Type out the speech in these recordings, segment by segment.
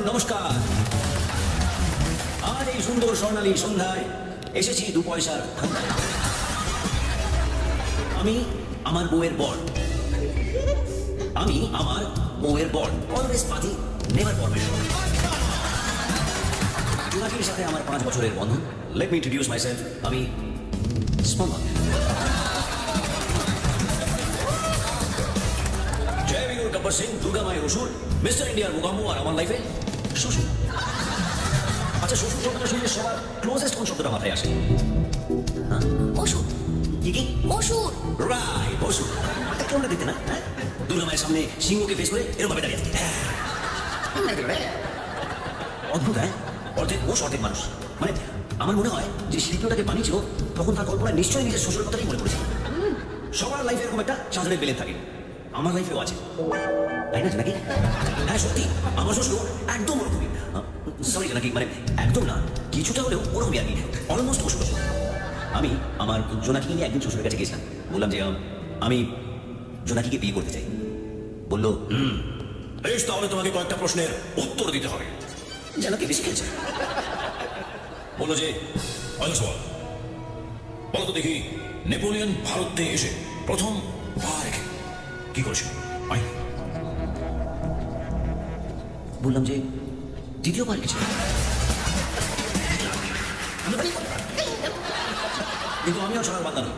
নমস্কার। আজ এই সুন্দর স্বর্ণালী সন্ধ্যায় এসেছি 2 পয়সার ধান্দায়। আমি আমার বউয়ের বর, আমি আমার বউয়ের বর, অলওয়েজ পার্টি নেভার পারমিশন। জোনাকির সাথে আমার 5 বছরের বন্ধন। লেট মি ইন্ট্রোডিউস মাইসেলফ, আমি স্পন্দন। জয় বীর গব্বর সিং, দুর্গা মায়ের অসুর, মিস্টার ইন্ডিয়ার মুগাম্বু আর আমার লাইফে শ্বশুর। আচ্ছা, শ্বশুর শব্দটা শুনলে সবার ক্লোজেস্ট কোন শব্দটা মাথায় আসে? অসুর। কি কি? অসুর। রাইট, অসুর। কেমন দেখতে না? দুর্গা মায়ের সামনে সিংহকে ফেস করে এরকম ভাবে দাঁড়িয়ে আছে। অদ্ভুত, হ্যাঁ? অর্ধেক ও অর্ধেক মানুষ। মানে আমার মনে হয় যে শিল্পটাকে বানিয়েছিল তখন তার কল্পনায় নিশ্চয়ই নিজের শ্বশুরের কথাই মনে পড়েছে। সবার লাইফে এরকম একটা চাঁদের বেলেন থাকে, আমার লাইফেও আছে, তাই না নাকি? হ্যাঁ সত্যি, আমার শ্বশুর একদম ওরকমই। সরি নাকি, মানে একদম না, কিছুটা হলেও ওরকমই আর কি, অলমোস্ট শ্বশুর। আমি আমার জোনাকি নিয়ে একদিন শ্বশুরের কাছে গেছিলাম, বললাম যে আমি জোনাকিকে বিয়ে করতে চাই। বললো বেশ, তাহলে তোমাকে কয়েকটা প্রশ্নের উত্তর দিতে হবে। জোনাকি বেশি খেলছে। বললো যে বলো তো দেখি, নেপোলিয়ন ভারতে এসে প্রথম পা রেখে কি করেছিল? বললাম যে দ্বিতীয়বার রেখেছিল। কিন্তু আমিও ছড়ার বাধা নই।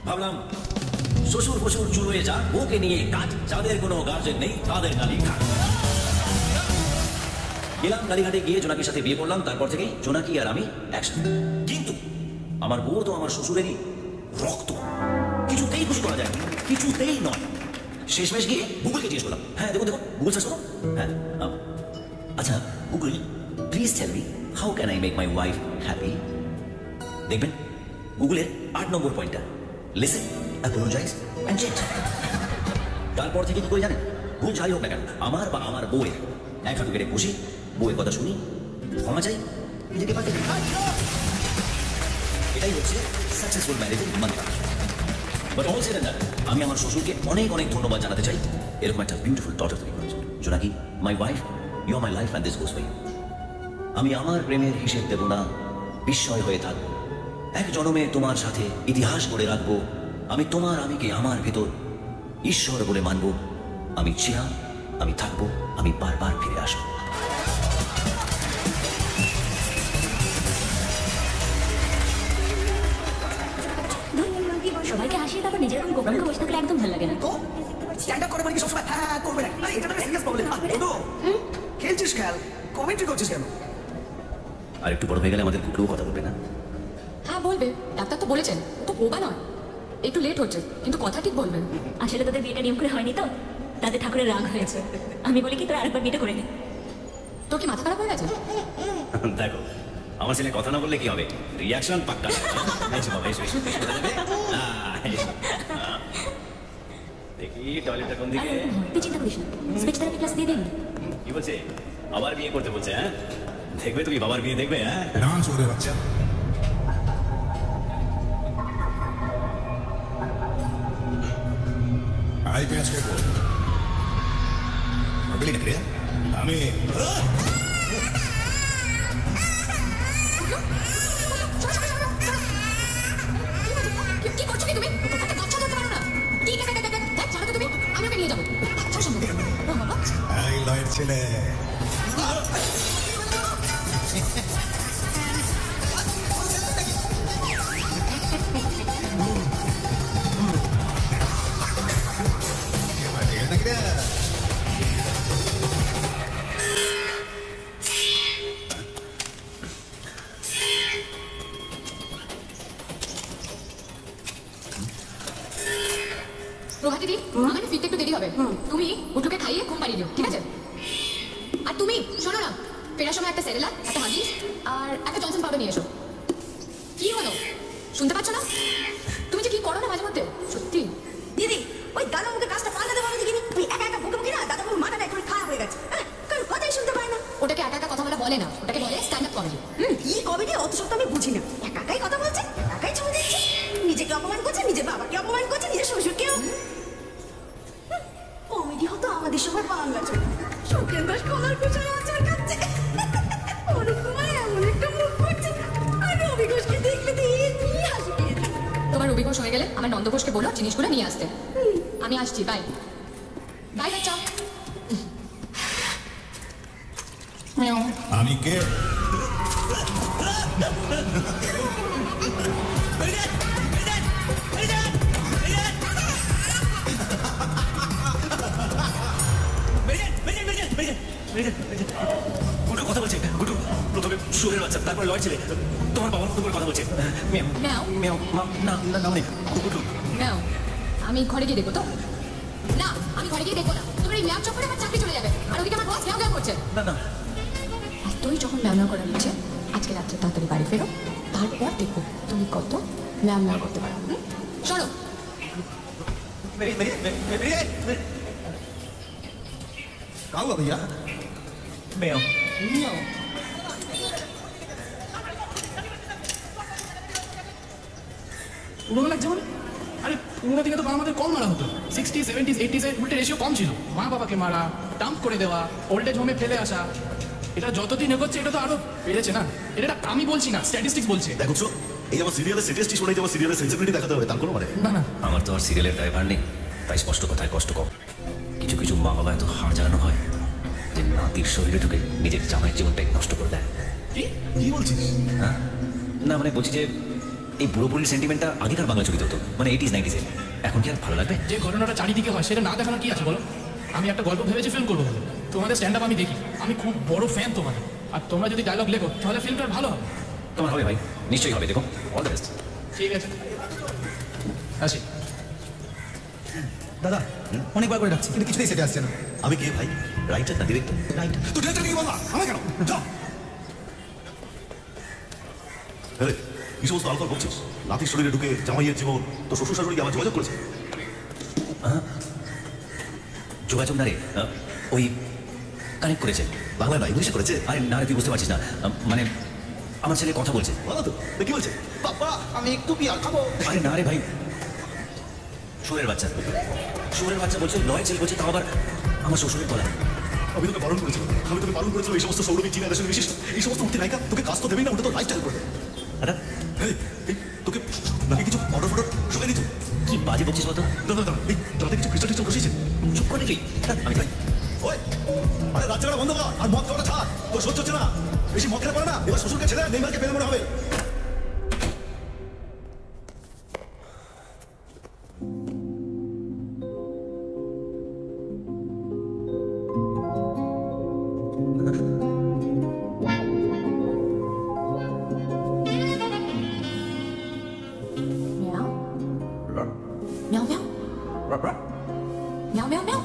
ভাবলাম শ্বশুর ফশুর চুলোয় যা, ওকে নিয়ে কাজ, যাদের কোনো গার্জেন নেই তাদের গালি খা। গেলাম গাড়িঘাটে, গিয়ে জোনাকির সাথে বিয়ে করলাম। তারপর থেকেই জোনাকি আর আমি একসাথে। কিন্তু আমার বউ তো আমার শ্বশুরেরই রক্ত, কিছুতেই খুশি করা যায়, কিছুতেই নয়। শেষমেশ গিয়ে গুগলকে জিজ্ঞেস করলাম, হ্যাঁ দেখুন দেখুন, গুগল সার্চ করো। হ্যাঁ, আচ্ছা Google, please tell me how can I make my wife happy. দেখবেন গুগলের 8 নম্বর পয়েন্টটা, লিসেন, অ্যাপোলোজাইজ অ্যান্ড চেঞ্জ। তারপর থেকে কি করে জানেন? ভুল যাই হোক না কেন, আমার বা আমার বউয়ের এক হাঁটু কেটে বসি, বউয়ের কথা শুনি, ক্ষমা চাই, নিজেকে পাল্টে দিই। এটাই হচ্ছে সাকসেসফুল ম্যারেজের মন্ত্র। বাট অল সেড এন্ড ডান, আমি আমার শ্বশুরকে অনেক অনেক ধন্যবাদ জানাতে চাই এরকম একটা বিউটিফুল ডটার তৈরি করেছে। Jonaki, my wife, you are my life and this goes for you. আমি আমার প্রেমের হিসেব দেব না, বিস্ময় হয়ে থাকবো। এক জনমে তোমার সাথে ইতিহাস করে রাখবো। আমি তোমার আমিকে আমার ভেতর ঈশ্বর বলে মানবো। আমি ছিলাম, আমি থাকবো, আমি বারবার ফিরে আসবো। সবাইকে হাসিয়ে তারপর নিজের এখন গোপন বসে থাকলে একদম ভালো লাগে না। তো স্ট্যান্ড আপ করে মানে কি সবসময় হ্যাঁ করবে না? আরে এটা তো সিরিয়াস প্রবলেম। তো খেলছিস খেল, কমেন্ট্রি করছিস কেন? আর একটু বড় হয়ে গেলে আমাদের কুকুরও কথা বলবে না? হ্যাঁ বলবে, ডাক্তার তো বলেছেন, ও তো বোবা নয়। একটু লেট হচ্ছে কিন্তু কথা ঠিক বলবেন। আসলে তোদের বিয়েটা নিয়ম করে হয়নি তো, তাদের ঠাকুরের রাগ হয়েছে। আমি বলি কি তোর আরেকবার বিয়েটা করে নে। তোর কি মাথা খারাপ হয়ে গেছে? দেখো, আমার ছেলে কথা না বললে কি হবে, রিয়াকশন পাক্কা। দেখি টয়লেটটা কোন দিকে? তুই চিন্তা করিস না, স্পিচ থেরাপি ক্লাস দিয়ে দিন। কি বলছে? আবার বিয়ে করতে বলছে? হ্যাঁ দেখবে, তুমি বাবার বিয়ে দেখবে? হ্যাঁ না চোরে বাচ্চা। আই পেঁয়াজ খেয়ে বল বলি না ক্রিয়া আমি কি করছো কি তুমি? একটা বাচ্চা ধরতে পারো না? কি দেখ ছাড়ো তো তুমি, আমি ওকে নিয়ে যাবো। বাচ্চা সম্ভব বাবা। এই লয়ের ছেলে প্রভাতী দি, আমাদের ফিরতে একটু দেরি হবে। তুমি উঠুকে খাইয়ে ঘুম পাড়িয়ে দিও, ঠিক আছে? আর তুমি শোনো না, ফেরার সময় একটা সেরেলাক, একটা হাগিস আর একটা জনসন পাউডার নিয়ে এসো। কি হলো, শুনতে পাচ্ছ না? তুমি যে কি করো না মাঝে মধ্যে, সত্যি। দিদি, ওই দাদা মুখে কাজটা পাল্টাতে পারো দেখিনি। তুই একা একা বুকে বুকে না, দাদা মুখের মাথাটা একটু খারাপ হয়ে গেছে। হ্যাঁ, কারণ কথাই শুনতে পায় না। ওটাকে একা একা কথা বলা বলে না, ওটাকে বলে স্ট্যান্ড আপ কমেডি। কি কমেডি অত সব তো আমি বুঝি না। একা একাই কথা বলছে, একা একাই ছবি দেখছে, নিজেকে অপমান করছে, নিজের বাবাকে অপমান করছে, নিজের শ্বশুরকেও। কমেডি হতো আমাদের সময়, বাবা বাংলা ছবি সুখেন দাস কলার কুচার আচার খাচ্ছে অনেক সময় এমন একটা মুখ করছে আর রবি ঘোষকে দেখলে তো এমনি হাসি পেয়েছে। তোমার রবি ঘোষ হয়ে গেলে আমার নন্দ ঘোষকে বলো জিনিসগুলো নিয়ে আসতে। আমি আসছি, বাই বাই বাচ্চা। আমি কে? গুড্ডু কথা বলছে। গুড্ডু প্রথমে সুরের বাচ্চা, তারপরে লয় ছেলে, তোমার বাবার মতো করে কথা বলছে। ম্যাও মেও না না না মানে গুড্ডু ম্যাও। আমি ঘরে গিয়ে দেখবো তো? না, আমি ঘরে গিয়ে দেখবো না। তোমার এই ম্যাও চক্করে আমার চাকরি চলে যাবে। আর ওদিকে আমার বস ম্যাও ম্যাও করছে। না না তুই যখন ম্যাও ম্যাও করার ইচ্ছে, আজকে রাত্রে তাড়াতাড়ি বাড়ি ফেরো, তারপর দেখবো তুমি কত ম্যাও ম্যাও করতে পারো। শোনো, কাউ ভাইয়া মেও পুরোনো লাগছে মানে? আরে পুরোনো দিকে তো আমাদের কম মারা হতো। 60s, 70s, 80s এর উল্টে রেশিও কম ছিল। মা বাবাকে মারা, ডাম্প করে দেওয়া, ওল্ড এজ হোমে ফেলে আসা, এটা যতদিন এগোচ্ছে এটা তো আরো বেড়েছে না? এটা আমি বলছি না, স্ট্যাটিস্টিক্স বলছে। দেখো তো, এই আমার সিরিয়ালের সিরিয়াসটি শোনাই আমার সিরিয়ালের সেন্সিবিলিটি দেখাতে হবে, তার কোনো মানে না না, আমার তো আর সিরিয়ালের ড্রাইভার নেই, তাই স্পষ্ট কথায় কষ্ট কম। কিছু কিছু মা বাবা এত হাড় জ্বালানো হয় যে নাতির শরীরে ঢুকে নিজের জামাইয়ের জীবনটাই নষ্ট করে দেয়। কি বলছিস? হ্যাঁ না মানে বলছি যে এই পুরোপুরি সেন্টিমেন্টটা আগেকার বাংলা ছবিতে হতো, মানে 80s 90s এর। এখন কি আর ভালো লাগবে? যে ঘটনাটা চারিদিকে হয় সেটা না দেখানোর কি আছে বলো? আমি একটা গল্প ভেবেছি ফিল্ম করবো বলে। তোমাদের স্ট্যান্ড আপ আমি দেখি, আমি খুব বড় ফ্যান তোমাদের। আর তোমরা যদি ডায়লগ লেখো তাহলে ফিল্মটা ভালো হবে। তোমার হবে ভাই, নিশ্চয়ই হবে। দেখো, অল দ্য বেস্ট। ঠিক আছে, আসি। দাদা অনেকবার করে ডাকছি কিন্তু কিছুতেই সেটা আসছে না। আমি কে ভাই? রাইটার না ডিরেক্টর? রাইট তুই ডিরেক্টর কি বলবা? আমার কেন? যাও। আরে কি সমস্ত আলফার বলছিস? নাতির শরীরে ঢুকে জামাইয়ের জীবন, তো শ্বশুর শাশুড়ি আমার যোগাযোগ করেছে? যোগাযোগ না রে, ওই কানেক্ট করেছে। বাংলা না ইংলিশে করেছে? আরে না রে, তুই বুঝতে পারছিস না। মানে আমার ছেলে কথা বলছে। বলো তো, কি বলছে? বাবা আমি একটু বিয়ার খাবো। আরে না রে ভাই, সুরের বাচ্চা বলছে, লয় ছেলে বলছে, তাও আবার আমার শ্বশুরের গলায়। আমি তোকে বারণ করেছিলাম, এই সমস্ত সৌরভী চীনা দেশের বিশিষ্ট এই সমস্ত উঠতে নায়িকা তোকে কাজ তো দেবেই না, ওটা তো লাইফস্টাইল করবে। আরে তোকে নাকি কিছু অর্ডার ফর্ডার শুনে দিত? কি বাজে বলছিস বলতো? দাদা এই তাতে কিছু ক্রিস্টাল টিস্টাল বসেছে? চুপ করে দেখি আমি ভাই। ওই আরে রাজ্জাটা বন্ধ কর আর মদ খাওয়াটা ছাড়, তোর সহ্য হচ্ছে না। বেশি মদ খেতে পারে না, এবার শ্বশুরকে ছেড়ে নেইমারকে পেলে মনে হবে। ম্যাও ম্যাও ম্যাও ম্যাও ম্যাও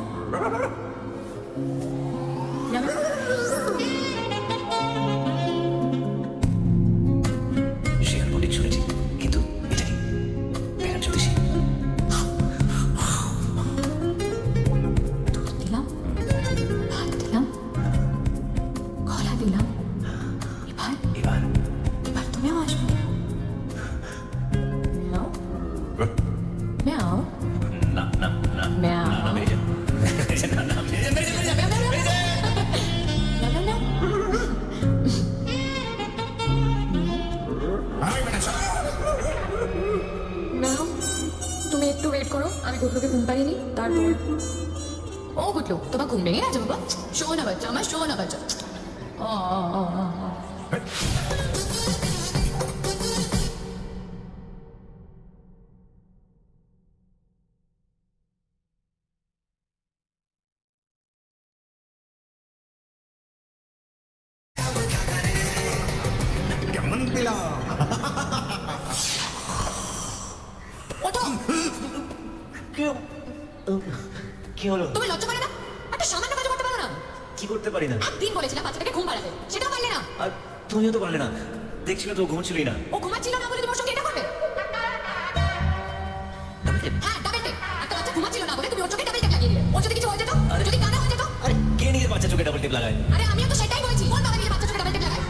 শেয়ার বোর্ডিং শুনেছি, কিন্তু এটা কি প্যারান জ্যোতিষী? দুধ দিলাম, ভাত দিলাম, কলা দিলাম, এবার তুমিও আসবে। ম্যাও ম্যাও না না না ম্যাও না মেরে যা। না না মেরে যা, মেরে যা, মেরে যা। ম্যাও, তুমি একটু ওয়েট করো, আমি গুটলুকে ঘুম পাইনি, তারপর। ও গুটলু, তোমার ঘুম ভেঙে গেছে বাবা? শোনা বাচ্চা আমার, শোনা বাচ্চা। কেমন পেলাম? ওঠো। কি হলো? তুমি লজ্জা করে না? একটা সামান্য কাজ করতে পারো না? কি করতে পারি না? একদিন বলেছিলাম বাচ্চাটাকে ঘুম পাড়াতে, সেটাও পারলে না। আর তুমিও তো পারলে না, দেখছিলে তো ঘুমছিলই না। ও ঘুমাচ্ছিল না বলে তুমি ওর সঙ্গে এটা করবে? হ্যাঁ, ডাবল টেপ। একটা বাচ্চা ঘুমাচ্ছিল না বলে তুমি ওর চোখে ডাবল টেপ লাগিয়ে দিলে। ওর যদি কিছু হয়ে যেত, যদি কানা হয়ে যেত। আরে কে নিজের বাচ্চা চোখে ডাবল টেপ লাগায়? আরে আমিও তো সেটাই বলছি, কোন বাবা নিজের বাচ্চা চোখে ডাবল টেপ লাগায়?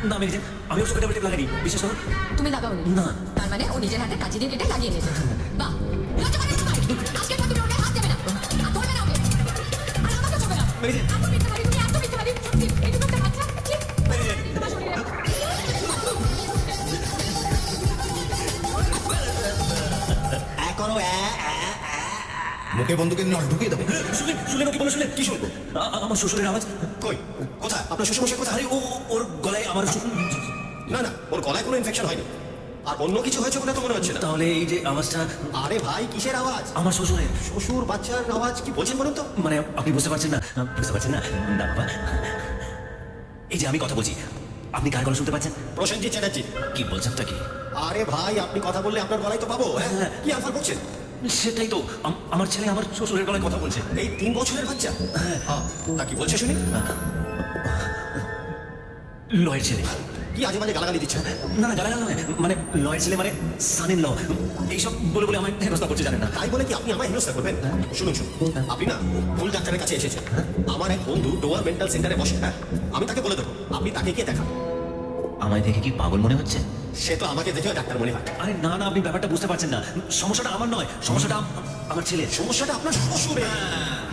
না মেরে যা, আমি ওর চোখে ডাবল টেপ লাগাইনি, বিশ্বাস করো। তুমি লাগাওনি? না। তার মানে ও নিজের হাতে কাঁচি দিয়ে কেটে লাগিয়ে নিয়েছে। বাহ, লজ্জা করে না তোমার? আজকের পর তুমি ওকে হাত দেবে না, আর ধরবে না ওকে। আর আমাকে এত মিথ্যাবাদী, তুমি এত মিথ্যাবাদী, সত্যি, এই দুটো একটা বাচ্চা, ঠিক? তোমার শরীরে। করো মুখে বন্দুকের নল ঢুকিয়ে দেবো। শুনলেন কি বলো? শুনলেন কি শুনবো? আমার শ্বশুরের আওয়াজ। কই কোথায় আপনার শ্বশুরমশাই কোথায়? আরে ওর গলায় আমার না না, ওর গলায় কোনো ইনফেকশন হয়নি, আর অন্য কিছু হয়েছে বলে তো মনে হচ্ছে না। তাহলে এই যে আওয়াজটা? আরে ভাই কিসের আওয়াজ? আমার শ্বশুরের। শ্বশুর বাচ্চার আওয়াজ কি বলছেন বলুন তো? মানে আপনি বুঝতে পারছেন না? বুঝতে পারছেন না? না বাবা, এই যে আমি কথা বলছি, আপনি কার গলা শুনতে পাচ্ছেন? প্রসেনজিৎ চ্যাটার্জি। কি বলছেনটা কি? আরে ভাই আপনি কথা বললে আপনার গলায় তো পাবো। হ্যাঁ কি আনসার করছেন? সেটাই তো, আমার ছেলে আমার শ্বশুরের গলায় কথা বলছে। এই 3 বছরের বাচ্চা? হ্যাঁ। তা কি বলছে শুনি? লয়ের ছেলে। কি আজে বাজে গালাগালি দিচ্ছে? না না, গালাগাল নয়, মানে লয়ের ছেলে মানে সান ইন ল, এইসব বলে বলে আমায় হেনস্থা করছে, জানেন না? তাই বলে কি আপনি আমায় হেনস্থা করবেন? শুনুন আপনি না ভুল ডাক্তারের কাছে এসেছেন। আমার এক বন্ধু ডোয়ার মেন্টাল সেন্টারে বসে। হ্যাঁ আমি তাকে বলে দেবো, আপনি তাকে গিয়ে দেখান। আমায় দেখে কি পাগল মনে হচ্ছে? সে তো আমাকে দেখেও ডাক্তার মনে হয়। আরে না না, আপনি ব্যাপারটা বুঝতে পারছেন না। সমস্যাটা আমার নয়, সমস্যাটা আমার ছেলের। সমস্যাটা আপনার শ্বশুরের।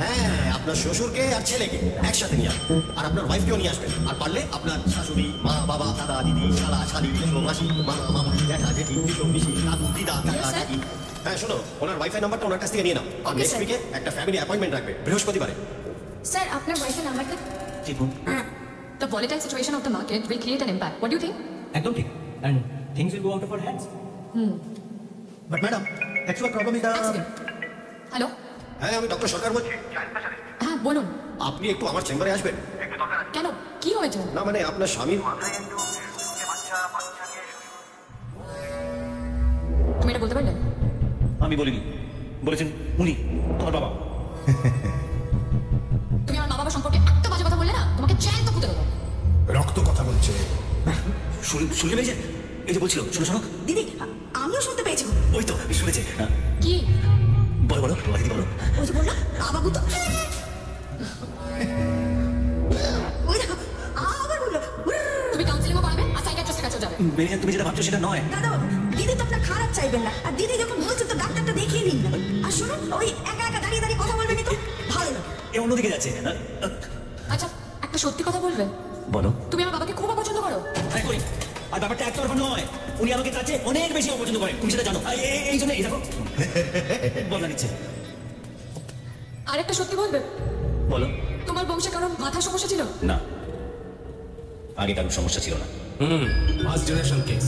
হ্যাঁ আপনার শ্বশুরকে আর ছেলেকে একসাথে নিয়ে আসবেন, আর আপনার ওয়াইফকেও নিয়ে আসবেন, আর পারলে আপনার শাশুড়ি, মা, বাবা, দাদা, দিদি, শালা, শালি, মেসো, মাসি, মামা, মামা, জ্যাঠা, জেঠি, পিসো, পিসি, দাদু, দিদা, কাকা, কাকি। হ্যাঁ শোনো, ওনার ওয়াইফাই নাম্বারটা ওনার কাছ থেকে নিয়ে নাও। আর নেক্সট উইকে একটা ফ্যামিলি অ্যাপয়েন্টমেন্ট রাখবে বৃহস্পতিবারে। স্যার, আপনার ওয়াইফের নাম্বারটা? টিপুন। The volatile situation of the market will create an impact. What do you think? একদম ঠিক, and things will go out of our hands. But madam actual problem is hello? হ্যাঁ আমি ডক্টর সরকার বলছি। হ্যাঁ বলুন। আপনি একটু আমার চেম্বারে আসবেন। কেন, কি হয়েছে? না মানে আপনার স্বামীর তুমি এটা বলতে পারলে? আমি বলিনি, বলেছেন উনি, তোমার বাবা। তুমি আমার মা বাবা সম্পর্কে এত বাজে কথা বললে না, তোমাকে জ্যান্ত পুঁতে দেবো। রক্ত কথা বলছে। শুনলে পেয়েছেন? এই যে বলছিল, শোনো শোনো। দিদি আমিও শুনতে পেয়েছি। ওই তো শুনেছে। কি? বলো বলো, দিদি বলো। ওই যে বললাম বাবু তো ওই দেখো আবার বললো। তুমি কাউন্সিলিংও করাবে আর সাইকিয়াট্রিস্টের কাছেও যাবে। মেরিয়ান, তুমি যেটা ভাবছো সেটা নয়। দাদা দিদি তো আপনার খারাপ চাইবেন না, আর দিদি যখন বলছে তো ডাক্তারটা দেখিয়ে নিন না। আর শুনুন, ওই একা একা দাঁড়িয়ে দাঁড়িয়ে কথা বলবেন তো ভালো না। এ অন্যদিকে যাচ্ছে। আচ্ছা, একটা সত্যি কথা বলবে? বলো। তুমি আমার বাবাকে খুব অপছন্দ করো। তাই করি, আর ব্যাপারটা একতরফা নয়। উনি আমাকে তার চেয়ে অনেক বেশি অপছন্দ করেন, তুমি সেটা জানো। এই জন্য এই দেখো বদলা নিচ্ছে। আর একটা সত্যি বলবে? বলো। তোমার বংশে কারো মাথার সমস্যা ছিল? না, আগে কারোর সমস্যা ছিল না। First generation case,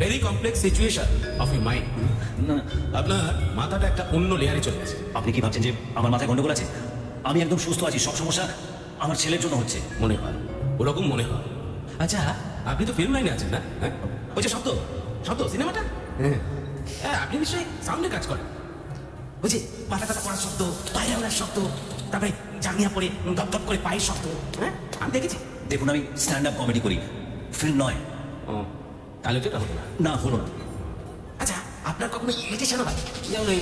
very complex situation of your mind. না, আপনার মাথাটা একটা অন্য লেয়ারে চলে গেছে। আপনি কি ভাবছেন যে আমার মাথায় গন্ডগোল আছে? আমি একদম সুস্থ আছি, সব সমস্যা আমার ছেলের জন্য হচ্ছে। মনে হয়, ওরকম মনে হয়। আচ্ছা, আপনি তো ফিল্ম লাইনে আছেন না? হ্যাঁ, ওই যে শব্দ শব্দ সিনেমাটা, হ্যাঁ আপনি নিশ্চয়ই সাউন্ডে কাজ করেন। ওই যে মাথা কথা পড়ার শব্দ, পায়ে আলার শব্দ, তারপরে জাঙ্গিয়া পরে ধপ ধপ করে পায়ের শব্দ। হ্যাঁ আমি দেখেছি। দেখুন, আমি স্ট্যান্ড আপ কমেডি করি, ফিল্ম নয়। তাহলে তো এটা হলো না। না, হলো না। আচ্ছা, আপনার কখনো ইরিটেশন হয়? যেমন এই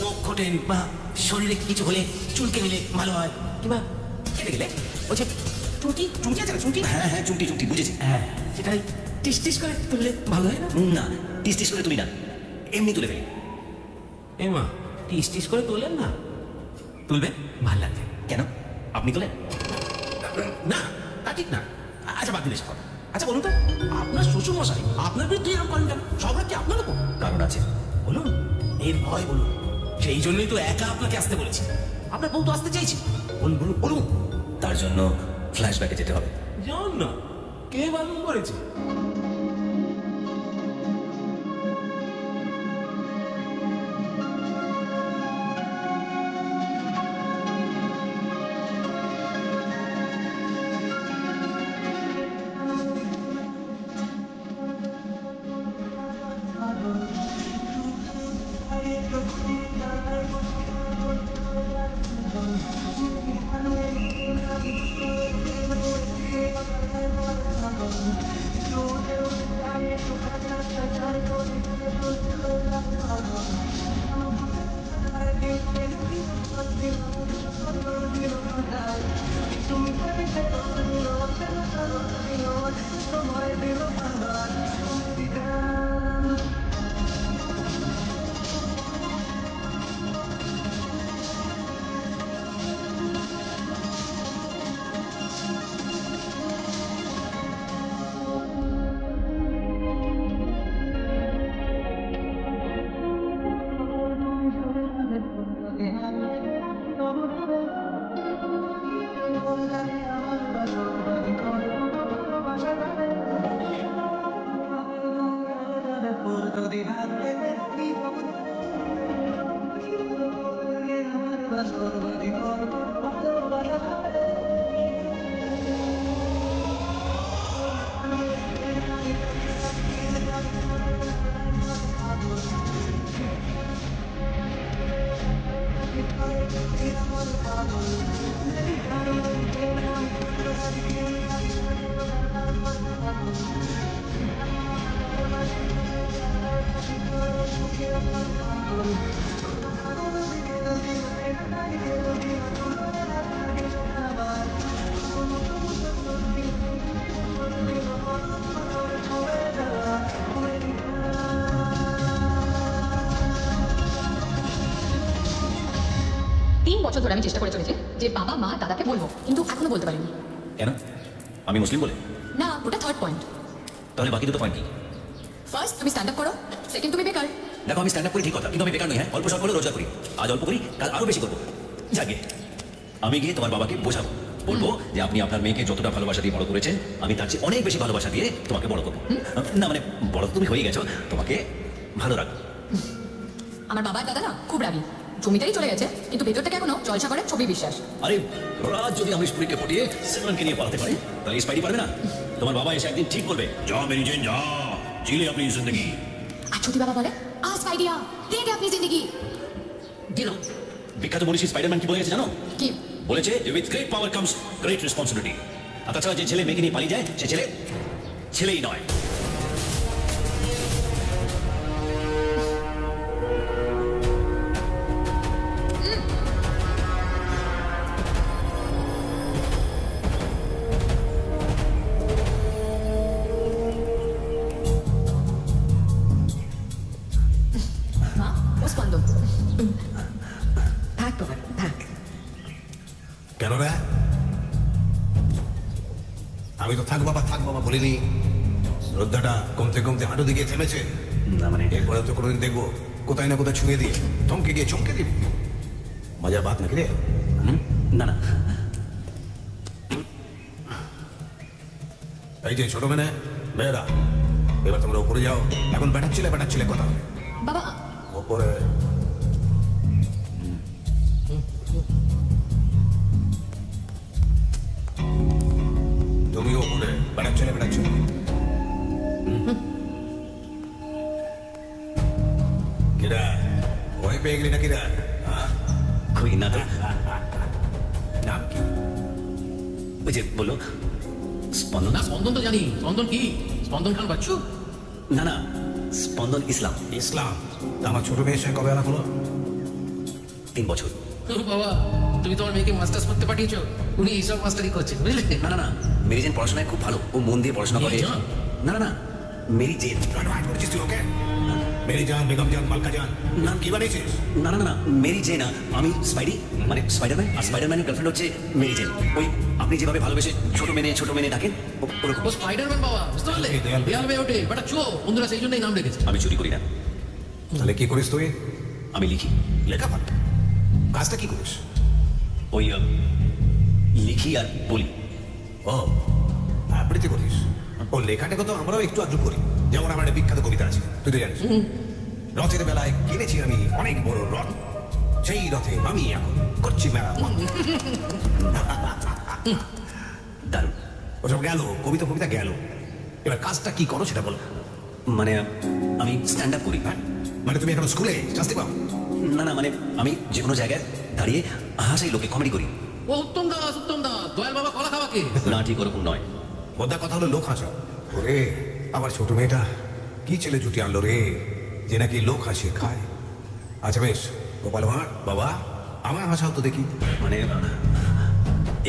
নখ ঘটেন বা শরীরে কিছু হলে চুলকে নিলে ভালো হয়, কিংবা কেটে গেলে ওই যে চুটি চুটি আছে না, চুটি। হ্যাঁ হ্যাঁ, চুমটি চুমটি, বুঝেছি। হ্যাঁ, সেটাই টিস টিস করে তুললে ভালো হয় না? না, টিস টিস করে তুলি না, এমনি তুলে ফেলি। এ মা, টিস টিস করে তুললেন না? তুলবেন, ভাল লাগবে। কেন, আপনি তোলেন? না, তা ঠিক না। আচ্ছা বাদ দিলে সব। আচ্ছা বলুন তো, আপনার শ্বশুর মশাই আপনার বিরুদ্ধে এরকম করেন কেন? সবাই কি আপনার উপর? কারণ আছে। বলুন, এর ভয় বলুন। সেই জন্যই তো একা আপনাকে আসতে বলেছি। আপনার বউ তো আসতে চাইছি। বলুন বলুন বলুন। তার জন্য ফ্ল্যাশব্যাকে যেতে হবে। যান না, কে বারণ করেছে? Don't বছর ধরে আমি চেষ্টা করে চলেছি যে বাবা মা দাদাকে বলবো, কিন্তু এখনো বলতে পারিনি। কেন? আমি মুসলিম বলে? না, ওটা থার্ড পয়েন্ট। তাহলে বাকি দুটো পয়েন্ট কি? ফার্স্ট তুমি স্ট্যান্ড আপ করো, সেকেন্ড তুমি বেকার। দেখো আমি স্ট্যান্ড আপ করি ঠিক কথা, কিন্তু আমি বেকার নই। হ্যাঁ, অল্প স্বল্প করে রোজগার করি। আজ অল্প করি, কাল আরো বেশি করবো। যাকে আমি গিয়ে তোমার বাবাকে বোঝাবো, বলবো যে আপনি আপনার মেয়েকে যতটা ভালোবাসা দিয়ে বড় করেছেন, আমি তার চেয়ে অনেক বেশি ভালোবাসা দিয়ে তোমাকে বড় করবো। না মানে বড় তো তুমি হয়ে গেছো, তোমাকে ভালো রাখবো। আমার বাবার দাদা না খুব রাগী, জমিটাই চলে গেছে, কিন্তু ভেতর থেকে এখনো জলসা করে ছবি বিশ্বাস। আরে রাজ যদি আমি স্পুরিকে পটিয়ে সিমরনকে নিয়ে পালাতে পারে, তাহলে স্পাইডি পারবে না? তোমার বাবা এসে একদিন ঠিক বলবে, যা মেরি জেন যা, জিলে আপনি জিন্দগি। আর যদি বাবা বলে আ স্পাইডিয়া দে দে আপনি জিন্দগি, দিল। বিখ্যাত মনীষী স্পাইডারম্যান কি বলে গেছে জানো? কি বলেছে, with great power comes great responsibility. আর তাছাড়া যে ছেলে মেয়েকে নিয়ে পালিয়ে যায়, সে ছেলে ছেলেই নয়। মা ও স্পন্দন। থাক বাবা থাক। কেন রে? আমি তো থাক বাবা বলিনি। শ্রদ্ধাটা কমতে কমতে হাঁটু দিকে থেমেছে। না মানে এরপরে তো কোনোদিন দেখবো কোথায় না কোথায় ছুঁয়ে দিয়ে থমকে গিয়ে চমকে দিবি। মজার বাত নাকি রে? না না, এই যে ছোট মেয়েরা, এবার তোমরা উপরে যাও। এখন বেটাচ্ছিলে কথা হবে। বাবা ওপরে তুমি ওপরে বেটাচ্ছিলে। কিরা ভয় পেয়ে গেলি নাকি রা? কই না তো। নাম কি? ওই যে বললো স্পন্দন। না স্পন্দন তো জানি, স্পন্দন কি? স্পন্দন খান বাচ্চু? না না, স্পন্দন ইসলাম। ইসলাম। আমার ছোট মেয়ের সঙ্গে কবে আলাপ হলো? 3 বছর। ও বাবা, তুমি তোমার মেয়েকে মাস্টার্স করতে পাঠিয়েছো, উনি এইসব মাস্টারি করছেন বুঝলে? না না না, মেরি জেন পড়াশোনায় খুব ভালো, ও মন দিয়ে পড়াশোনা করে। মেরি জান? না না না, মেরি জেন। করেছিস তুই ওকে? মেরি জান, বেগম জান, মালকা জান, নাম কি বানিয়েছিস? না না না, মেরি জেন না, আমি স্পাইডি মানে স্পাইডারম্যান, আর স্পাইডারম্যানের গার্লফ্রেন্ড হচ্ছে মেরি জেন। ওই আপনি যেভাবে ভালোবেসে ছোট মেনে ডাকেন, ওরকম। ও স্পাইডারম্যান বাবা, বুঝতে পারলে? দেয়াল বেয়ে ওঠে বেটা চো, বন্ধুরা সেই জন্যই নাম রেখেছে। আমি চুরি করি না, তাহলে কি করিস তুই? আমি লিখি। লেখাপড়া? কাজটা কি করিস? ওই লিখি আর বলি। ও আবৃত্তি করিস? ও লেখাটাকে তো আমরাও একটু আধটু করি। যেমন আমার একটা বিখ্যাত কবিতা আছে, তুই তো জানিস, রথের বেলায় কিনেছি আমি অনেক বড় রথ, সেই রথে আমি এখন করছি মেলা। দারুণ। ওসব গেল, কবিতা গেল। এবার কাজটা কি করো সেটা বলো। মানে আমি স্ট্যান্ড আপ করি। মানে তুমি এখন স্কুলে শাস্তি পাও? না না, মানে আমি যে কোনো জায়গায় দাঁড়িয়ে হাসাই লোকে, কমেডি করি। ও উত্তম দাস, দয়াল বাবা কলা খাওয়াকে। না ঠিক ওরকম নয়। বোধা কথা হলো লোক হাসা। ওরে আমার ছোট মেয়েটা কি ছেলে জুটি আনলো রে, যে নাকি লোক হাসিয়ে খায়। আচ্ছা বেশ, গোপাল ভাঁড় বাবা আমার হাসাও তো দেখি। মানে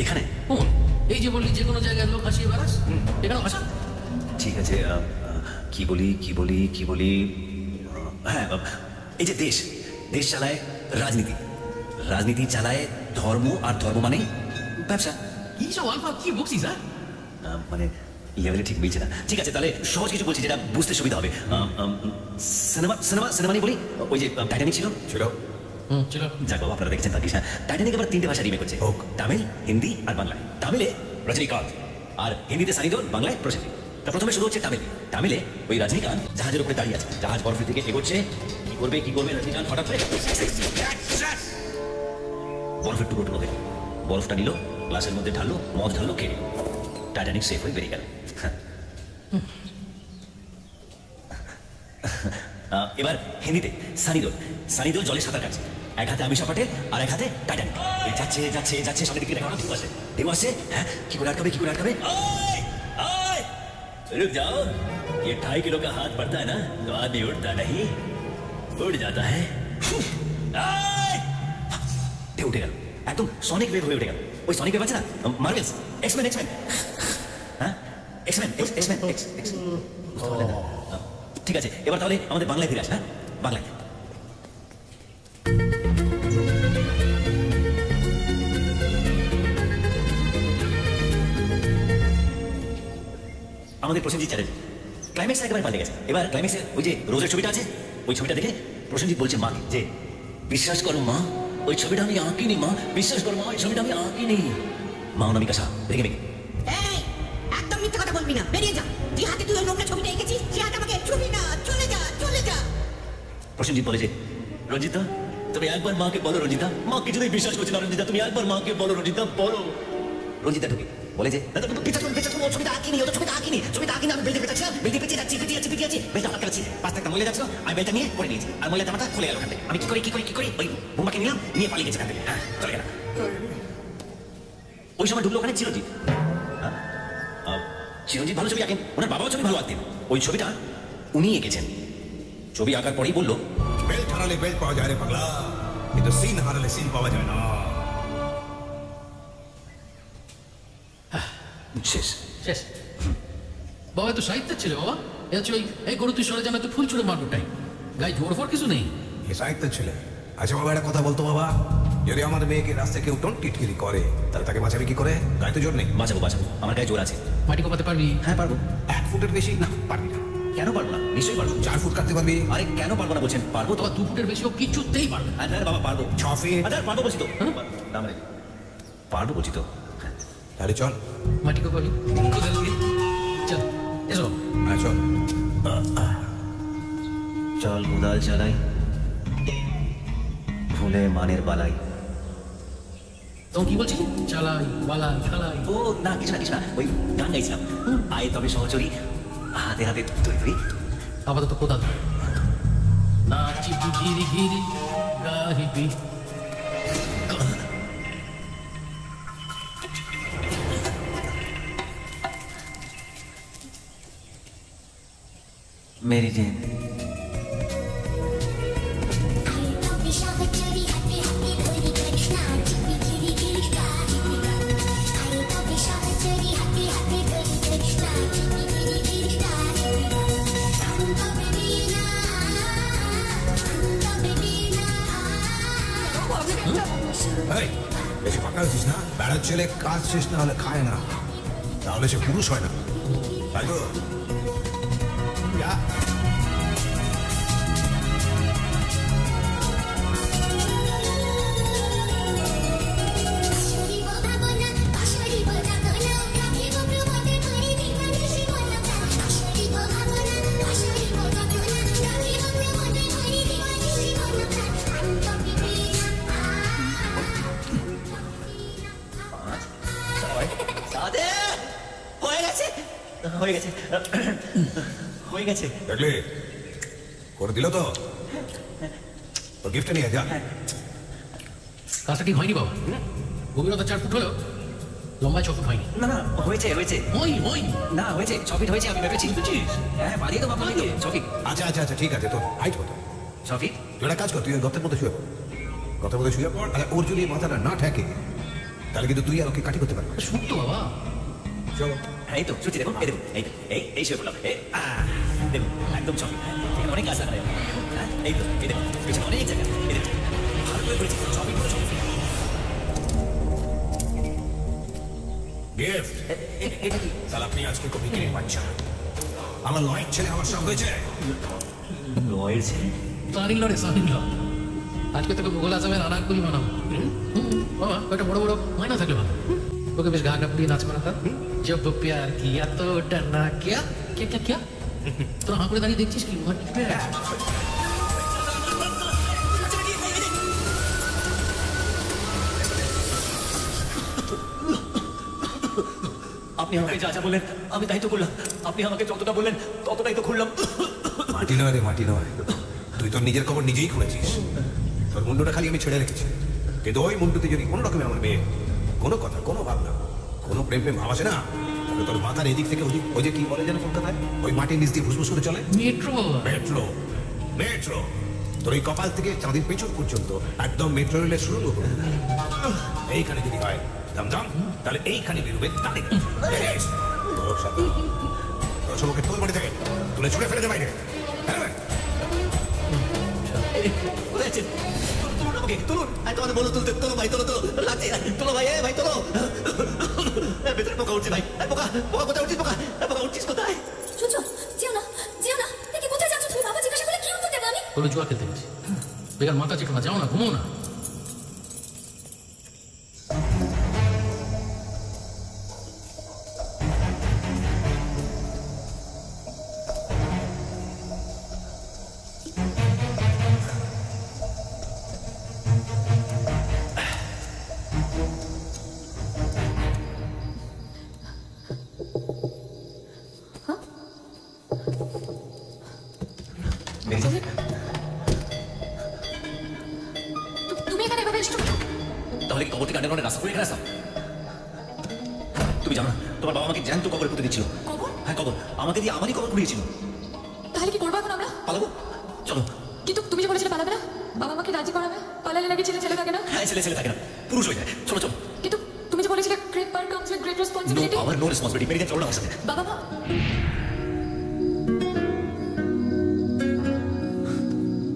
এখানে কোন? এই যে বললি যে কোনো জায়গায় লোক হাসিয়ে বেড়াস, এখানে হাসা। ঠিক আছে, কি বলি। হ্যাঁ, এই যে দেশ চালায় রাজনীতি চালায় ধর্ম, আর ধর্ম মানে ব্যবসা। কি সব আলফা কি বকছিস? মানে লেভেলে ঠিক মিলছে না। ঠিক আছে, তাহলে সহজ কিছু বলছি যেটা বুঝতে সুবিধা হবে। সিনেমা নিয়ে বলি। ওই যে টাইটানিক ছিল। ছিল। যাক বাবা, আপনারা দেখেছেন তাকিস। টাইটানিক এবার 3টে ভাষা রিমেক হচ্ছে, তামিল, হিন্দি আর বাংলায়। তামিলে রজনীকান্ত, আর হিন্দিতে সানি দেওল, বাংলায় প্রসেনজিৎ। তা প্রথমে শুরু হচ্ছে তামিলে ওই রজনীকান্ত জাহাজের উপরে দাঁড়িয়ে আছে, জাহাজ বরফের দিকে এগোচ্ছে। কি করবে রজনীকান্ত? হঠাৎ করে বরফের টুকরো হয়ে বরফটা নিল, গ্লাসের মধ্যে ঢাললো, মদ ঢাললো, খেয়ে নিল। টাইটানিক সেফ হয়ে বেরিয়ে গেল। এবার হিন্দিতে সানি দেওল জলে সাঁতার কাটছে, এক হাতে আমিষা পাটেল আর এক হাতে টাইটানিক। যাচ্ছে সামনের দিকে, দেখা ঢেউ আসছে। হ্যাঁ, কি করে আটকাবে? रुक जाओ, ये 2.5 किलो का हाथ पड़ता है ना, तो आदमी उड़ता नहीं, उड़ जाता है। उठे गल एकदम सॉनिक वेव হয়ে উঠে গেল। ওই সনিক ওয়েভ আছে না, মার্ভেলস, এক্সমেন। হ্যাঁ, এক্সমেন। ঠিক আছে, এবার তাহলে আমাদের বাংলায় ফিরে আসি। হ্যাঁ, বাংলায় আমাদের প্রসেনজিৎ চ্যাটার্জি ক্লাইম্যাক্স একেবারে পাল্টে গেছে। এবার ক্লাইম্যাক্সে ওই যে রোজের ছবিটা আছে, ওই ছবিটা দেখে প্রসেনজিৎ বলছে মাকে যে বিশ্বাস করো মা, ওই ছবিটা আমি আঁকিনি মা, বিশ্বাস করো মা, ওই ছবিটা আমি আঁকিনি। মা অনামিকা শাহ রেগে মেগে এই একদম মিথ্যে কথা বলবি না, বেরিয়ে যা। যে হাতে তুই ওই নোংরা ছবিটা এঁকেছিস সে হাতে আমাকে ছবি না, চলে যা চলে যা। প্রসেনজিৎ বলে যে রঞ্জিতা তুমি একবার মাকে বলো, রঞ্জিতা মা কিছুতেই বিশ্বাস করছে না, রঞ্জিতা তুমি একবার মাকে বলো, রঞ্জিতা বলো। রঞ্জিতা ঢুকে বলে যে দাদা তুমি পিছা তুমি ও ছবিটা আঁকিনি, ওটা ছবিটা আঁকিনি, ছবিটা আঁকিনি, আমি বেলতে পেঁচাচ্ছিলাম, বেলতে পেঁচিয়ে যাচ্ছি, বেলটা হাত কাটছি, পাঁচ টাকা মহিলা যাচ্ছিল, আমি বেলটা নিয়ে পরে নিয়েছি, আর মহিলা জামাটা খুলে গেল ওখান থেকে। আমি কি করি ওই বোমাকে নিলাম, নিয়ে পালিয়ে গেছে ওখান থেকে। হ্যাঁ চলে গেল। ওই সময় ঢুকলো ওখানে চিরঞ্জিত। চিরঞ্জিত ভালো ছবি আঁকেন, ওনার বাবাও ছবি ভালো আঁকতেন। ওই ছবিটা উনি এঁকেছেন। ছবি আঁকার পরেই বললো বেল্ট হারালে বেল্ট পাওয়া যায় রে পাগলা, কিন্তু সিন হারালে সিন পাওয়া যায় না। শেষ বাবা তো সাহিত্যের ছেলে বাবা। এ হচ্ছে ওই এই গরু তুই সরে জানা তো ফুল ছুড়ে মারবো টাই, গায়ে জোর ফোর কিছু নেই। এ সাহিত্যের ছেলে। আচ্ছা বাবা একটা কথা বলতো বাবা, যদি আমার মেয়েকে রাস্তায় কেউ টিটকিরি করে তাহলে তাকে বাঁচাবে কি করে? গায়ে তো জোর নেই। বাঁচাবো, আমার গায়ে জোর আছে। মাটি কোপাতে পারবি? হ্যাঁ পারবো। 1 ফুটের বেশি না পারবি না। কেন পারবো না? নিশ্চয়ই পারবো। 4 ফুট কাটতে পারবি? আরে কেন পারবো না বলছেন? পারবো তো। 2 ফুটের বেশি ও কিছুতেই পারবে না। আরে বাবা পারবো। 6 ফিট? আরে পারবো বলছি তো। না মানে পারবো বলছি তো। তাহলে চল। মাটি কোপাবি কোদাল দিয়ে? চল এসো। হ্যাঁ চল। চল কোদাল চালাই, ভুলে মানের বালাই। তো কি বলছিস? চালাই বালাই খালাই? ও না কিছু না, ওই গান গাইছিলাম। আয় তবে সহচরী, হাতে হাতে তৈরি। আপাতত কোদাল নাচিবি ঘিরি ঘিরি গাহিবি। मेरी जेन বেশি ফাঁকা হয়েছিস না? বেড়ার ছেলে কাজ শেষ না হলে খায় না, তাহলে সে পুরুষ হয় না, তাই তো? যা। হয়ে গেছে দেখলি করে দিল তো, তোর গিফট নিয়ে যা। কাজটা ঠিক হয়নি বাবা। গভীরতা 4 ফুট হলো, লম্বায় 6 ফুট হয়নি। না হয়েছে না হয়েছে 6 ফিট হয়েছে। আমি ভেবেছি হ্যাঁ বাড়িয়ে তো বাবা 6 ফিট। আচ্ছা ঠিক আছে, তোর হাইট কত? 6 ফিট। তুই একটা কাজ কর, তুই গর্তের মধ্যে শুয়ে পড়, গর্তের মধ্যে শুয়ে পড়। আর ওর যদি মাথাটা না ঠেকে তাহলে কিন্তু তুই আর ওকে কাটি করতে পারবি। শুক্তো বাবা। চলো। এই তো সত্যি দেখুন, এই দেখুন, এই শুয়ে পড়লাম। দেখুন একদম 6 ফিট। এখানে অনেক গাছ লাগানো যাবে। এই তো এই দেখুন পেছনে অনেক জায়গা। এই দেখুন ভালো করে করেছি, 6 ফিট পুরো 6 ফিট। গিফট এটা কি? তাহলে আপনি আজকে কপি কিনে পাচ্ছেন। আমার লয়ের ছেলে আমার সব হয়েছে। লয়ের ছেলে? সানিল রে সানিল। আজকে তোকে ভূগোল আসামের আনারকুলি বানাবো বাবা। ওটা বড় বড় ময়না থাকলে ভালো, ওকে বেশ গাগা পুড়িয়ে নাচ করাতাম। जब प्यार किया तो डरना क्या क्या क्या क्या। तो हाँ করে দাঁড়িয়ে দেখছিস কি? আপনি আমাকে যা বললেন আমি তাই তো করলাম। আপনি আমাকে যতটা বললেন ততটাই তো খুললাম। মাটি নয় রে, মাটি নয়। তুই তোর নিজের খবর নিজেই খুলেছিস। তোর মুন্ডুটা খালি আমি ছেড়ে রেখেছি, কিন্তু ওই মুন্ডুতে যদি কোনো রকমে আমার মেয়ে কোনো কথা, কোনো ভাবনা, কোনো প্রেম ভাব আসে না, তাহলে তোর মাথার এদিক থেকে ওদিক, ওই যে কি বলে যেন কলকাতায়, ওই মাটির নিচ দিয়ে ফুসফুস করে চলে মেট্রো। মেট্রো তোর এই কপাল থেকে চাঁদের পেছন পর্যন্ত একদম মেট্রো রেলের শুরু করবো। এইখানে যদি হয় দমদম, তাহলে এইখানে বেরোবে তাদের। তোর সবকে তোর বাড়ি থেকে তুলে ছুড়ে ফেলে দে বাইরে। কোথায় আছেন? তুলুন আমাকে, তুলুন। তোমাদের বলো তুলতে, তোলো ভাই, তোলো লাগছে, তোলো ভাই, ভাই তোলো। ভেতরে পোকা উঠছে ভাই। পোকা কোথায় উঠছিস? পোকা উঠছিস কোথায়? বলবে জুয়া খেলতে গেছি। বেকার মাথা চেটো না, যাও না, ঘুমো না। তুমি এখানে এভাবে এসছো? তাহলে কি কবর থেকে আন্ডারগ্রাউন্ডে রাস্তা করে এখানে আসতাম? তুমি জানো না তোমার বাবা আমাকে জ্যান্ত কবরে পুঁতে দিচ্ছিল। কবর? হ্যাঁ কবর, আমাকে দিয়ে আমারই কবর পুড়িয়েছিল। তাহলে কি করবো এখন আমরা? পালাবো, চলো। কিন্তু তুমি যে বলেছিলে পালাবে না, বাবা আমাকে রাজি করাবে, পালালে নাকি ছেলে ছেলে থাকে না। হ্যাঁ ছেলে ছেলে থাকে না, পুরুষ হয়ে যায়। চলো চলো। কিন্তু তুমি যে বলেছিলে great power comes with great no responsibility. Power no responsibility. মেরে চলো না আমার সাথে। বাবা মা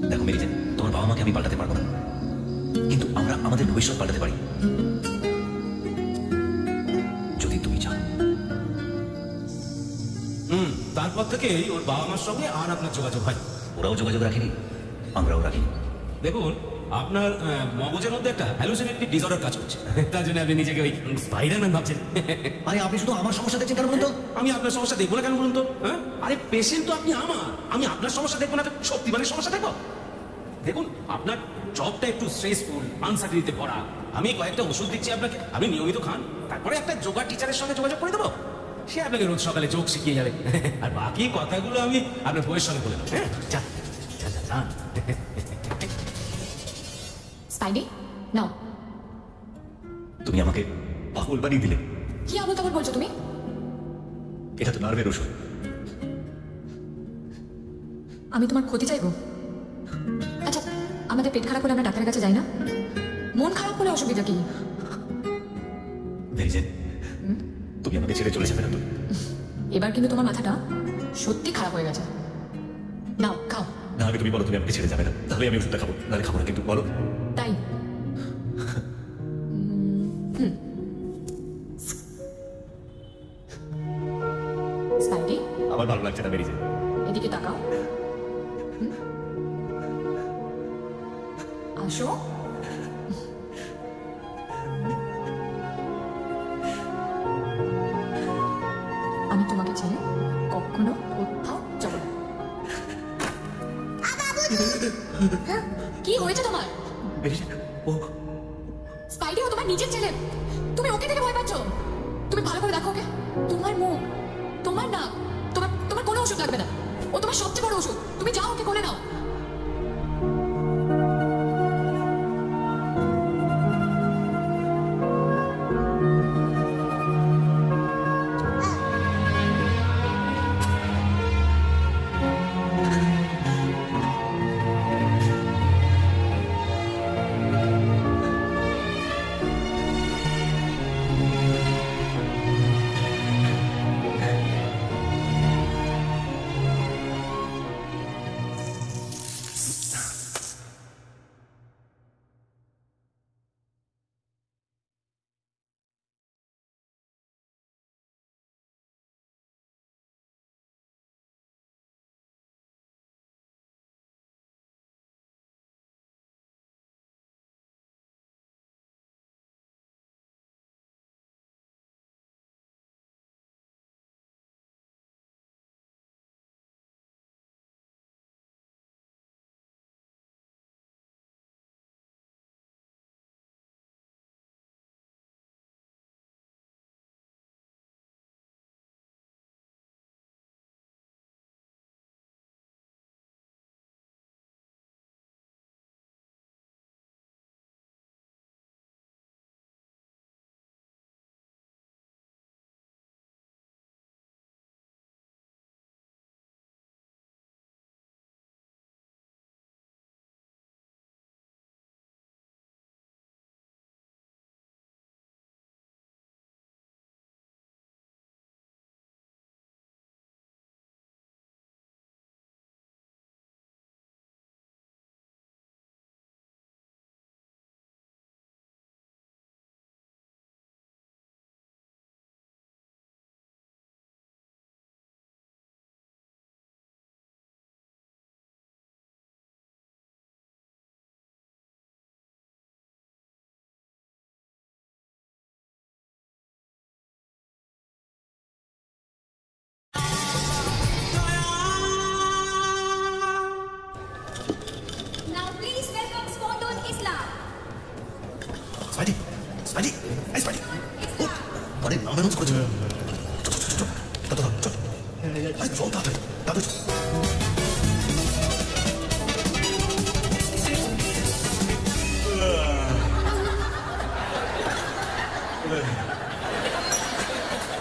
দেখো মেরি জেন, তোমার বাবা মাকে আমি পাল্টাতে পারবো না, কিন্তু আমরা আমাদের ভবিষ্যৎ পাল্টাতে পারি যদি তুমি চাও। তারপর থেকেই ওর বাবা মার সঙ্গে আর আপনার যোগাযোগ হয়? ওরাও যোগাযোগ রাখেনি, আমরাও রাখিনি। দেখুন, আপনার মগজের মধ্যে একটা হ্যালুসিনেটরি ডিসঅর্ডার কাজ করছে, তার জন্য আপনি নিজেকে ওই স্পাইডারম্যান ভাবছেন। আরে আপনি শুধু আমার সমস্যা দেখছেন কেন বলুন তো? আমি আপনার সমস্যা দেখবো না কেন বলুন তো? হ্যাঁ, আরে পেশেন্ট তো আপনি আমার, আমি আপনার সমস্যা দেখবো না, শক্তিমানের সমস্যা দেখবো? দেখুন, আপনার জবটা একটু স্ট্রেসফুল, আনসার্টিনিতে ভরা। আমি কয়েকটা ওষুধ দিচ্ছি আপনাকে, আপনি নিয়মিত খান, তারপরে একটা যোগা টিচারের সঙ্গে যোগাযোগ করে দেবো, সে আপনাকে রোজ সকালে যোগ শিখিয়ে যাবে। আর বাকি কথাগুলো আমি আপনার বইয়ের সঙ্গে বলে দেবো। হ্যাঁ, যান যান যান যান। স্পাইডি নাও। তুমি আমাকে পাগল বানিয়ে দিলে। কি আবল তাবল বলছো তুমি? এটা তো নার্ভের ওষুধ। আমি তোমার ক্ষতি চাইবো? আচ্ছা, আমাদের পেট খারাপ হলে আমরা ডাক্তারের কাছে যাই না? মন খারাপ হলে অসুবিধা কি? মেরি জেন, তুমি আমাকে ছেড়ে চলে যাবে না তো? এবার কিন্তু তোমার মাথাটা সত্যি খারাপ হয়ে গেছে। নাও খাও। না আগে তুমি বলো তুমি আমাকে ছেড়ে যাবে না, তাহলে আমি ওষুধটা খাবো, নাহলে খাবো না। কিন্তু বলো। তাই স্পাইডি, আমার ভালো লাগছে না মেরি জেন। এদিকে তাকাও। আসো। আমি তোমাকে ছেড়ে কখনো কোথাও যাব না। কি হয়েছে তোমার? মেরি জেন, ও স্পাইডি ও তোমার নিজের ছেলে, তুমি ওকে দেখে ভয় পাচ্ছ? তুমি ভালো করে দেখো ওকে। তোমার মুখ, তোমার নাক, তোমার কোনো ওষুধ লাগবে না, ও তোমার সবচেয়ে বড় ওষুধ। তুমি যাও ওকে কোলে নাও। অনেক নাম অ্যানাউন্স করেছে। চল চল চল চল চল চল আরে চল তাড়াতাড়ি তাড়াতাড়ি চল।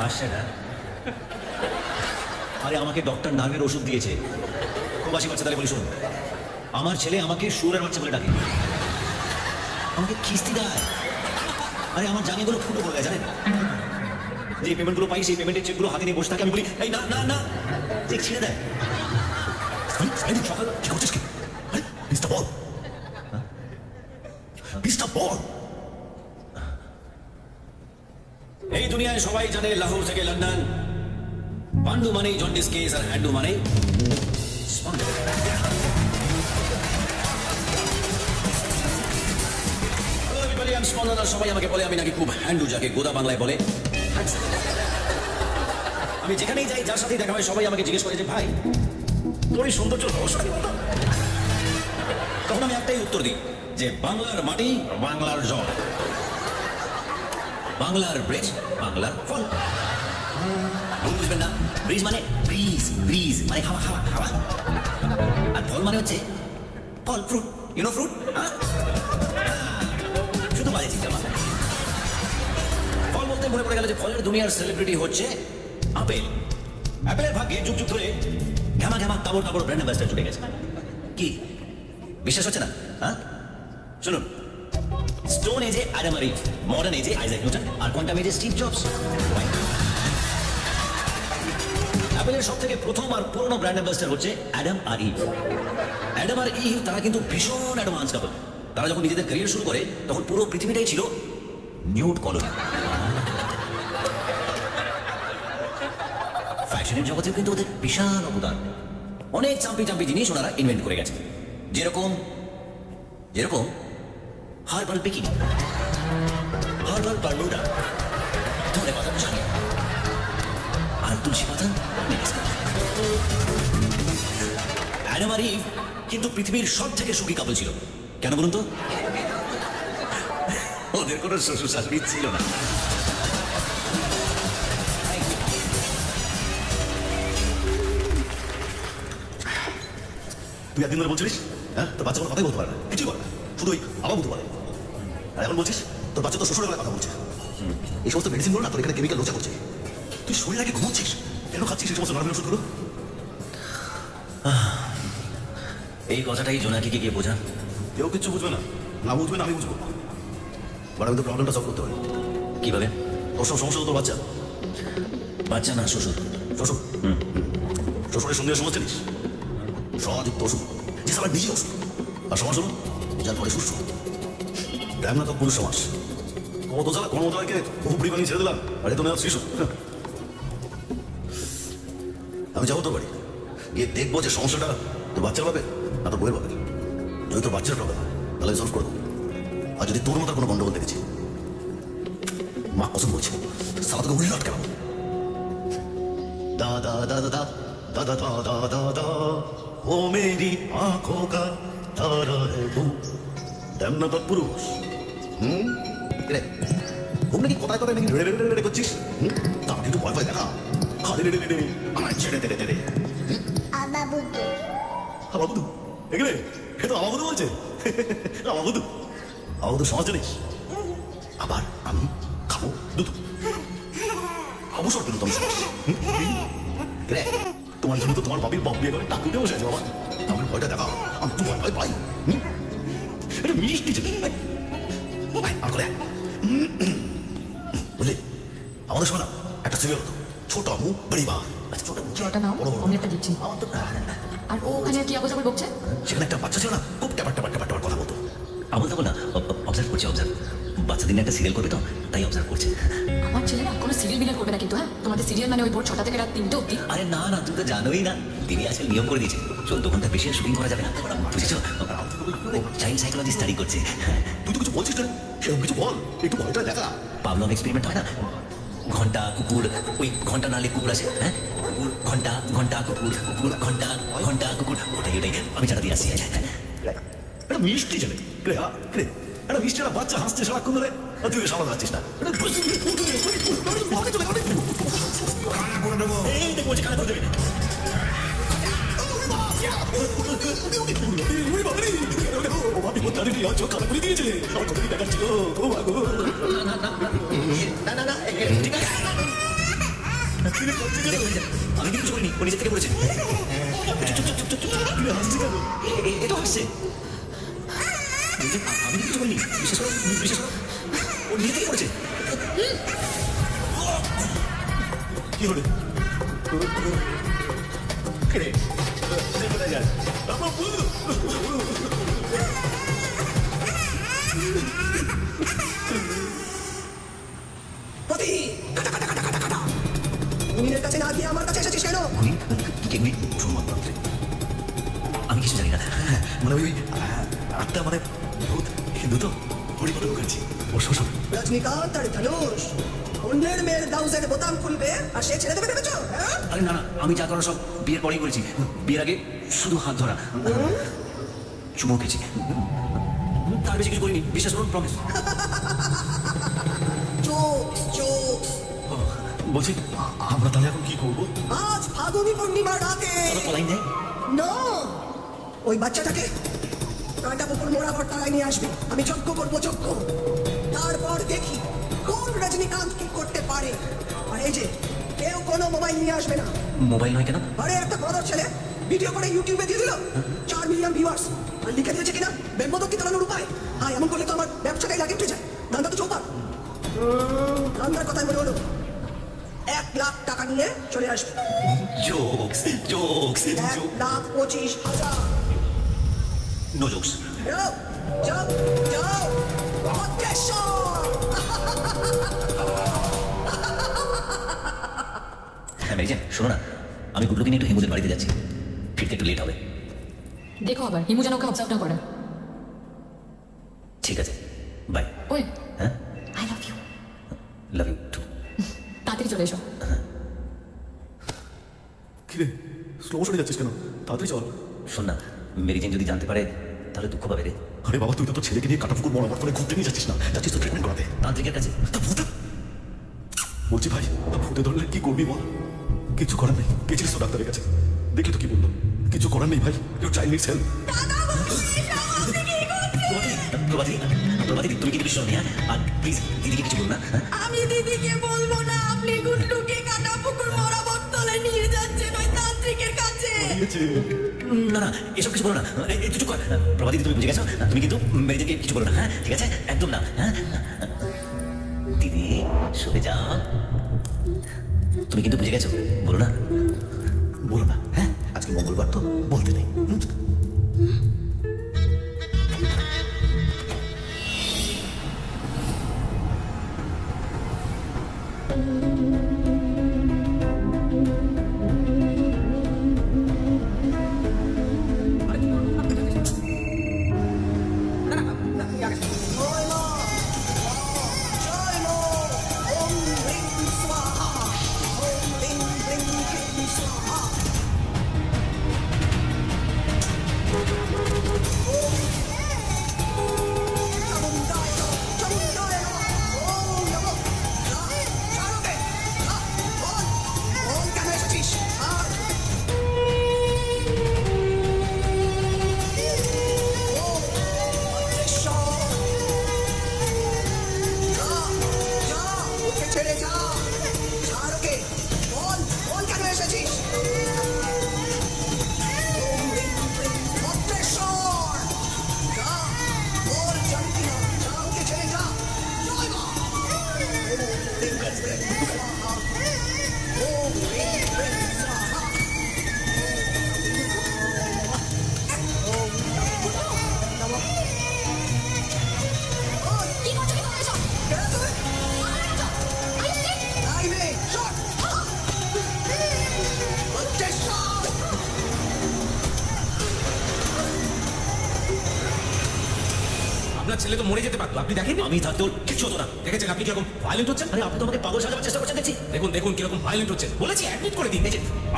আসছে না? আরে আমাকে ডক্টর নার্ভের ওষুধ দিয়েছে। খুব হাসি পাচ্ছে, তাহলে বলি শুনুন, আমার ছেলে আমাকে শুয়োরের বাচ্চা বলে ডাকে, আমাকে খিস্তি দেয়। আরে আমার জানিগুলো ফুটো করে দেয় জানেন, যে পেমেন্টগুলো পাই সেই পেমেন্টের চেকগুলো হাতে নিয়ে বসে থাকে, আমি বলি এই না না না, চেক ছিঁড়ে দেয়। সকাল কি করছিস কি? পিসটা বল, পিসটা বল। এই দুনিয়ায় সবাই জানে লাহোর থেকে লন্ডন পান্ডু মানে জন্ডিস কেস আর হ্যান্ডু মানে সবাই আমাকে বলে আমি নাকি খুব হ্যান্ডু, যাকে গোদা বাংলায় বলে। আমি যেখানেই যাই যার সাথেই দেখা হয় সবাই আমাকে জিজ্ঞেস করে যে ভাই তোর এই সৌন্দর্য রহস্য কি বলতো? তখন আমি একটাই উত্তর দিই যে বাংলার মাটি, বাংলার জল, বাংলার ব্রিজ, বাংলার ফল। বুঝবেন না, ব্রিজ মানে ব্রিজ, ব্রিজ মানে হাওয়া হাওয়া হাওয়া, আর ফল মানে হচ্ছে ফল, ফ্রুট, ইউনো ফ্রুট। শুধু বাজে চিন্তা মাথা। ফল বলতে মনে পড়ে গেল যে ফলের দুনিয়ার সেলিব্রিটি হচ্ছে আপেল। অ্যাপেলের ভাগ্যে যুগ যুগ ধরে ঘামা ঘামা কাপড় কাপড় ব্র্যান্ড অ্যাম্বাসেডর জুড়ে গেছে। কি বিশ্বাস হচ্ছে না? হ্যাঁ শুনুন, স্টোন এজে অ্যাডাম আর ইভ, মডার্ন এজে আইজ্যাক নিউটন, আর কোয়ান্টাম এজে স্টিভ জবস। অ্যাপেলের সব থেকে প্রথম আর পুরনো ব্র্যান্ড অ্যাম্বাসেডর হচ্ছে অ্যাডাম আর ইভ। অ্যাডাম আর ইভ তারা কিন্তু ভীষণ অ্যাডভান্স কাপল। তারা যখন নিজেদের ক্যারিয়ার শুরু করে তখন পুরো পৃথিবীটাই ছিল নিউড কলোনি। ফ্যাশনের জগতেও কিন্তু ওদের বিশাল অবদান। অনেক চাম্পি চাম্পি জিনিস ওনারা ইনভেন্ট করে গেছে, যেরকম যেরকম হার্বাল বিকিনি, হার্বাল বারমুডা, ধনে পাতা জানি, আর তুলসী পাতা। অ্যাডাম আর ইভ কিন্তু পৃথিবীর সব থেকে সুখী কাপল ছিল। কেন বলুন তো? ওদের কোনো শ্বশুর শাশুড়ি ছিল না। তুই একদিন ধরে বলছিস হ্যাঁ তোর বাচ্চা কোনো কথাই বলতে পারে না, কিছুই বলে না, শুধু ওই আবার বলতে পারে। আর এখন বলছিস তোর বাচ্চা তো শ্বশুরের বেলা কথা বলছে। এই সমস্ত মেডিসিন গুলো না তোর এখানে কেমিক্যাল লোচা করছে। তুই শরীর আগে ঘুমোচ্ছিস, কেন খাচ্ছিস এই সমস্ত নরমাল ওষুধগুলো? এই কথাটাই জোনাকিকে গিয়ে বোঝান। কেউ কিচ্ছু বুঝবে না, না বুঝবে না আমি বুঝবো। বাট আমি তো প্রবলেমটা সলভ করতে পারি। কিভাবে? তোর সব সমস্যা তো তোর বাচ্চা, বাচ্চা না শ্বশুর। শ্বশুর শ্বশুরের সঙ্গে সমস্যা নিস, সহযুক্ত ওষুধ যে সবার নিজে ওষুধ, আর সমাজ হলো যার পরে সুস্থ। টাইম না তো পুরুষ সমাজ। কত জ্বালা কর্মতাকে বহু পরিমাণে ছেড়ে দিলাম, আর এ তো নেওয়া শিশু। আমি যাবো তোর বাড়ি, গিয়ে দেখবো যে সমস্যাটা তোর বাচ্চার পাবে না তোর বইয়ের পাবে। যদি তোর বাচ্চার প্রবলেম হয় তাহলে সলভ করবো, আর যদি তোর মতো কোনো গন্ডগোল দেখেছি মা কসম বলছে সালা তোকে উল্লাট কেন। দাদা দাদা দাদা दादा दादा दादा ओ मेरी आंखों का तारा है तू। দেমনা তোর পুরুষ। রে ঘুম নাকি কথায় কথায় নাকি রেড়ে রেড়ে রেড়ে করছিস? তার একটু ভয় ভয় দেখা, খালি রেড়ে রেড়ে আমায় ছেড়ে দে রে। আবাবুদু আবাবুদু এগরে এ তো আবাবুদু বলছে। আবাবুদু আবাবুদু সমাজ জানিস? আবার আমি খাবো দুধ, অবসর কিন্তু তুমি রে। তোমার জন্য তো তোমার বাবির বাপ বিয়ে করে টাকুতে বসে আছে বাবা। আমার ভয়টা দেখা, আমি তো ভয় পাই। এটা মিষ্টি ছিল বুঝলি? আমাদের সময় না একটা সিরিয়াল হতো ছোট আমু বড়ি মা। জলটা নাও, আমি একটা দিচ্ছি। আর ও ওখানে কি আবল তাবল বকছে? সেখানে একটা বাচ্চা ছিল না, খুব ট্যাপার ট্যাপার ট্যাপার ট্যাপার কথা বলতো। আবল তাবল না, অবজার্ভ করছে, অবজার্ভ। বাচ্চা দিনে একটা সিরিয়াল করবে তো তাই অবজার্ভ করছে। আমার ছেলে না কোনো সিরিয়াল বিরিয়াল করবে না কিন্তু। হ্যাঁ তোমাদের সিরিয়াল মানে ওই ভোর 6টা থেকে রাত 3টে অবধি। আরে না না, তুই তো জানোই না, তিনি আজকাল নিয়ম করে দিয়েছে 14 ঘন্টা বেশি আর শুটিং করা যাবে না, বুঝেছো? চাইল্ড সাইকোলজি স্টাডি করছে। তুই তো কিছু বলছিস না, সেরকম কিছু বল, একটু ভয়টা দেখা। পাবলভ এক্সপেরিমেন্ট হয় না, ঘন্টা কুকুর, ওই ঘন্টা নালে কুকুর আছে, হ্যাঁ কুকুর ঘন্টা, ঘন্টা কুকুর, কুকুর ঘন্টা, ঘন্টা কুকুর, ওটাই ওটাই আমি চাটা দিয়ে আসছি। এটা মিষ্টি ছেলে রে, রে একটা মিষ্টি একটা বাচ্চা হাসছে সারাক্ষণ ধরে, তুই সামনে যাচ্ছিস না। নেবো এই দেখো বলছি কানে ধরে দেবে আমি কিছু করিনি ও নিজে থেকে বলেছে এটা হাসছে আমি কিছু করিনি বিশেষ করো ও নিজে থেকে বলেছে কি হলো কুমিরের কাছে না গিয়ে আমার কাছে এসেছিস কেন? আমি কিছু জানি না মানে ওই আত্মা মানে হিন্দু তো হরিপদ মুখার্জি ও শ্বশুর রজনীকান্ত আর ধনুষ অন্যের মেয়ের ব্লাউজের বোতাম খুলবে আর সে ছেড়ে দেবে ভেবেছো? আরে না না আমি যা করার সব বিয়ের পরেই করেছি বিয়ের আগে শুধু হাত ধরা চুমো খেয়েছি তার বেশি কিছু করিনি বিশ্বাস করুন প্রমিস বলছি আমরা তাহলে এখন কি করবো? আজ ফাগুনি পূর্ণিমার রাতে পলাই নেই ওই বাচ্চাটাকে কাঁটা পুকুর মোড়া ভট্টালায় নিয়ে আসবে আমি যজ্ঞ করবো যজ্ঞ তারপর দেখি কোন রজনীকান্ত কি করতে পারে আর এই যে কেউ কোনো মোবাইল নিয়ে আসবে না মোবাইল নয় কেন আরে একটা বড় ছেলে ভিডিও করে ইউটিউবে দিয়ে দিল 4 মিলিয়ন ভিউয়ার্স আর লিখে দিয়েছে কিনা বেম্বদত্তি চালানোর উপায় হ্যাঁ এমন করলে তো আমার ব্যবসাটাই লাগে উঠে যায় ধান্দা তো চৌপার ধান্দার কথাই মনে হলো 1 লাখ টাকা নিয়ে চলে আসবে জোকস 1,25,000 নো জোকস যাও যাও যাও হ্যাঁ মেরিজেন শোনো না আমি গুডলুকে নিয়ে একটু হিমুদের বাড়িতে যাচ্ছি ফিরতে একটু লেট হবে দেখো আবার হিমু যেন ওকে অবজার্ভ না করে ঠিক আছে বাই ওই হ্যাঁ I love you love you too তাড়াতাড়ি চলে এসো কিরে স্লো মোশনে যাচ্ছিস কেন তাড়াতাড়ি চল শোন না মেরিজেন যদি জানতে পারে তাহলে দুঃখ পাবে রে আরে বাবা তুই তো তোর ছেলেকে নিয়ে কাটাপুকুর মরামত করে ঘুরতে নিয়ে যাচ্ছিস না যাচ্ছিস তো ট্রিটমেন্ট করাতে তান্ত্রিকের কাছে বলছি ভাই ভূতে ধরলে কি করবি বল কিছু করার নেই গেছিস তো ডাক্তারের কাছে দেখলি তো কি বললো কিছু করার নেই ভাই ইউ চাইল্ড নিডস হেল্প প্রভাতী তুমি কিন্তু বিশ্বাস নেই আর প্লিজ দিদিকে কিছু বল না আমি দিদিকে বলবো না আপনি গুড্ডুকে কাটা পুকুর মোড়া বটতলায় নিয়ে যাচ্ছেন ওই তান্ত্রিকের কাছে না না এসব কিছু বলো না একটু চুপ কর প্রভাতী তুমি বুঝে গেছো তুমি কিন্তু মেরিজেনকে কিছু বলো না হ্যাঁ ঠিক আছে একদম না হ্যাঁ দিদি শুনে যাও তুমি কিন্তু বুঝে গেছো বলো না বলো না হ্যাঁ আজকে মঙ্গলবার তো বলতে নেই আপনার ছেলে তো মরে যেতে পারতো আপনি দেখেন আমি থাকতেও কিছু হতো না দেখেছেন আপনি কিরকম ভায়োলেন্ট হচ্ছেন আরে আপনি তো আমাকে পাগল সাজাবার চেষ্টা করছেন দেখছি দেখুন দেখুন কিরকম ভায়োলেন্ট হচ্ছেন বলেছি অ্যাডমিট করে দিন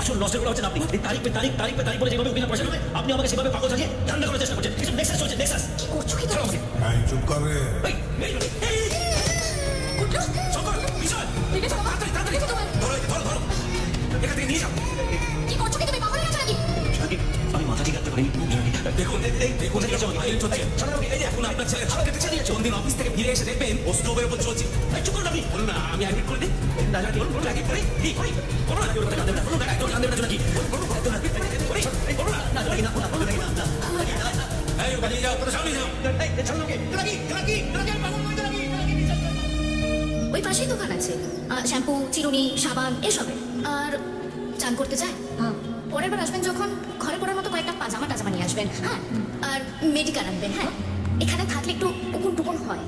আসল লসের গুলো হচ্ছেন আপনি এই তারিখ বলে যেভাবে বিনা পয়সা নেবে আপনি আমাকে সেভাবে পাগল সাজিয়ে ঠান্ডা করার চেষ্টা করছেন কিছু নেক্সাস চলছে নেক্সাস কি করছো কি করছো চুপ কর রে গুড্ডু শঙ্কর বিজয় ঠিক আছে বাবা তাড়াতাড়ি ধরো থেকে নিয়ে যাবো। কি করছো কি তুমি? পাগল হয়ে গেছো নাকি? শাকিব, আমি মাথা ঠিক রাখতে পারিনি। দেখুন দেখুন এখন আপনার ছেলে ভালো খেতে চালিয়েছে। কোনদিন অফিস থেকে ফিরে এসে দেখবেন ও স্টোভের উপর চলছে। চুপ করুন আপনি। বলুন না, আমি অ্যাডমিট করে দিই। বলুন অ্যাডমিট করে কি করি? বলুন না, বলুন না, বলুন না, একদম জানতে পারছো নাকি? বলুন একদম অ্যাডমিট করে করি। বলুন না, না লাগি না, বলুন লাগি না। এই বাড়ি যাও, তোর সামনে যাও। এই সামনে কে? লাগি পাগল হয়ে লাগি। ওই পাশেই দোকান আছে, শ্যাম্পু, চিরুনি, সাবান এসবের। আর চান করতে চায়? পরের বার আসবেন যখন ঘরে পড়ার মতো কয়েকটা পাজামা টাজামা নিয়ে আসবেন। হ্যাঁ, আর মেডিকেল আনবেন। হ্যাঁ, এখানে থাকলে একটু উকুন টুকুন হয়।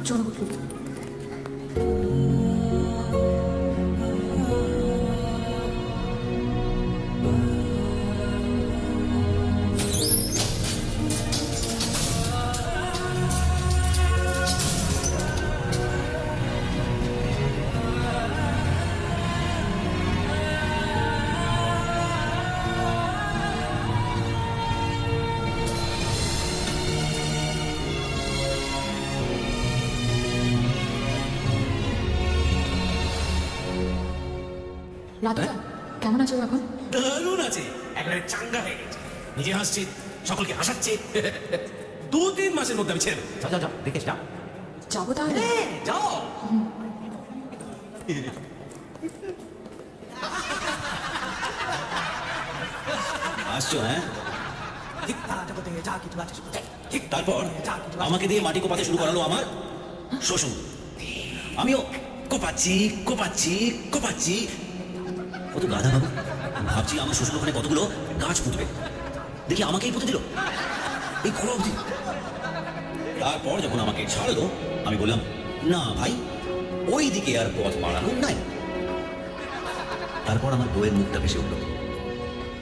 চলো বুটলু। রাধিকা কেমন আছো এখন? দারুণ আছে, একেবারে চাঙ্গা হয়ে গেছে। নিজে হাসছে, সকলকে হাসাচ্ছে। 2-3 মাসের মধ্যে আমি ছেড়ে দেবো। যাও যাও যাও, দেখে যাও। যাবো তাহলে? যাও। আসছো? হ্যাঁ, তারপর আমাকে দিয়ে মাটি কোপাতে শুরু করালো আমার শ্বশুর। আমিও কোপাচ্ছি কোপাচ্ছি কোপাচ্ছি। কত গাধা বাবু, ভাবছি আমার শ্বশুর ওখানে কতগুলো গাছ পুঁতবে, দেখি আমাকেই পুঁতে দিল এই খোলা অবধি। তারপর যখন আমাকে ছাড়লো, আমি বললাম, না ভাই, ওই দিকে আর পথ বাড়ানো নাই। তারপর আমার বউয়ের মুখটা ভেসে উঠল।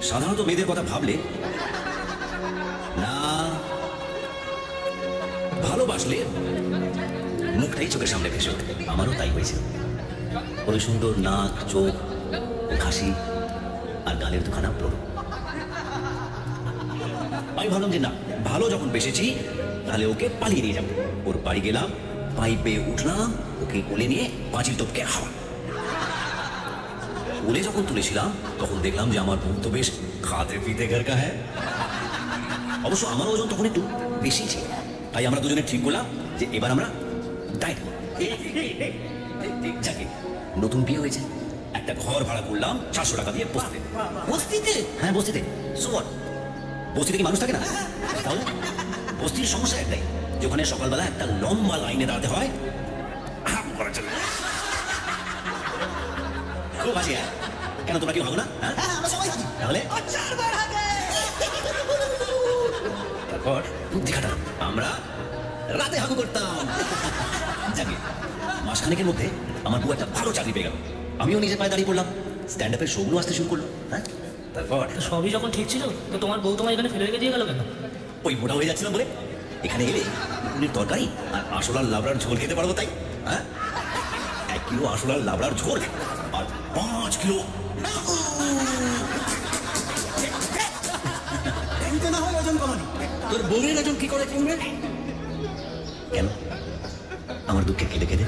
সাধারণত মেয়েদের কথা ভাবলে না, ভালোবাসলে মুখটাই চোখের সামনে ভেসে ওঠে। আমারও তাই হয়েছে। ওই সুন্দর নাক, চোখ, হাসি আর গালের দুখানা ব্রণ। আমি ভাবলাম যে না, ভালো যখন বেসেছি তাহলে ওকে পালিয়ে নিয়ে যাবো। ওর বাড়ি গেলাম, পাইপে উঠলাম, ওকে কোলে নিয়ে পাঁচিল টপকে হাওয়া। কোলে যখন তুলেছিলাম তখন দেখলাম যে আমার বউ তো বেশ খাতে পিতে ঘরকা হ্যাঁ। অবশ্য আমার ওজন তখন একটু বেশি ছিল, তাই আমরা দুজনে ঠিক করলাম যে এবার আমরা ডায়েট করব। যাকে নতুন বিয়ে হয়েছে, একটা ঘর ভাড়া করলাম 700 টাকা দিয়ে বস্তিতে। বস্তিতে? হ্যাঁ বস্তিতে। সুবর, বস্তিতে কি মানুষ থাকে না? তাহলে বস্তির সমস্যা একটাই, যে ওখানে সকালবেলা একটা লম্বা লাইনে দাঁড়াতে হয় হাম করার জন্য। খুব হাসি। হ্যাঁ, কেন তোমরা কি ভাবো না? তাহলে তারপর বুদ্ধি খাটালাম, আমরা রাতে হাগু করতাম। যাকে মাসখানেকের মধ্যে আমার বউ একটা ভালো চাকরি পেয়ে গেল। আমিও নিজের পায়ে দাঁড়িয়ে পড়লাম, স্ট্যান্ড আপের শোগুলো আসতে শুরু করলো। হ্যাঁ, তারপর সবই যখন ঠিক ছিল, তো তোমার বউ তোমার এখানে ফেলে রেখে দিয়ে গেল কেন? ওই মোটা হয়ে যাচ্ছিলাম বলে এখানে এলে পুকুরের তরকারি আর আসলার লাবড়ার ঝোল খেতে পারবো তাই। হ্যাঁ, 1 কিলো আসলার লাবড়ার ঝোল আর 5 কিলো। না হয় ওজন কমানি। তোর বউয়ের ওজন কি করে কমবে? কেন? আমার দুঃখে কেঁদে কেঁদে।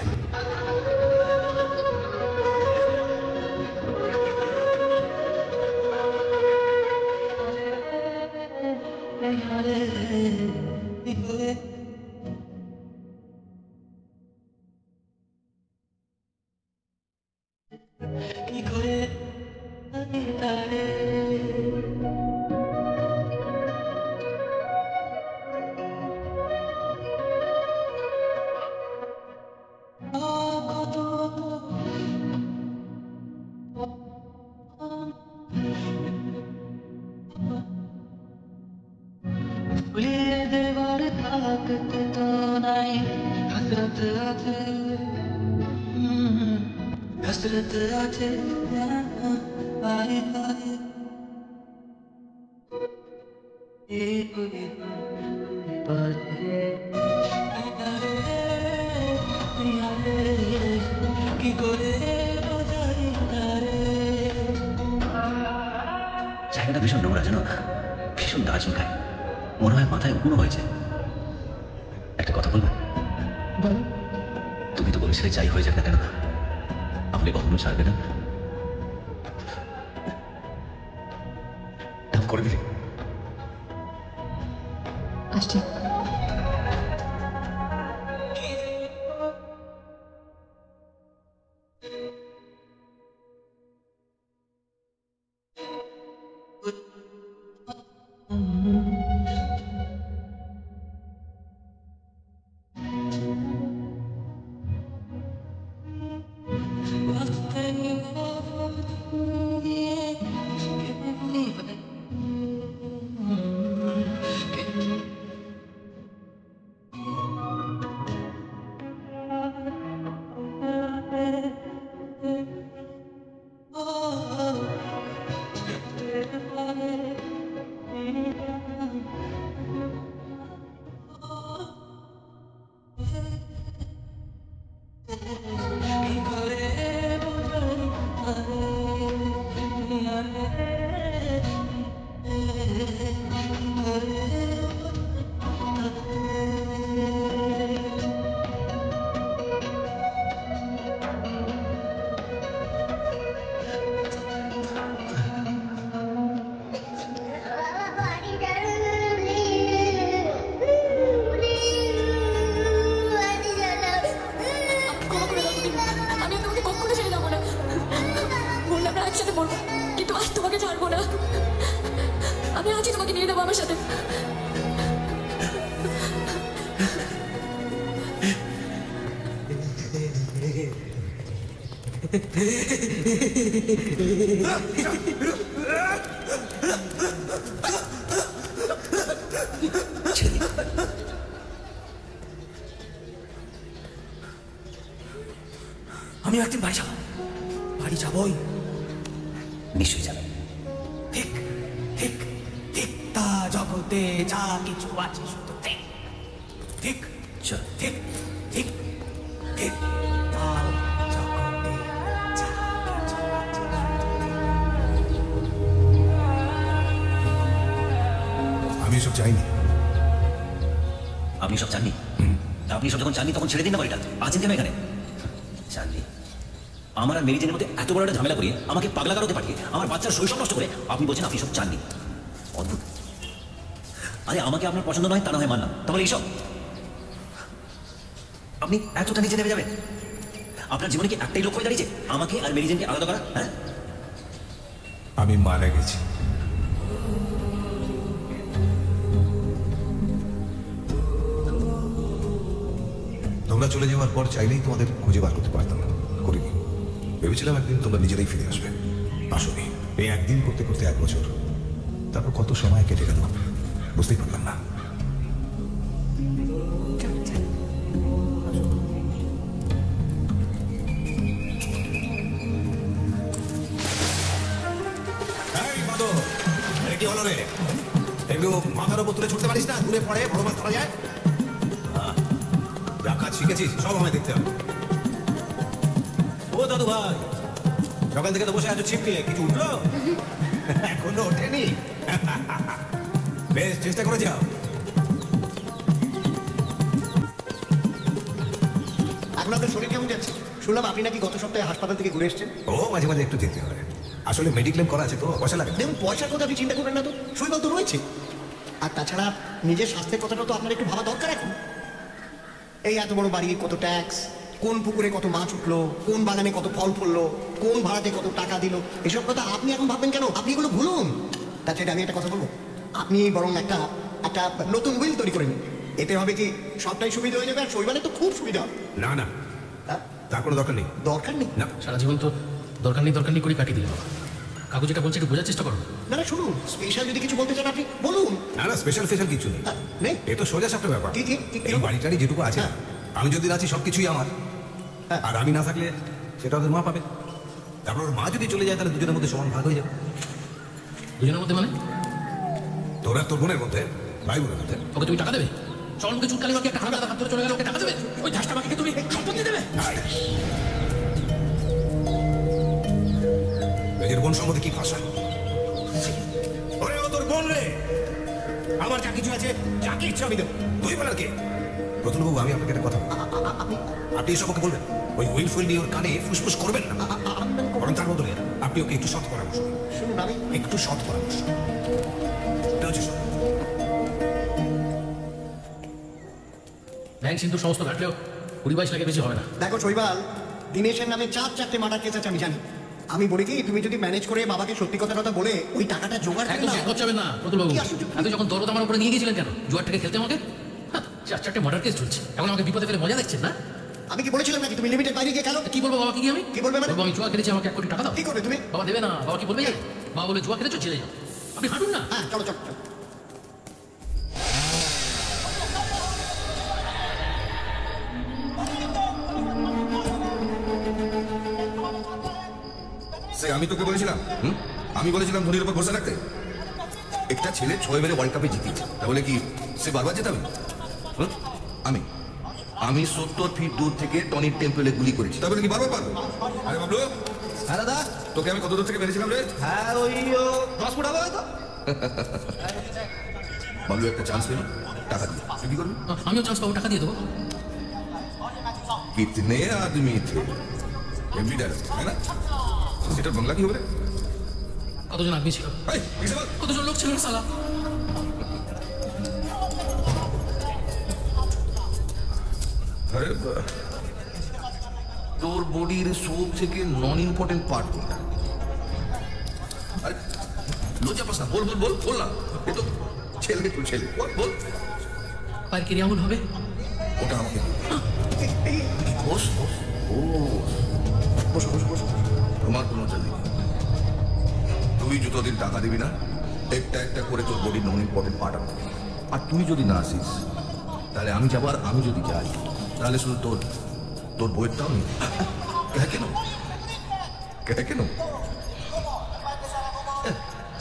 জায়গাটা ভীষণ নোংরা, জানো, ভীষণ দার্জিলিং খায়। মনে হয় মাথায় উকুনও হয়েছে। একটা কথা বলবো? তুমি তো বলেছিলে যাই হয়ে যাক না কেন আপনি কখনো ছাড়বে না। করে দিলি। আসছি। আমি একদিন বাড়ি যাবো, বাড়ি যাবই, নিশ্চয়ই যাবে। ঠিক ঠিক ঠিক, তা জগতে যা কিছু আছে শুধু ঠিক ঠিক ঠিক ঠিক ঠিক, তা জগতে যা কিছু আছে। আমি এসব চাইনি। আপনি সব চাননি? আপনি সব যখন চাননি তখন ছেড়ে দিন না বাড়িটা। আছেন কেন এখানে? চাননি আমার আর মেরি জেনের মধ্যে এত বড় একটা ঝামেলা করিয়ে আমাকে পাগলা কারোতে পাঠিয়ে আমার বাচ্চার শৈশব নষ্ট করে আপনি বলছেন আপনি সব চাননি। অদ্ভুত। আরে আমাকে আপনার পছন্দ নয় তা না হয় মানলাম, তাহলে এইসব আপনি এতটা নিচে নেমে যাবেন? আপনার জীবনে কি একটাই লক্ষ্য হয়ে দাঁড়িয়েছে, আমাকে আর মেরি জেনকে আলাদা করা? হ্যাঁ, আমি মারা গেছি। তোমরা চলে যাওয়ার পর চাইলেই তোমাদের খুঁজে বার করতে পারতাম না, করিনি। ভেবেছিলাম একদিন তোমরা নিজেরাই ফিরে আসবে, আসোনি। এই একদিন করতে করতে 1 বছর, তারপর কত সময় কেটে গেল বুঝতেই পারলাম না। কি হলো রে? এগুলো মাথার উপর তুলে ছুটতে পারিস না? দূরে পড়ে বড় মাছ ধরা যায়। যা কাজ শিখেছিস সব আমায় দেখতে হবে। ও দাদু ভাই, সকাল থেকে তো বসে আছো ছিপ নিয়ে, কিছু উঠলো? এখনো ওঠেনি? বেশ, চেষ্টা করে যাও। এখন আপনার শরীর কেমন যাচ্ছে? শুনলাম আপনি নাকি গত সপ্তাহে হাসপাতাল থেকে ঘুরে এসেছেন। ও মাঝে মাঝে একটু যেতে হয়, আসলে মেডিক্লেম করা আছে তো, পয়সা লাগে। দেখুন, পয়সার কথা আপনি চিন্তা করবেন না তো, শৈবাল তো রয়েছে। আর তাছাড়া নিজের স্বাস্থ্যের কথাটা তো আপনার একটু ভাবা দরকার এখন। এই এত বড় বাড়ি, কত ট্যাক্স, কোন পুকুরে কত মাছ উঠলো, কোন বাগানে কত ফল ফললো, কোন ভাড়াতে কত টাকা দিল, এসব কথা আপনি এখন ভাববেন কেন? আপনি এগুলো ভুলুন। তাছাড়া আমি একটা কথা বলবো, আপনি বরং একটা নতুন উইল তৈরি করে নিন। এতে হবে কি, সবটাই সুবিধা হয়ে যাবে, আর শৈবালের তো খুব সুবিধা হবে। না না, তার কোনো দরকার নেই। দরকার নেই না, সারা জীবন তো দরকার নেই করে কাটিয়ে দিলে বাবা। কাকু যেটা বলছে একটু বোঝার চেষ্টা করো। না না, শুনুন, স্পেশাল যদি কিছু বলতে চান আপনি বলুন। না না, স্পেশাল কিছু নেই। এ তো সোজা সাপটা ব্যাপার। এই বাড়িটারি যেটুকু আছে, আমি যদি আছি সবকিছুই আমার, আর আমি না থাকলে সেটা ওদের মা পাবে। তারপর ওর মা যদি চলে যায় তাহলে দুজনের মধ্যে সমান ভাগ হয়ে যাবে। দুজনের মধ্যে মানে? তোর আর তোর বোনের মধ্যে, ভাই বোনের মধ্যে। ওকে তুমি টাকা দেবে? সবার মুখে চুটকালি মাকে একটা হাত ধরে চলে গেল, ওকে টাকা দেবে? ওই ঝাঁসটা মাকে তুমি সম্পত্তি দেবে? নিজের বোন সম্বন্ধে কি ভাষা? ওরে ও তোর বোন রে, আমার যা কিছু আছে, যাকে ইচ্ছা আমি দেবো। তুই বলার কে? প্রতুলবাবু, আমি আপনাকে একটা কথা, আপনি এসব ওকে বলবেন? ওই উইলফুল নিয়ে ওর কানে ফুসফুস করবেন না। বরং তার বদলে আপনি ওকে একটু সৎ পরামর্শ দিন। শুনুন, আমি একটু সৎ পরামর্শ। এটা হচ্ছে সৎ। ব্যাংক সিন্ধু সমস্ত ঘাটলেও 20-22 লাখের বেশি হবে না। দেখো শৈবাল, দিনেশের নামে 4-4টে মার্ডার কেস আছে আমি জানি। আমি বলি কি, তুমি যদি ম্যানেজ করে বাবাকে সত্যি কথা বলে ওই টাকাটা জোগাড় করে একদম নাও। শেষ করতে না প্রতুলবাবু। এত যখন দরদ আমার উপরে নিয়ে গিয়েছিলেন কেন? জুয়ার থেকে খেলতে আমাকে 4-4টে মার্ডার কেস চলছে, এখন আমাকে বিপদে ফেলে মজা দেখছেন না? আমি কি বলেছিলাম নাকি তুমি লিমিটের বাইরে গিয়ে খেলো? কি বলবো বাবাকে গিয়ে আমি? কি বলবে মানে? আমি জুয়া খেলেছি, আমাকে 1 কোটি টাকা দাও। কি করবে তুমি? বাবা দেবে না। বাবা কি বলবে? বাবা বলে জুয়া খেলেছো, জেলে যাও। আপনি হাঁটুন না। হ্যাঁ চলো চলো। আমি তোকে বলেছিলাম, আমি বলেছিলাম ধোনির উপর ভরসা রাখতে। একটা ছেলে 6 মেরে ওয়ার্ল্ড কাপে জিতিয়েছে, তাহলে কি সে বারবার জেতাবে? আমি 70 ফিট দূর থেকে টনির টেম্পলে গুলি করেছি, তাহলে কি বারবার পারবো? আরে বাবলু, হ্যাঁ দাদা, তোকে আমি কত দূর থেকে মেরেছিলাম রে? হ্যাঁ ওই 10 ফুট হবে হয়তো। বাবলু একটা চান্স পেল, টাকা দিয়ে তুই কি করবি? আমিও চান্স পাবো, টাকা দিয়ে দেবো। कितने आदमी थे? एमडी डायलॉग है ना? এটা বাংলা কি হবে? কতজন আদমি ছিল? কতজন লোক ছিল সালা? আরে তোর বডির সব থেকে নন ইম্পর্টেন্ট পার্ট কোনটা? আরে লজ্জা পাস না, বল বল বল বল না। এ তো ছেলে, তো ছেলে, বল বল। পায়ের কেরিয়া এমন হবে? ওটা আমাকে বস বস বস বস বস। তোমার কোনো চাল নেই, তুই যতদিন টাকা দিবি না একটা একটা করে তোর বডির নন ইম্পর্টেন্ট পার্ট আমাকে। আর তুই যদি না আসিস তাহলে আমি যাবো, আর আমি যদি যাই তাহলে শুধু তোর তোর বইয়েরটাও নেই। কেন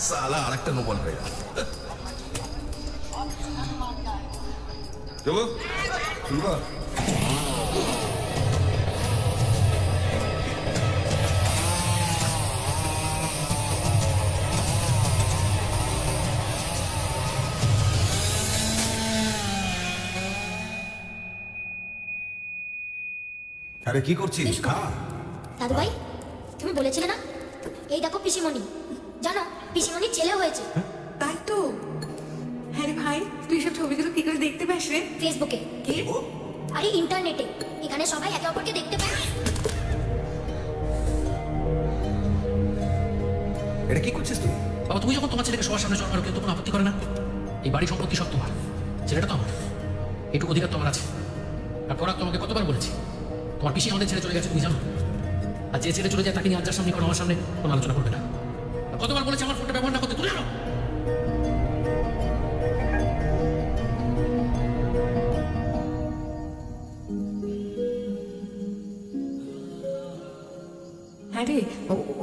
সালা আর একটা নোবল হয়ে গেল। যাবো শুরু কর। আরে কি করছিস? খা। দাদু ভাই, তুমি বলেছিলে না এই দেখো পিসিমণি, জানো পিসিমণির ছেলে হয়েছে। তাই তো। হ্যাঁ রে ভাই, তুই সব ছবিগুলো কি করে দেখতে পাস রে? ফেসবুকে। কি? আরে ইন্টারনেটে, এখানে সবাই একে অপরকে দেখতে পায়। এটা কি করছিস তুই? বাবা তুমি যখন তোমার ছেলেকে সবার সামনে জন্মানো, কেউ তো কোনো আপত্তি করে না। এই বাড়ি সম্পত্তি সব তোমার, ছেলেটা তো আমার, এইটুকু অধিকার তোমার আছে। আর পরাগ তোমাকে কতবার বলেছি, তোমার পিসি আমাদের ছেড়ে চলে গেছে তুমি জানো। আর যে ছেড়ে চলে যায় তাকে নিয়ে আজ যার সামনে কোনো আমার সামনে কোনো আলোচনা করবে না। কতবার বলেছি আমার ফোনটা ব্যবহার না করতে, তুমি জানো। হ্যাঁ রে,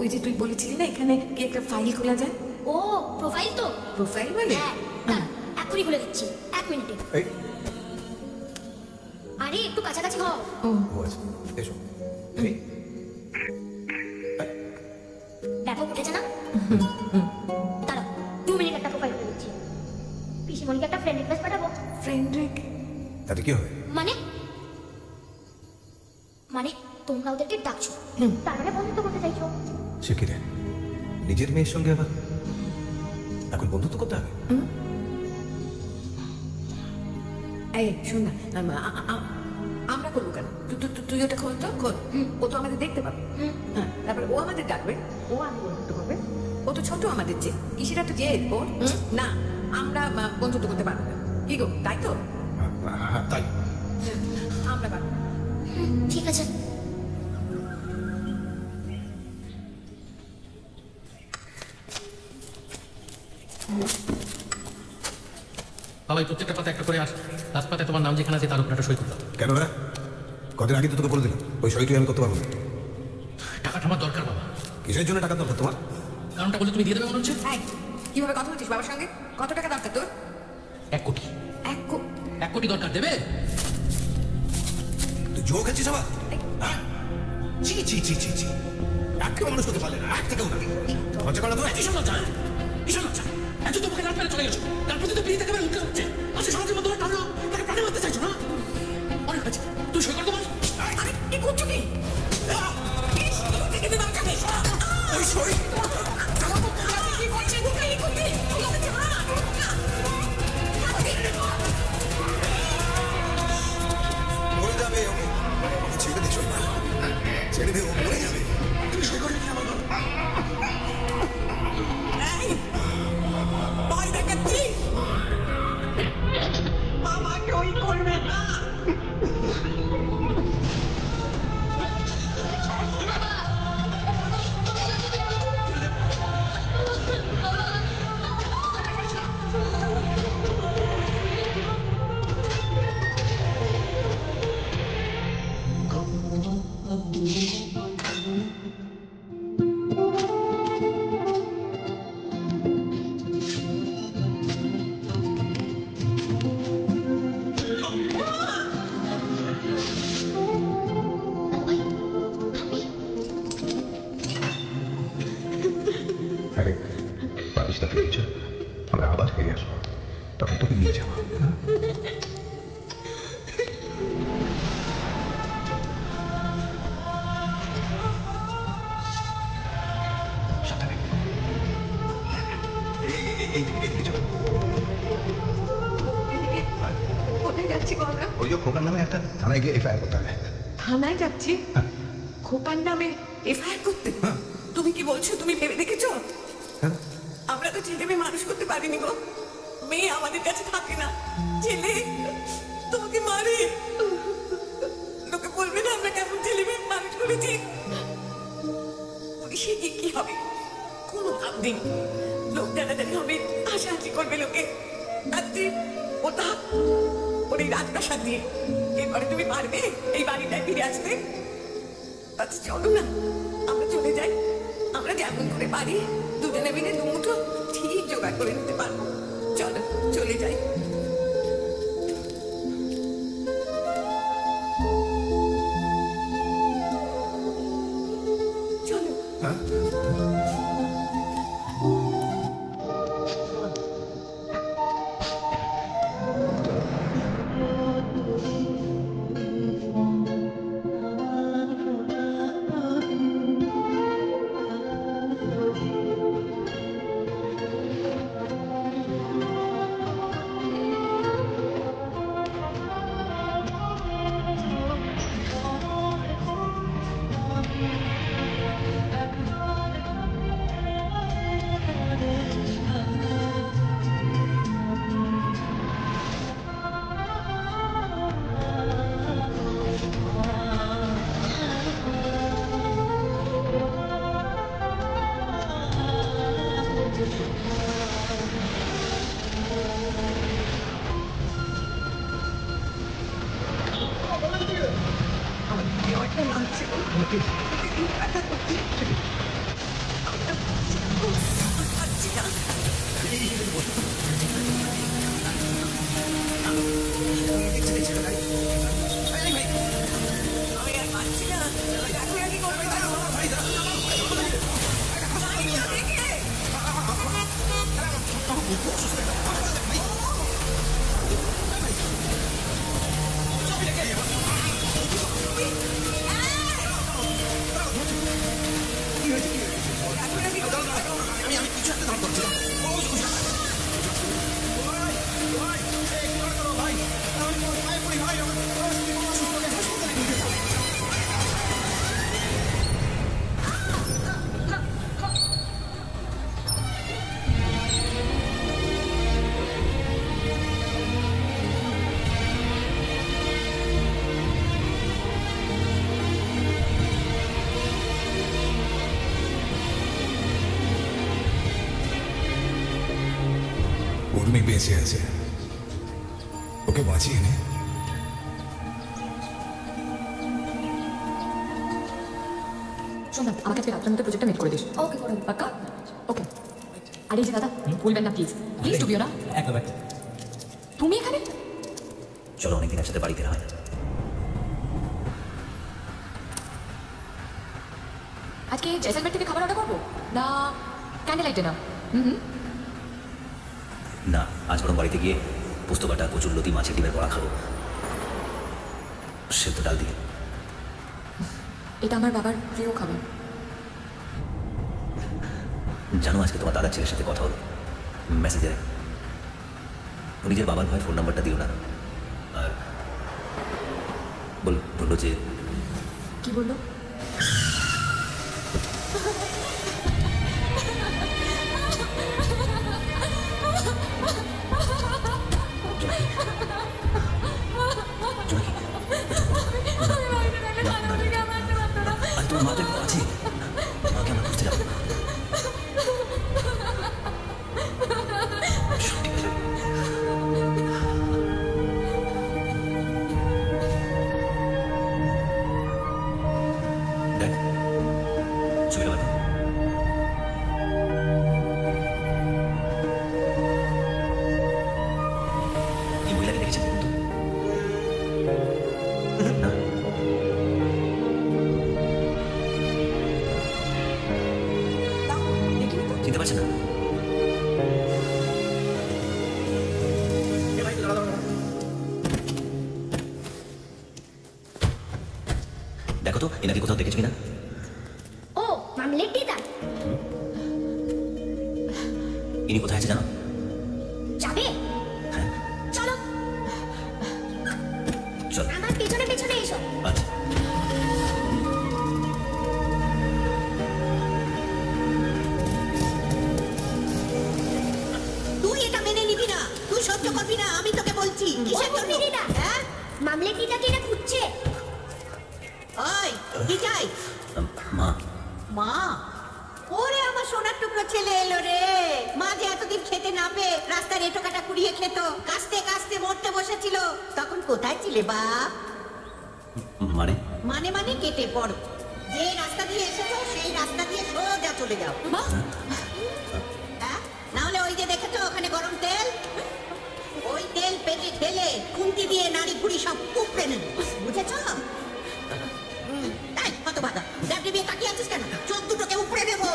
ওই যে তুই বলেছিলি না এখানে কি একটা ফাইল খোলা যায়? ও প্রোফাইল তো? প্রোফাইল বলে? হ্যাঁ, দাঁড়া, এক্ষুনি খুলে দিচ্ছি, 1 মিনিটে। আরে একটু কাছাকাছি হও। এসো। দেখো উঠেছে না? দাঁড়াও 2 মিনিট, একটা প্রোফাইল খুলে দিচ্ছি। পিসিমণিকে একটা ফ্রেন্ড রিকোয়েস্ট পাঠাবো। ফ্রেন্ড তাতে কি হবে? মানে তোমরা ওদেরকে ডাকছো, তার মানে বন্ধুত্ব করতে চাইছো। সে কি রে, নিজের মেয়ের সঙ্গে আবার এখন বন্ধুত্ব করতে হবে? এই শোন না, আমরা করবো কেন? তুই ওটা খোল তো, খোল। ও তো আমাদের দেখতে পাবে। হ্যাঁ, তারপরে ও আমাদের ডাকবে, ও আগে বন্ধুত্ব করবে। ও তো ছোট আমাদের চেয়ে, কিসের তো জেদ ওর? না, আমরা বন্ধুত্ব করতে পারবো না। কি গো, তাই তো? তাই আমরা পারবো। ঠিক আছে। বাবা প্রত্যেকটা পাতা একটা করে আস, লাস্ট পাতায় তোমার নাম যেখানে আছে তার উপর একটা সই করতাম। কেন রে? কদিন আগে তো তোকে বলে দিলাম ওই সইটি আমি করতে পারবো না। টাকাটা আমার দরকার বাবা। কিসের জন্য টাকা দরকার তোমার? কারণটা বলে তুমি দিয়ে দেবে মনে হচ্ছে। কিভাবে কথা বলছিস বাবার সঙ্গে? কত টাকা দরকার তোর? 1 কোটি। 1 কোটি দরকার, দেবে? তুই জো খাচ্ছিস আবার? জি জি জি জি জি, একটা মানুষ করতে পারলে না, এক থেকেও না। লজ্জা করা তো কিসব লজ্জা? কিসব লজ্জা? এত তোমাকে রাত পেরে চলে গেছো, তার প্রতি তো পিড়িতে একেবারে উঠে হচ্ছে। আজকে সমাজের মধ্যে টানলো, তাকে প্রাণে মারতে চাইছো না? অনেক হয়েছে, তুই সই করতে পারো? আরে কি করছো কি? ওই শরীর কি করছে? মরে যাবে ছেড়ে দে শোনা, ছেড়ে দে, ও মরে যাবে। তুই সই করবি কি আমার? ভয় দেখাচ্ছি, আমাকে ওই করবে না। আরে পারিস না ফিরে, আমরা আবার ফিরে আসবো, তখন তোকে নিয়ে যাবো। কোথায় যাচ্ছি বলরা? ওই যে খোকার নামে একটা থানায় গিয়ে এফআইআর করতে হবে। থানায় যাচ্ছি? খোকার নামে এফআইআর করতে? তুমি কি বলছো? তুমি ভেবে দেখেছো? আমরা তো ছেলে মেয়ে মানুষ করতে পারিনি গো। মেয়ে আমাদের কাছে থাকে না, ছেলে তোমাকে মারে। লোকে বলবে না আমরা কেমন ছেলে মেয়ে মানুষ করেছি? পুলিশে গিয়ে কি হবে? কোনো ভাব নেই। লোক জানাজানি হবে, হাসাহাসি করবে লোকে। রাত্রি ওটা ওর এই রাজপ্রাসাদ দিয়ে এরপরে তুমি পারবে এই বাড়িটায় ফিরে আসতে? আচ্ছা চলো না, আমরা চলে যাই। আমরা যেমন করে পারি দুজনে মিলে দুমুঠো ঠিক জোগাড় করে নিতে পারবো। চলো চলে যাই। চলো। উর্মি বেঁচে আছে, ওকে বাঁচিয়ে নে। শোন না, আমাকে আজকে রাত্রের মধ্যে প্রজেক্টটা মিট করে দিস। ওকে করে পাক্কা? ওকে। আর এই যে দাদা, বলবেন না প্লিজ, প্লিজ টুবিও না। একদম একদম। তুমি এখানে? চলো, অনেকদিন একসাথে বাড়িতে হয় না। আজকে জয়সলমের থেকে খাবার অর্ডার করবো না ক্যান্ডেল লাইট ডিনার? না, আজ বরং বাড়িতে গিয়ে পোস্ত বাটা, কচুর লতি, মাছের ডিমের বড়া খাবো, সেদ্ধ ডাল দিয়ে। এটা আমার বাবার প্রিয় খাবার। জানো আজকে তোমার দাদার ছেলের সাথে কথা হলো মেসেঞ্জারে। ও নিজের বাবার ভাই ফোন নাম্বারটা দিল না, আর বললো যে কি বললো? তোমার মা তো আছে, মাকে আমরা খুঁজতে যাবো। দেখ ছবিটা বাদ। এই মহিলাকে দেখেছেন কিন্তু চিনতে পারছেন না? দেখো তো এনাকে কোথাও দেখেছো কিনা? ও মামলেট দিদা। ইনি কোথায় আছে জানো? যাবে? চলো চল আমার পেছনে পেছনে এসো। আচ্ছা তুই এটা মেনে নিবি না, তুই সহ্য করবি না, আমি তোকে বলছি। কিসের জন্য? দিদা হ্যাঁ মামলেট দিদাকে এটা খুঁজছে। ওই কি চাই? মা মা, ওরে আমার সোনার টুকরো ছেলে এলো রে। মা যে এতদিন খেতে না পেয়ে রাস্তার এঁটো কাটা কুড়িয়ে খেত, কাস্তে কাস্তে মরতে বসেছিল, তখন কোথায় ছিলে বাপ? মানে মানে মানে কেটে পড়ো। যে রাস্তা দিয়ে এসেছো সেই রাস্তা দিয়ে সোজা চলে যাও। হ্যাঁ, না হলে ওই যে দেখেছো ওখানে গরম তেল, ওই তেল পেটে ঢেলে খুন্তি দিয়ে নাড়ি ভুড়ি সব উপড়ে নেবে, বুঝেছো? এই কত বাধা, ডাবলি বিয়ে তাকিয়ে আছিস কেন? চোখ দুটোকে উপড়ে দেবো।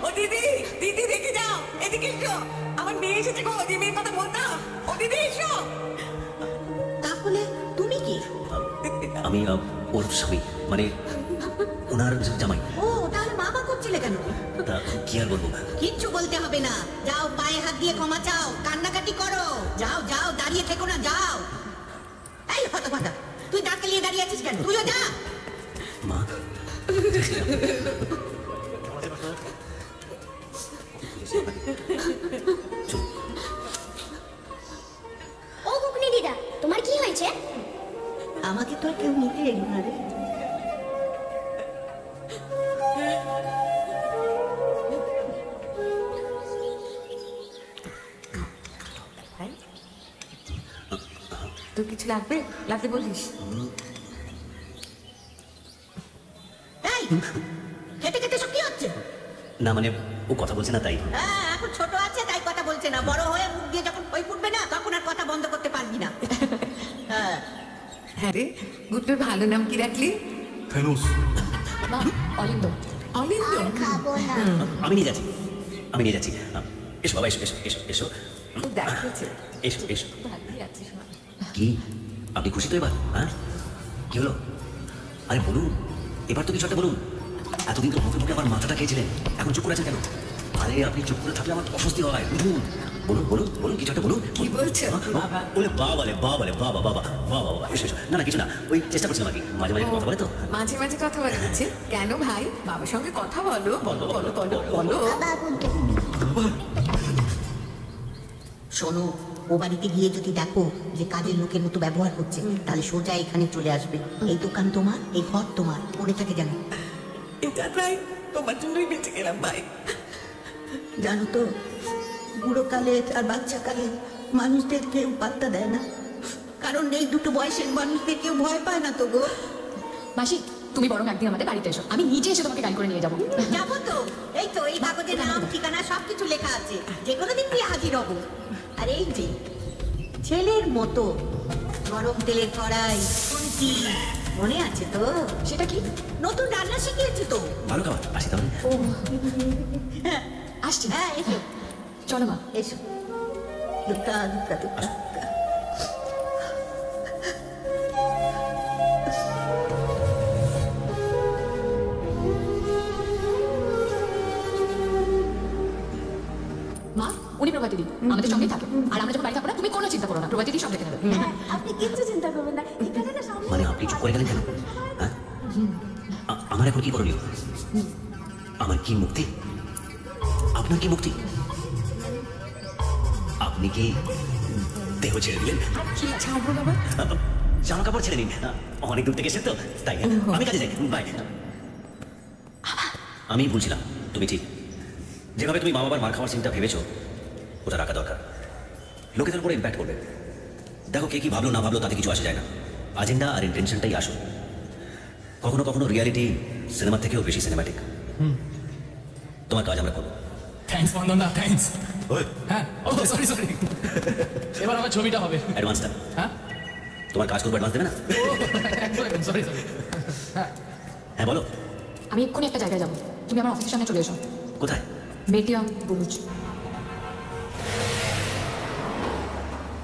ও দিদি, দিদি দেখে যাও, এদিকে এসো। আমার মেয়ে এসেছে গো, যে মেয়ের কথা বলতাম। ও দিদি এসো। তাহলে তুমি কি? আমি ওর স্বামী, মানে ওনার জামাই। ও তাহলে মা করছিলে কেন? তা কি আর বলবো? কিচ্ছু বলতে হবে না, যাও পায়ে হাত দিয়ে ক্ষমা চাও, কান্নাকাটি করো। যাও যাও, দাঁড়িয়ে থেকো না, যাও। এই হতো বাধা, তুই দাঁত কেলিয়ে দাঁড়িয়ে আছিস কেন? তুইও যা। মা ও গুকনি দিদা, তোমার কি হয়েছে? আমাকে তো আর কেউ নিতে এলো না রে। তোর কিছু লাগবে? লাগবে বলিস। এই খেতে খেতে সব কি হচ্ছে? না মানে ও কথা বলছে না তাই। হ্যাঁ, এখন ছোট আছে তাই কথা বলছে না, বড় হয়ে মুখ দিয়ে যখন খই ফুটবে না তখন আর কথা বন্ধ করতে পারবি না। হ্যাঁ হ্যাঁ রে, গুড্ডুর ভালো নাম কি রাখলি? থেনোস। মা অলিন্দ। অলিন্দ? খাবো না। আমি নিয়ে যাচ্ছি, আমি নিয়ে যাচ্ছি। এসো বাবা, এসো এসো এসো এসো দেখেছে এসো এসো। ভালোই আছিস মা। কি আপনি খুশি তো এবার? হ্যাঁ কি হলো? আরে বলুন, এবার তো কিছু একটা বলুন। এতদিন তো মুখে মুখে আমার মাথাটা খেয়েছিলেন, এখন চুপ করে আছেন কেন? আরে আপনি চুপ করে থাকলে আমার অস্বস্তি হয়। বলুন বলুন বলুন বলুন, কিছু একটা বলুন। কি বলছো বাবা? বলে বাবা রে বাবা রে বাবা বাবা বাবা বাবা। এসো এসো। না না কিছু না, ওই চেষ্টা করছিলাম আর কি, মাঝে মাঝে কথা বলে তো। মাঝে মাঝে কথা বলে দিচ্ছে কেন ভাই? বাবার সঙ্গে কথা বলো, বলো বলো বলো বলো। শোনো, ও বাড়িতে গিয়ে যদি দেখো যে কাজের লোকের মতো ব্যবহার করছে, তাহলে সোজা এখানে চলে আসবে। এই দোকান তোমার, এই ঘর তোমার, পড়ে থাকে জানো। এটা তাই তোমার জন্যই বেঁচে গেলাম ভাই। জানো তো, বুড়ো কালে আর বাচ্চা কালে মানুষদের কেউ পাত্তা দেয় না, কারণ এই দুটো বয়সের মানুষদের কেউ ভয় পায় না তো গো। মাসি, তুমি বরং একদিন আমাদের বাড়িতে এসো, আমি নিজে এসে তোমাকে গাড়ি করে নিয়ে যাবো। যাবো তো, এই তো এই কাগজে নাম ঠিকানা সবকিছু লেখা আছে, যে কোনো দিন তুই হাজির হবো। আর এই যে ছেলের মতো গরম তেলের কড়াই, খুন্তি, মনে আছে তো? সেটা কি? নতুন রান্না শিখিয়েছি তো। ভালো খাবার, আসি তাহলে। ও আসছি। হ্যাঁ এসো, চলো মা। এসো। দুটা দুটা দুটা। উনি প্রভাতিদি আমাদের সঙ্গেই থাকে আর আমরা যখন বাড়ি থাকবো না তুমি কোনো চিন্তা করো না প্রভাতিদি সব দেখে নেবে আপনি কিচ্ছু চিন্তা করবেন না এখানে না সামনে মানে আপনি চুপ করে গেলেন কেন? হ্যাঁ আমার এখন কি করণীয়? আমার কি মুক্তি? আপনার কি মুক্তি? আপনি কি দেহ ছেড়ে দিলেন? কি ছাড়বো বাবা? জামা কাপড় ছেড়ে নিন, অনেক দূর থেকে এসেছেন তো তাই। আমি কাজে যাই, বাই। আমি বলছিলাম তুমি ঠিক যেভাবে তুমি মা বাবার মার খাওয়ার চিন্তা ভেবেছো ওটা রাখা দরকার। লোকেদের উপরে ইম্প্যাক্ট করবে। দেখো কে কি ভাবলো না ভাবলো তাতে কিছু আসে যায় না, আজেন্ডা আর ইন্টেনশনটাই আসো। কখনো কখনো রিয়ালিটি সিনেমার থেকেও বেশি সিনেম্যাটিক। তোমার কাজ আমরা করবো। থ্যাঙ্কস বন্দনা, থ্যাঙ্কস। হ্যাঁ, ও সরি সরি। এবার আমার ছবিটা হবে। অ্যাডভান্সটা? হ্যাঁ, তোমার কাজ করবো, অ্যাডভান্স দেবে না? একদম সরি সরি। হ্যাঁ বলো। আমি এক্ষুনি একটা জায়গায় যাবো, তুমি আমার অফিসের সামনে চলে এসো। কোথায়? বেটিয়াম বুরুজ।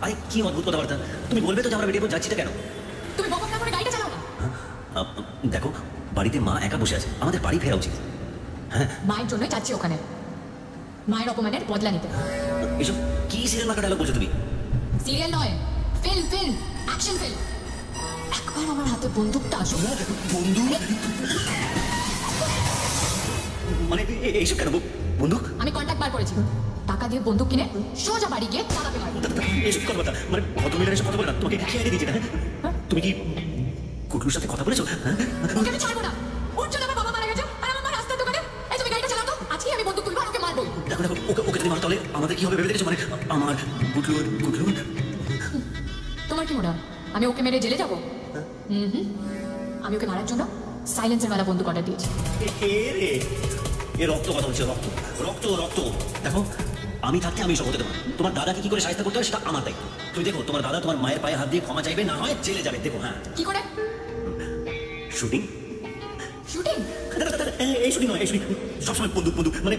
আরে কি অদ্ভুত কথাবার্তা, তুমি বলবে তো যে আমরা বেটিয়াম যাচ্ছিটা কেন? তুমি বকম না করে গাড়িটা চালাও না। দেখো বাড়িতে মা একা বসে আছে, আমাদের বাড়ি ফেরা উচিত। হ্যাঁ, মায়ের জন্যই যাচ্ছি ওখানে, মায়ের অপমানের বদলা নিতে। এসব কি সিরিয়াল মার্কা ডায়লগ বলছো তুমি? সিরিয়াল নয়, ফিল্ম ফিল্ম, অ্যাকশন ফিল্ম। একবার আমার হাতে বন্দুকটা আসো। বন্দুক? মানে এইসব কেন বন্দুক? আমি কন্ট্যাক্ট বার করেছি, টাকা দিয়ে বন্দুক কিনে সোজা বাড়ি গিয়ে চালাতে পারবো। এইসব কথা মানে ভদ্রমহিলার এসব কথা বলে না, তোমাকে খেয়ে দিয়েছি না? তুমি কি কুটলুর সাথে কথা বলেছো? ওকে আমি ছাড়বো না, ওর জন্য আমার বাবা মারা গেছে আর আমার মা রাস্তার দোকানে। এই তুমি গাড়িটা চালাও তো, আজকে আমি বন্দুক তুলবো আর ওকে মারবো। দেখো দেখো ওকে তুমি মারো তাহলে আমাদের কি হবে ভেবে দেখেছো? মানে আমার কুটলুর তোমার কি মনে হয় আমি ওকে মেরে জেলে যাবো? আমি ওকে মারার জন্য সাইলেন্সের মেলা বন্দুক অর্ডার দিয়েছি। এ রক্ত কথা বলছে, রক্ত রক্ত রক্ত। দেখো আমি থাকতে আমি সব হতে দেবো না। তোমার দাদাকে কি করে সাহায্য করতে হয় সেটা আমার দায়িত্ব। তুমি দেখো তোমার দাদা তোমার মায়ের পায়ে হাত দিয়ে ক্ষমা চাইবে, না হয় জেলে যাবে। দেখো হ্যাঁ। কি করে? শুটিং। শুটিং? এই শুটিং নয়, এই শুটিং সবসময় বন্দুক বন্দুক মানে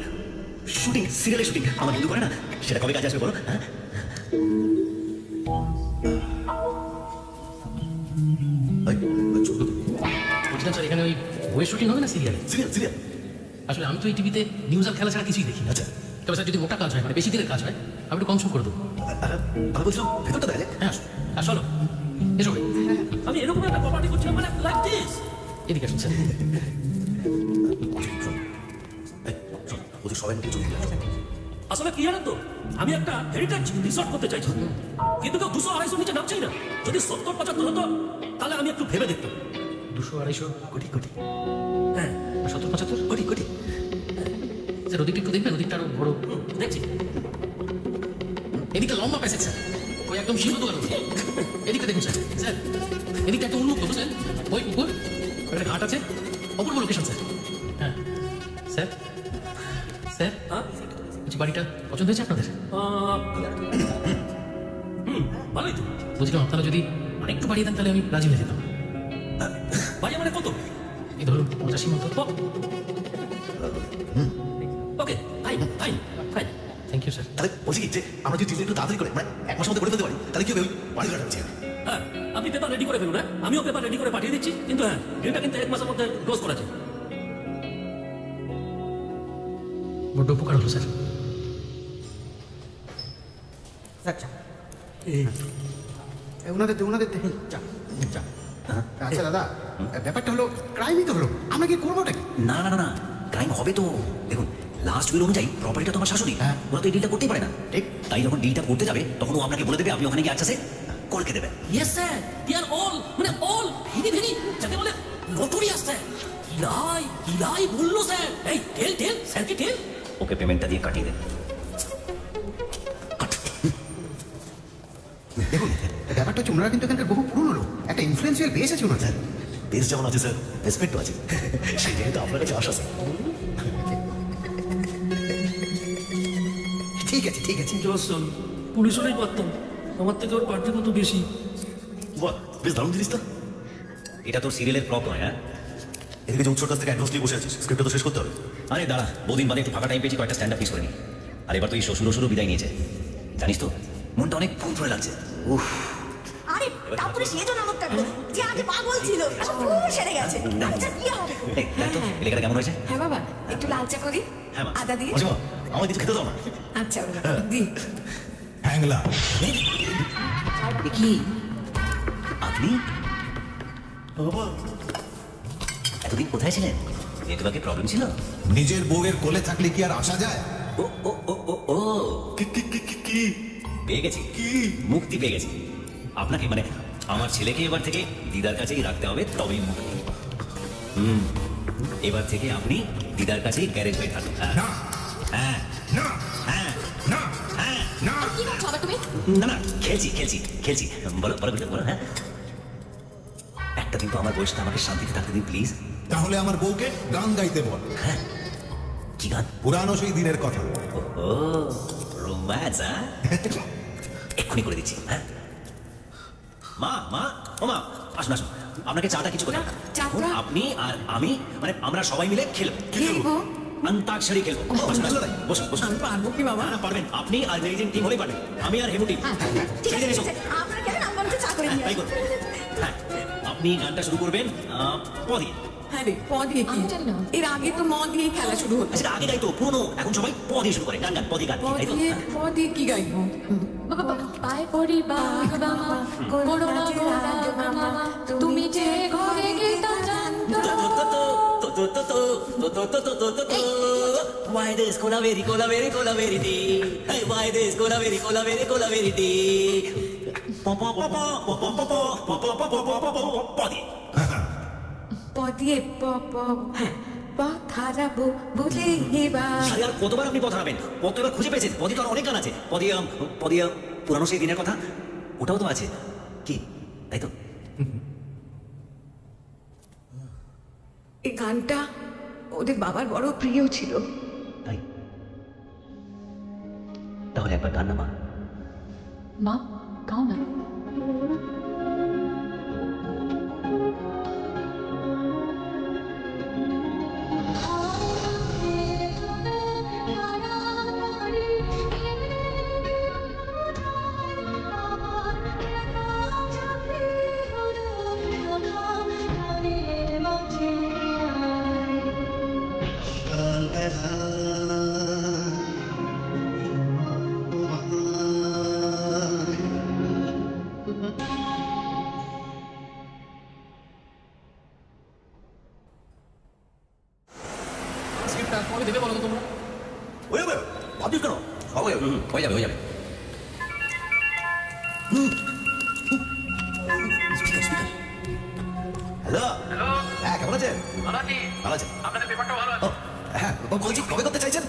শুটিং, সিরিয়ালের শুটিং। আমার বন্ধু করে না, সেটা কবে কাজে আসবে বলো? হ্যাঁ বলছিলাম স্যার এখানে ওই বইয়ের শুটিং হবে না সিরিয়ালে? সিরিয়াল সিরিয়াল আসলে আমি তো এই টিভিতে নিউজ আর খেলা ছাড়া কিছুই দেখি। আচ্ছা, তবে স্যার যদি মোটা কাজ হয় মানে বেশি দিনের কাজ হয় আমি একটু কম সম করে দেবো। আমি বলছিলাম ভেতরটা দেয়। হ্যাঁ আর চলো এসো। আমি এরকম একটা প্রপার্টি করছিলাম মানে লাইক দিস। এদিকে আসুন স্যার। ওদের সবাই মিলে চলে আসলে কি জানেন তো, আমি একটা হেরিটেজ রিসর্ট করতে চাইছি, কিন্তু কেউ 200-250 নিচে নামছেই না। যদি 70-75 হতো তাহলে আমি একটু ভেবে দেখতাম। 200-250 কোটি কোটি? হ্যাঁ, 70-75 কোটি কোটি। স্যার ওদিকটা একটু দেখবেন, ওদিকটা আরো বড়। দেখছি। এদিকটা লম্বা প্যাসেজ স্যার, ওই একদম সীমিত কারণ। এদিকটা দেখুন স্যার। স্যার এদিকটা একটা উন্মুক্ত বুঝলেন, ওই পুকুর, ওখানে ঘাট আছে, অপূর্ব লোকেশন স্যার। হ্যাঁ স্যার। স্যার বলছি বাড়িটা পছন্দ হয়েছে আপনাদের? ভালোই তো। বুঝলাম আপনারা যদি আরেকটু বাড়িয়ে দেন তাহলে আমি রাজি হয়ে যেতাম। বাড়িয়ে মানে কত? এই ধরুন 85 মতো। Okay fine fine fine. Thank you sir. তাহলে বলছি কি যে আমরা যদি একটু তাড়াতাড়ি করে মানে এক মাসের মধ্যে করে ফেলতে পারি তাহলে কি হবে? ওই বাড়ি ঘর যাচ্ছি। হ্যাঁ, আপনি পেপার রেডি করে ফেলুন। হ্যাঁ, আমিও পেপার রেডি করে পাঠিয়ে দিচ্ছি, কিন্তু হ্যাঁ ডিলটা কিন্তু 1 মাসের মধ্যে ক্লোজ করা যায়। বড্ড উপকার হলো স্যার। আচ্ছা ওনাদের আচ্ছা দাদা, ব্যাপারটা হলো ক্রাইমই তো হলো, আমরা কি করবোটা কি? না না না না, ক্রাইম হবে তো। দেখুন লাস্ট উইল অনুযায়ী প্রপার্টিটা তোমার শাশুড়ি, ওরা তো এই ডিলটা করতেই পারে না। ঠিক তাই যখন ডিলটা করতে যাবে তখন ও আপনাকে বলে দেবে, আপনি ওখানে গিয়ে আচ্ছা সে কলকে দেবেন। ইয়েস স্যার, দে আর অল মানে অল ভেরি ভেরি যাকে বলে নোটোরিয়াস স্যার। ইলাই বললো স্যার। এই টেল টেল স্যার কি টেল? ওকে পেমেন্টটা দিয়ে কাটিয়ে দেন। দেখুন ব্যাপারটা হচ্ছে ওনারা কিন্তু এখানকার বহু পুরনো লোক, একটা ইনফ্লুয়েন্সিয়াল বেস আছে ওনার। বেশ যেমন আছে স্যার, রেসপেক্টও আছে, সেই জায়গাটা আপনার কাছে আসা স্যার। ঠিক আছে ঠিক আছে। পুলিশ হলেই পারতাম, আমার থেকে ওর পার্টি কত বেশি। বাহ, বেশ দারুণ জিনিস তো। এটা তো সিরিয়ালের প্রপ নয়। হ্যাঁ, এদিকে যে উৎসর কাছ থেকে অ্যাডভান্স নিয়ে বসে আছিস, স্ক্রিপ্টটা তো শেষ করতে হবে। আরে দাঁড়া, বহুদিন বাদে একটু ফাঁকা টাইম পেয়েছি, কয়েকটা স্ট্যান্ড আপ পিস করে নি। আর এবার তো এই শ্বশুরও বিদায় নিয়েছে, জানিস তো মনটা অনেক ফুরফুরে লাগছে। উফ, আরে তারপরে সেজো নামকটা যে আগে পাগল ছিল এখন পুরো সেরে গেছে আচ্ছা কি হবে এলাকাটা কেমন হয়েছে? হ্যাঁ বাবা, একটু লাল চা করি, আদা দিয়ে। আমার কিছু খেতে দাও না। আচ্ছা বাবা, দি। হ্যাংলা কি আপনি এতদিন কোথায় ছিলেন? নেটওয়ার্কের প্রবলেম ছিল? নিজের বউয়ের কোলে থাকলে কি আর আসা যায়? ও ও ও ও ও কি পেয়ে গেছি, কি মুক্তি পেয়ে গেছি। আপনাকে মানে আমার ছেলেকে এবার থেকে দিদার কাছেই রাখতে হবে, তবেই মুক্তি। এবার থেকে আপনি দিদার কাছেই গ্যারেজ হয়ে থাকুন। হ্যাঁ না হ্যাঁ না হ্যাঁ না কি করছো আবার তুমি? না না খেলছি খেলছি খেলছি। বলো বলো বলো। হ্যাঁ একটা দিন তো আমার বয়সটা আমাকে শান্তিতে থাকতে দিন প্লিজ। তাহলে আমার বউকে গান গাইতে বল। হ্যাঁ কি গান? পুরানো সেই দিনের কথা। ও রোম্যান্স। এক্ষুনি করে দিচ্ছি। হ্যাঁ মা মা ও মা আসুন আসুন, আপনাকে চাটা কিছু করে আপনি আর আমি মানে আমরা সবাই মিলে খেলবো। খেলবো? অন্তাক্ষরী খেলবো। বসুন বসুন বসুন। আমি পারবো কি বাবা? না পারবেন, আপনি আর মেরিদিন টিম হলেই পারবেন। আমি আর হেমু টিম। ঠিক আছে আপনারা কেন আমাকে চা করে নিয়ে তাই করুন। হ্যাঁ আপনি গানটা শুরু করবেন প দিয়ে। হ্যাঁ রে, প দিয়ে কি? এর আগে তো ম দিয়ে খেলা শুরু হতো। আচ্ছা আগে গাইতো পুরনো, এখন সবাই প দিয়ে শুরু করে। গান গান প দিয়ে গান। প দিয়ে কি গাইবো? পায় পড়ি বাঘ মামা করোনা মামা তুমি যে ঘরে গেতা জানতো Why this colaveri colaveri colaveri di? Hey, why this colaveri colaveri colaveri di? প দিয়ে প প হ্যাঁ পথ হারাবো ভুলে এবার। আরে আর কতবার আপনি পথ হারাবেন? পথ তো এবার খুঁজে পেয়েছেন। পদে তো আর অনেক গান আছে। পদিয়া পুরানো সেই দিনের কথা ওটাও তো আছে কি, তাই তো? এই গানটা ওদের বাবার বড় প্রিয় ছিল। তাই তাহলে একবার গান না মা। মা গাও না। কবে দেবে বলো তো তোমরা? হয়ে যাবে, ভাবছিস কেন? সব হয়ে যাবে হয়ে যাবে। হ্যালো হ্যালো, হ্যাঁ কেমন আছেন? ভালো আছি। ভালো আছেন? আপনাদের পেপারটা ভালো আছে। হ্যাঁ বলছি কবে করতে চাইছেন?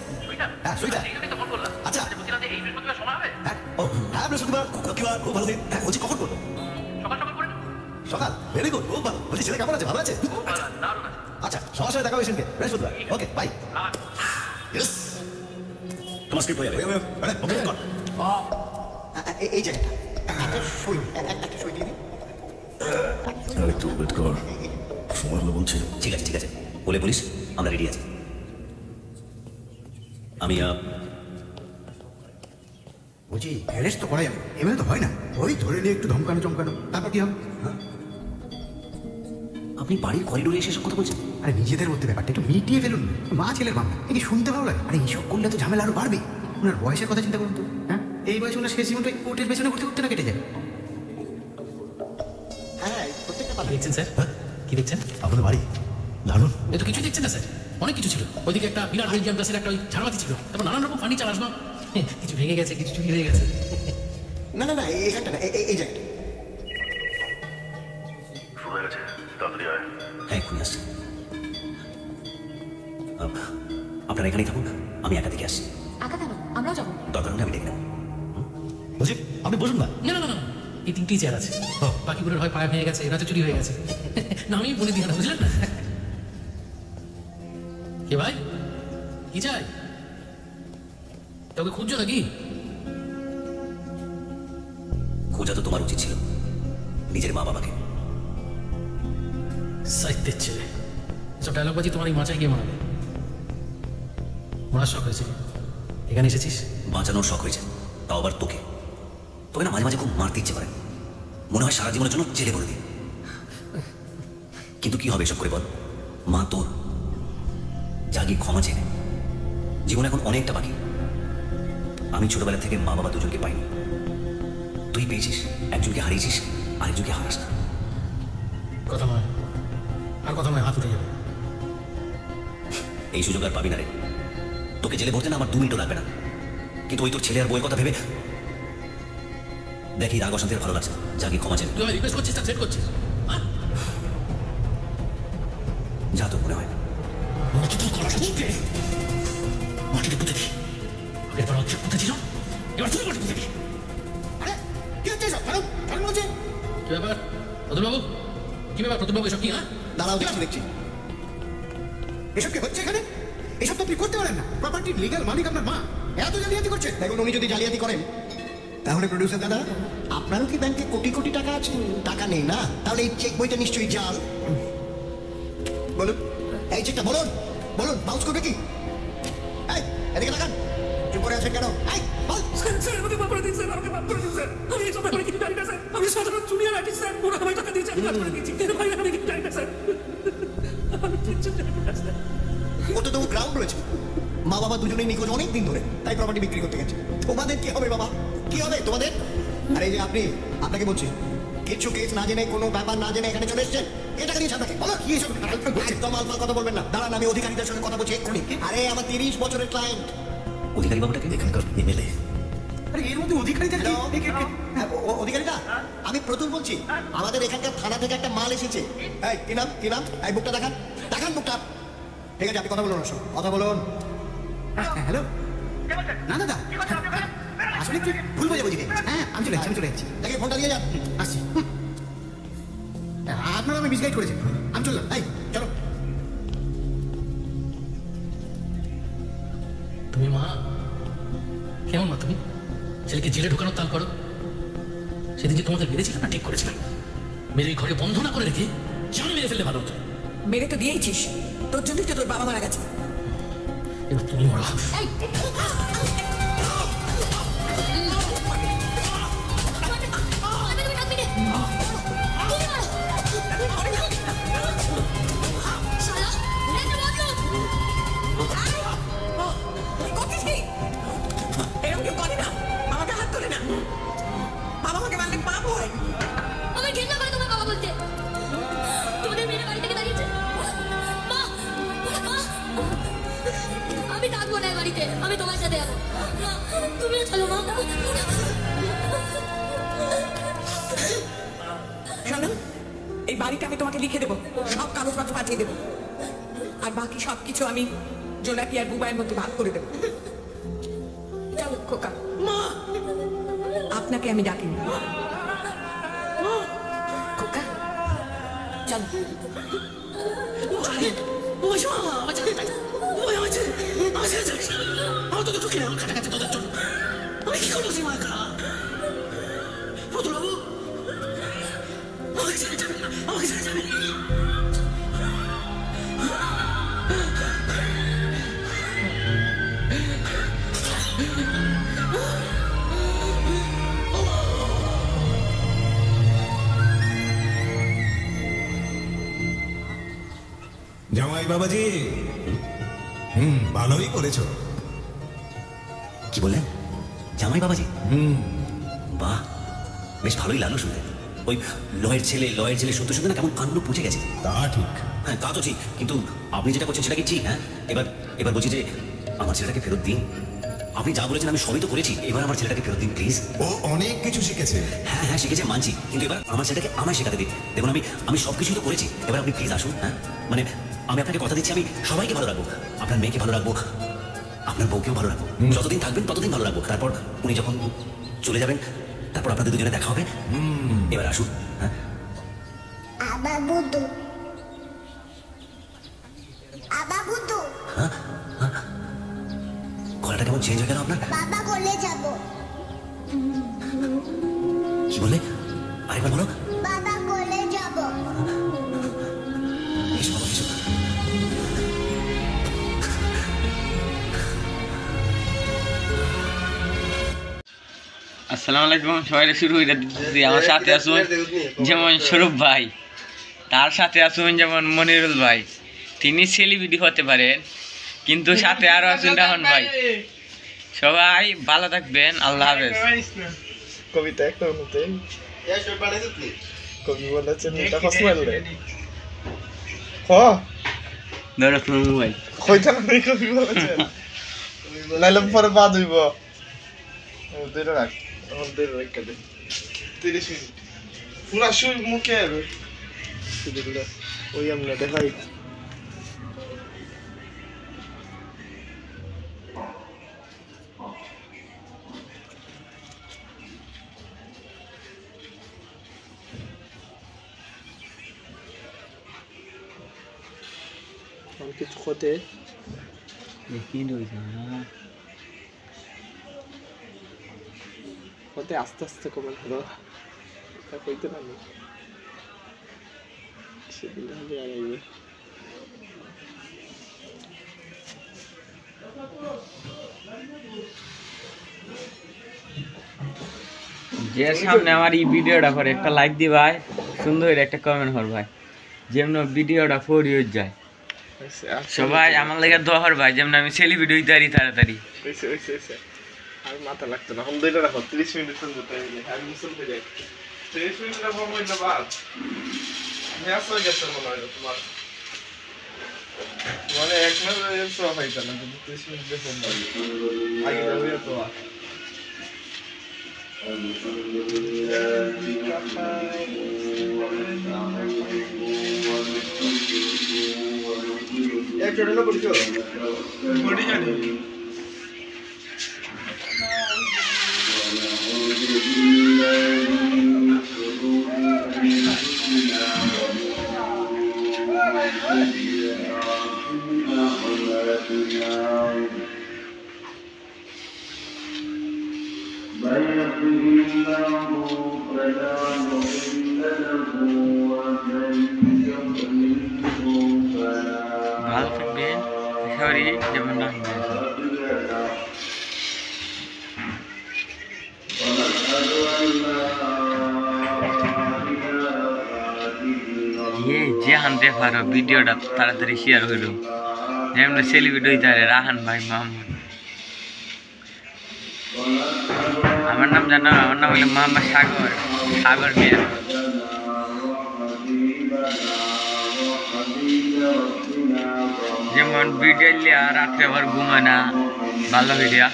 হ্যাঁ সুইটা। আচ্ছা বলছিলাম যে এই বৃহস্পতিবার সময় হবে? হ্যাঁ বৃহস্পতিবার খুব ভালো দিন। হ্যাঁ বলছি কখন করবো? সকাল সকাল করে সকাল, ভেরি গুড, খুব ভালো। বলছি ছেলে কেমন আছে? ভালো আছে? আচ্ছা সবার সাথে দেখা হবে সেদিনকে বৃহস্পতিবার। Okay bye. তোমার স্ক্রিপ্ট হয়ে যাবে। এই জায়গাটা একটা সই দিয়ে দিন। একটু ওয়েট কর, সময় হলো বলছি। ঠিক আছে ঠিক আছে, বলে বলিস, আমরা রেডি আছি। আমি বলছি অ্যারেস্ট তো করা যাবে, এভাবে তো হয় না। ওই ধরে নিয়ে একটু ধমকানো চমকানো, তারপর কি হবে? আপনি বাড়ির করিডোরে এসে সব কথা বলছেন? আরে নিজেদের মধ্যে ব্যাপারটা একটু মিটিয়ে ফেলুন। মা ছেলের মামলা, কি শুনতে ভালো লাগে? আরে এইসব করলে তো ঝামেলা আরো বাড়বে। ওনার বয়সের কথা চিন্তা করুন তো। হ্যাঁ এই বয়সে ওনার শেষ জীবনটা কোর্টের পেছনে ঘুরতে ঘুরতে না কেটে যায়। হ্যাঁ প্রত্যেকটা কি দেখছেন স্যার? কি দেখছেন? আপনাদের বাড়ি দারুণ। এ তো কিছুই দেখছেন না স্যার, অনেক কিছু ছিল। ওইদিকে একটা বিরাট বেলজিয়াম গাছের একটা ওই ঝাড়বাতি ছিল, তারপর নানান রকম ফার্নিচার আসবাব। কিছু ভেঙে গেছে, কিছু চুরি হয়ে গেছে। না না না এখানটা না, এই জায়গাটা। শুরু হয়ে গেছে, তাড়াতাড়ি আয়। হ্যাঁ এক্ষুনি আসছি। আপনারা এখানেই থাকুন, আমি একা থেকে আসছি। একা কেন? আমরাও যাবো। দরকার হলে আমি ডেকে নেব। বলছি আপনি বসুন না। না না না না, এই তিনটি চেয়ার আছে। বাকিগুলোর হয় পায়া ভেঙে গেছে, রাতে চুরি হয়ে গেছে। না আমি বলে দিই না, বুঝলেন না? কে ভাই, কি চাই? তোকে খুঁজছো নাকি? খোঁজা তো তোমার উচিত ছিল, নিজের মা বাবাকে। সাহিত্যের ছেলে, সব ডায়লগ বাজি তোমার এই মাচায় গিয়ে মানাবে। মার শখ হয়েছে, এখানে এসেছিস। বাঁচানোর শখ হয়েছে, তাও আবার তোকে। তোকে না মাঝে মাঝে খুব মারতে ইচ্ছে করে। মনে হয় সারা জীবনের জন্য জেলে ভরে দিই। কিন্তু কি হবে এসব করে বল? মা তোর জাগি ক্ষমা চেয়ে নে। জীবন এখন অনেকটা বাকি। আমি ছোটবেলা থেকে মা বাবা দুজনকে পাইনি। তুই পেয়েছিস, একজনকে হারিয়েছিস, আরেকজনকে হারাস না। কথা নয়, আর কথা নয়, হাত উঠে যাবে। এই সুযোগ আর পাবি না রে। তোকে জেলে ভরতে না আমার 2 মিনিটও লাগবে না। কিন্তু ওই তোর ছেলে আর বইয়ের কথা ভেবে দেখি রাগ অশান্তি আর ভালো লাগছে। জাগি ক্ষমা চেয়ে নে। তুই আমি রিকোয়েস্ট করছিস, থ্রেট করছিস? যা তোর মনে হয়। মাটিতে পুঁতে দি। এরপর হচ্ছে পুঁতেছিল, এবার তুই মাটি পুঁতে দি। আরে কি হচ্ছে এসব? কারণ বলছে কি ব্যাপার প্রতুলবাবু? কি ব্যাপার প্রতুলবাবু, এসব কি? হ্যাঁ দাঁড়াও, দেখছি। এসব কি হচ্ছে এখানে? এসব তো আপনি করতে পারেন না। প্রপার্টির লিগ্যাল মালিক আপনার মা, এত জালিয়াতি করছে। দেখুন, উনি যদি জালিয়াতি করেন তাহলে প্রডিউসার দাদা, আপনারও কি ব্যাংকে কোটি কোটি টাকা আছে? টাকা নেই না? তাহলে এই চেক বইটা নিশ্চয়ই জাল। বলুন, এই চেকটা বলুন, বলুন বাউন্স করবে কি? এই এদিকে তাকান, চুপ করে আছেন কেন? এই বল। স্যার আমাকে মাফ করে দিন স্যার, আমাকে মাফ করে দিন স্যার। আমি এইসব ব্যাপারে কিছু জানি না স্যার। আমি সাধারণ জুনিয়র আর্টিস্ট স্যার। ওরা আমায় টাকা দিয়েছে, আমি কাজ করে দিয়েছি। এর বাইরে আমি কিছু জানি না স্যার। আমি কিচ্ছু জানি না স্যার। ও তো গ্রাউন্ড রয়েছে। মা বাবা দুজনেই নিখোঁজ অনেক দিন ধরে, তাই প্রপার্টি বিক্রি করতে গেছে। তোমাদের কি হবে বাবা? কি হবে তোমাদের? আরে এই যে আপনাকে বলছি, কিছু কেস না জেনে, কোনো ব্যাপার না জেনে এখানে চলে এসছেন। এটাকে নিয়ে আপনাকে বলো কি এসব? একদম আলফাল কথা বলবেন না। দাঁড়ান, আমি অধিকারীদের সঙ্গে কথা বলছি এক্ষুনি। আরে আমার 30 বছরের ক্লায়েন্ট। অধিকারী বাবুটাকে এখানকার এমএলএ। আরে এর মধ্যে অধিকারী থাকে? অধিকারীটা আমি প্রতুল বলছি। আমাদের এখানকার থানা থেকে একটা মাল এসেছে। এই কি নাম? কি নাম? এই বুকটা দেখান, দেখান বুকটা। ঠিক আছে, আপনি কথা বলুন, কথা বলুন। হ্যালো, না দাদা, আসলে একটু ভুল বোঝা বুঝি। হ্যাঁ, আমি চলে যাচ্ছি। দেখে ফোনটা দিয়ে যান। আসছি। আপনারা আমি মিসগাইড করেছি, আমি চললাম। এই চলো। তুমি মা কেমন মা? তুমি ছেলেকে জেলে ঢোকানোর তাল করো। সেদিন যে তোমাদের মেরেছিলাম না, ঠিক করেছিলাম। মেরে ঘরে বন্ধ না করে রেখে জান মেরে ফেললে ভালো হতো। মেরে তো দিয়েছিস, তোর জন্যই তো তোর বাবা মারা গেছে। এবার তুমি মরা। এরকম কেউ করে না, আমাকে হাত তোলে না। বাবা মাকে মারলে পাপ হয়। আমার ঘেন্না করে তোমার বাবা বলতে। তোদের মেয়েরা বাড়ি থেকে দাঁড়িয়েছে। মা, আমি থাকবো না বাড়িতে, আমি তোমার সাথে যাবো। তুমিও চলো মা। শোনো, এই বাড়িটা আমি তোমাকে লিখে দেবো, সব কাগজপত্র পাঠিয়ে দেবো, আর বাকি সবকিছু আমি জোনাকি আর বুবাইয়ের মধ্যে ভাগ করে দেবো। চলো খোকা। মা, আপনাকে আমি ডাকিনি। খোকা চলো। আমি কি করছি মা? প্রতুলবাবু আমাকে ছেড়ে যাবে না, আমাকে ছেড়ে যাবে না। জামাই বাবাজি, ভালোই করেছো। কি বললেন? জামাই বাবাজি? বাহ, বেশ ভালোই লাগলো শুনতে। ওই লয়ের ছেলে শুনতে শুনতে না কেমন কানগুলো পুঁছে গেছে। তা ঠিক। হ্যাঁ, তা তো ঠিক, কিন্তু আপনি যেটা করছেন সেটা কি ঠিক? হ্যাঁ, এবার বলছি যে আমার ছেলেটাকে ফেরত দিন। আপনি যা বলেছেন আমি সবই তো করেছি, এবার আমার ছেলেটাকে ফেরত দিন প্লিজ। ও অনেক কিছু শিখেছে। হ্যাঁ শিখেছে মানছি, কিন্তু এবার আমার ছেলেটাকে আমায় শেখাতে দিন। দেখুন আমি সবকিছুই তো করেছি, এবার আপনি প্লিজ আসুন। হ্যাঁ, মানে আমি আপনাকে কথা দিচ্ছি, আমি সবাইকে ভালো রাখবো, আপনার মেয়েকে ভালো রাখবো, আপনার বউকেও ভালো রাখবো। যতদিন থাকবেন ততদিন ভালো রাখবো। তারপর উনি যখন চলে যাবেন, তারপর আপনাদের দুজনে দেখা হবে। এবার আসুন। হ্যাঁ, গলাটা কেমন চেঞ্জ হয়ে গেল আপনার? বাবা বলে যাব। কি বললে? আরেকবার বলো। বাবা বলে যাব। আসসালামু আলাইকুম সবাই শুরু হয়ে দিতেছি আমার সাথে আছেন যেমন স্বরূপ ভাই তার সাথে আছেন যেমন মনিরুল ভাই তিনি সেলিব্রিটি হতে পারেন কিন্তু সাথে আরো আছেন রাহন ভাই সবাই ভালো থাকবেন আল্লাহ হাফেজ কবিতা একটা হতে কবি বলেছেন এটা হসমাইলে হ ধরো তোমার মোবাইল কইতা না কবি বলেছেন নাইলে পরে বাদ হইব ওদের রাখ আমাদের রেখে দে 30 মিনিট পুরা শুই মুখে আবে সেগুলো ওই আমরা দেখাই কিছু হতে কি রয়েছে না হতে আস্তে আস্তে কমে হলো তা কইতে পারি সেদিন হবে আর আইবে যে সামনে আমার এই ভিডিওটা করে একটা লাইক দি ভাই সুন্দর একটা কমেন্ট কর ভাই যেমন ভিডিওটা ফরি হয়ে যায় সবাই আমার লাগে দোয়া কর ভাই যেমন আমি সেলিব্রিটি হইতে পারি তাড়াতাড়ি আর মাথা লাগতো না হামদুলিল্লাহ রাখো 30 মিনিট পর্যন্ত টাইম নেই আর মুসল হয়ে যায় 30 মিনিট রাখো মইনা বাদ হ্যাঁ সব গেছে মনে হয় তোমার মানে এক মাস এর সব হইতা না 30 মিনিট দেখো আগে যাবে তো এক ছোটলো পড়ছো পড়ি জানি ভালো থাকবেন সরি যেমন না যে হানতে পারো ভিডিওটা তাড়াতাড়ি শেয়ার হইল যেমন সেলিব্রিটি হইতে পারে রাহান ভাই মোহাম্মদ আমার নাম জানো আমার নাম হলো মোহাম্মদ সাগর সাগর মিয়া যেমন ভিডিও লিয়া রাত্রে আবার ঘুমায় না ভালো ভিডিও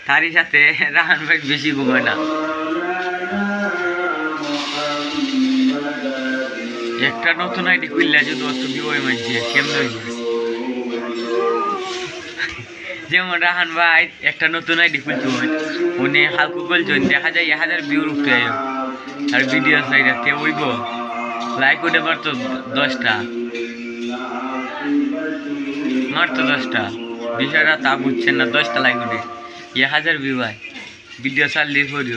তারই সাথে রাহান ভাই বেশি ঘুমায় না একটা নতুন আইডি খুললে যদি অত বিবই মানছে কেমন হইবে যেমন রাহান ভাই একটা নতুন আইডি খুলতে হয় উনি হালকু বলছেন দেখা যায় 1000 ভিউর উপরে আয় আর ভিডিও সাইডে কে হইব লাইক ওটা মারতো 10টা মারতো 10টা বিষয়টা তা বুঝছেন না 10টা লাইক ওঠে 1000 ভিউ হয় ভিডিও চাললে করি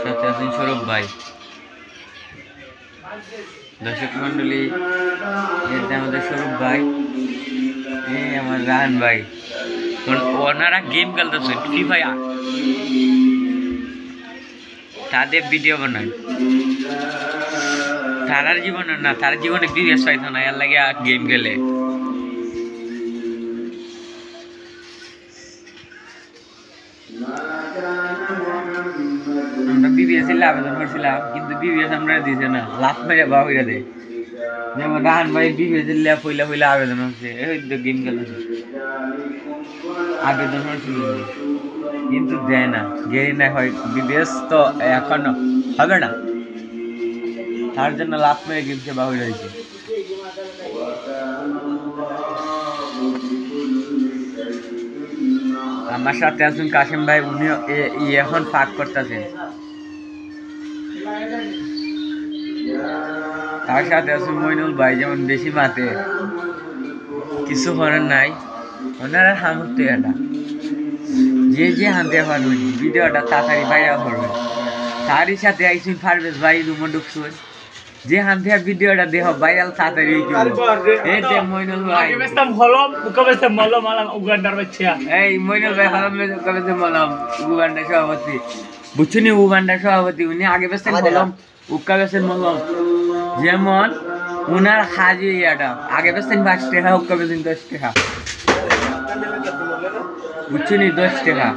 সাথে আছেন সৌরভ ভাই দর্শক মন্ডলী এটা আমাদের সৌরভ ভাই আমার রাহান ভাই ওনারা গেম খেলতেছেন ফ্রি ফায়ার তাদের ভিডিও বানায় তারার জীবনে না তার জীবনে বিবেশ পাইতো না এর লাগে গেম খেলে আমরা বিবিএস এর আবেদন করছিলাম কিন্তু বিবিএস আমরা দিছে না লাস্ট মেরে বা হইরা দেয় যেমন রাহান ভাই বিবিএস এর ল্যাপ হইলা হইলা আবেদন হচ্ছে এই তো গেম খেলছে আবেদন হচ্ছিল কিন্তু দেয় না গেরি না হয় বিবিএস তো এখনো হবে না তার জন্য লাস্ট মেরে গেমসে বা হইরা হয়েছে আমার সাথে আছেন কাশিম ভাই উনি এখন ফাঁক করতেছেন তার সাথে আছেন মইনুল ভাই যেমন বেশি মাতে কিছু করার নাই ওনারা সামর্থ্য এটা যে হাতে পারবেন ভিডিওটা তাড়াতাড়ি বাইরে করবেন তারই সাথে আইসুন পারভেজ ভাই রুমো ঢুকছুন যে হান থেকে ভিডিওটা দেহ ভাইরাল তাড়াতাড়ি এই যে মইনুল ভাই এই মইনুল ভাই হলম মলম উগান্ডার সভাপতি বুঝছুনি উগান্ডার সভাপতি উনি আগে বেসেন মলম উক্কা বেসেন মলম যেমন উনার হাজি ইয়াটা আগে বেসেন 5 টাকা উক্কা বেসেন 10 টাকা বুঝছুনি 10 টাকা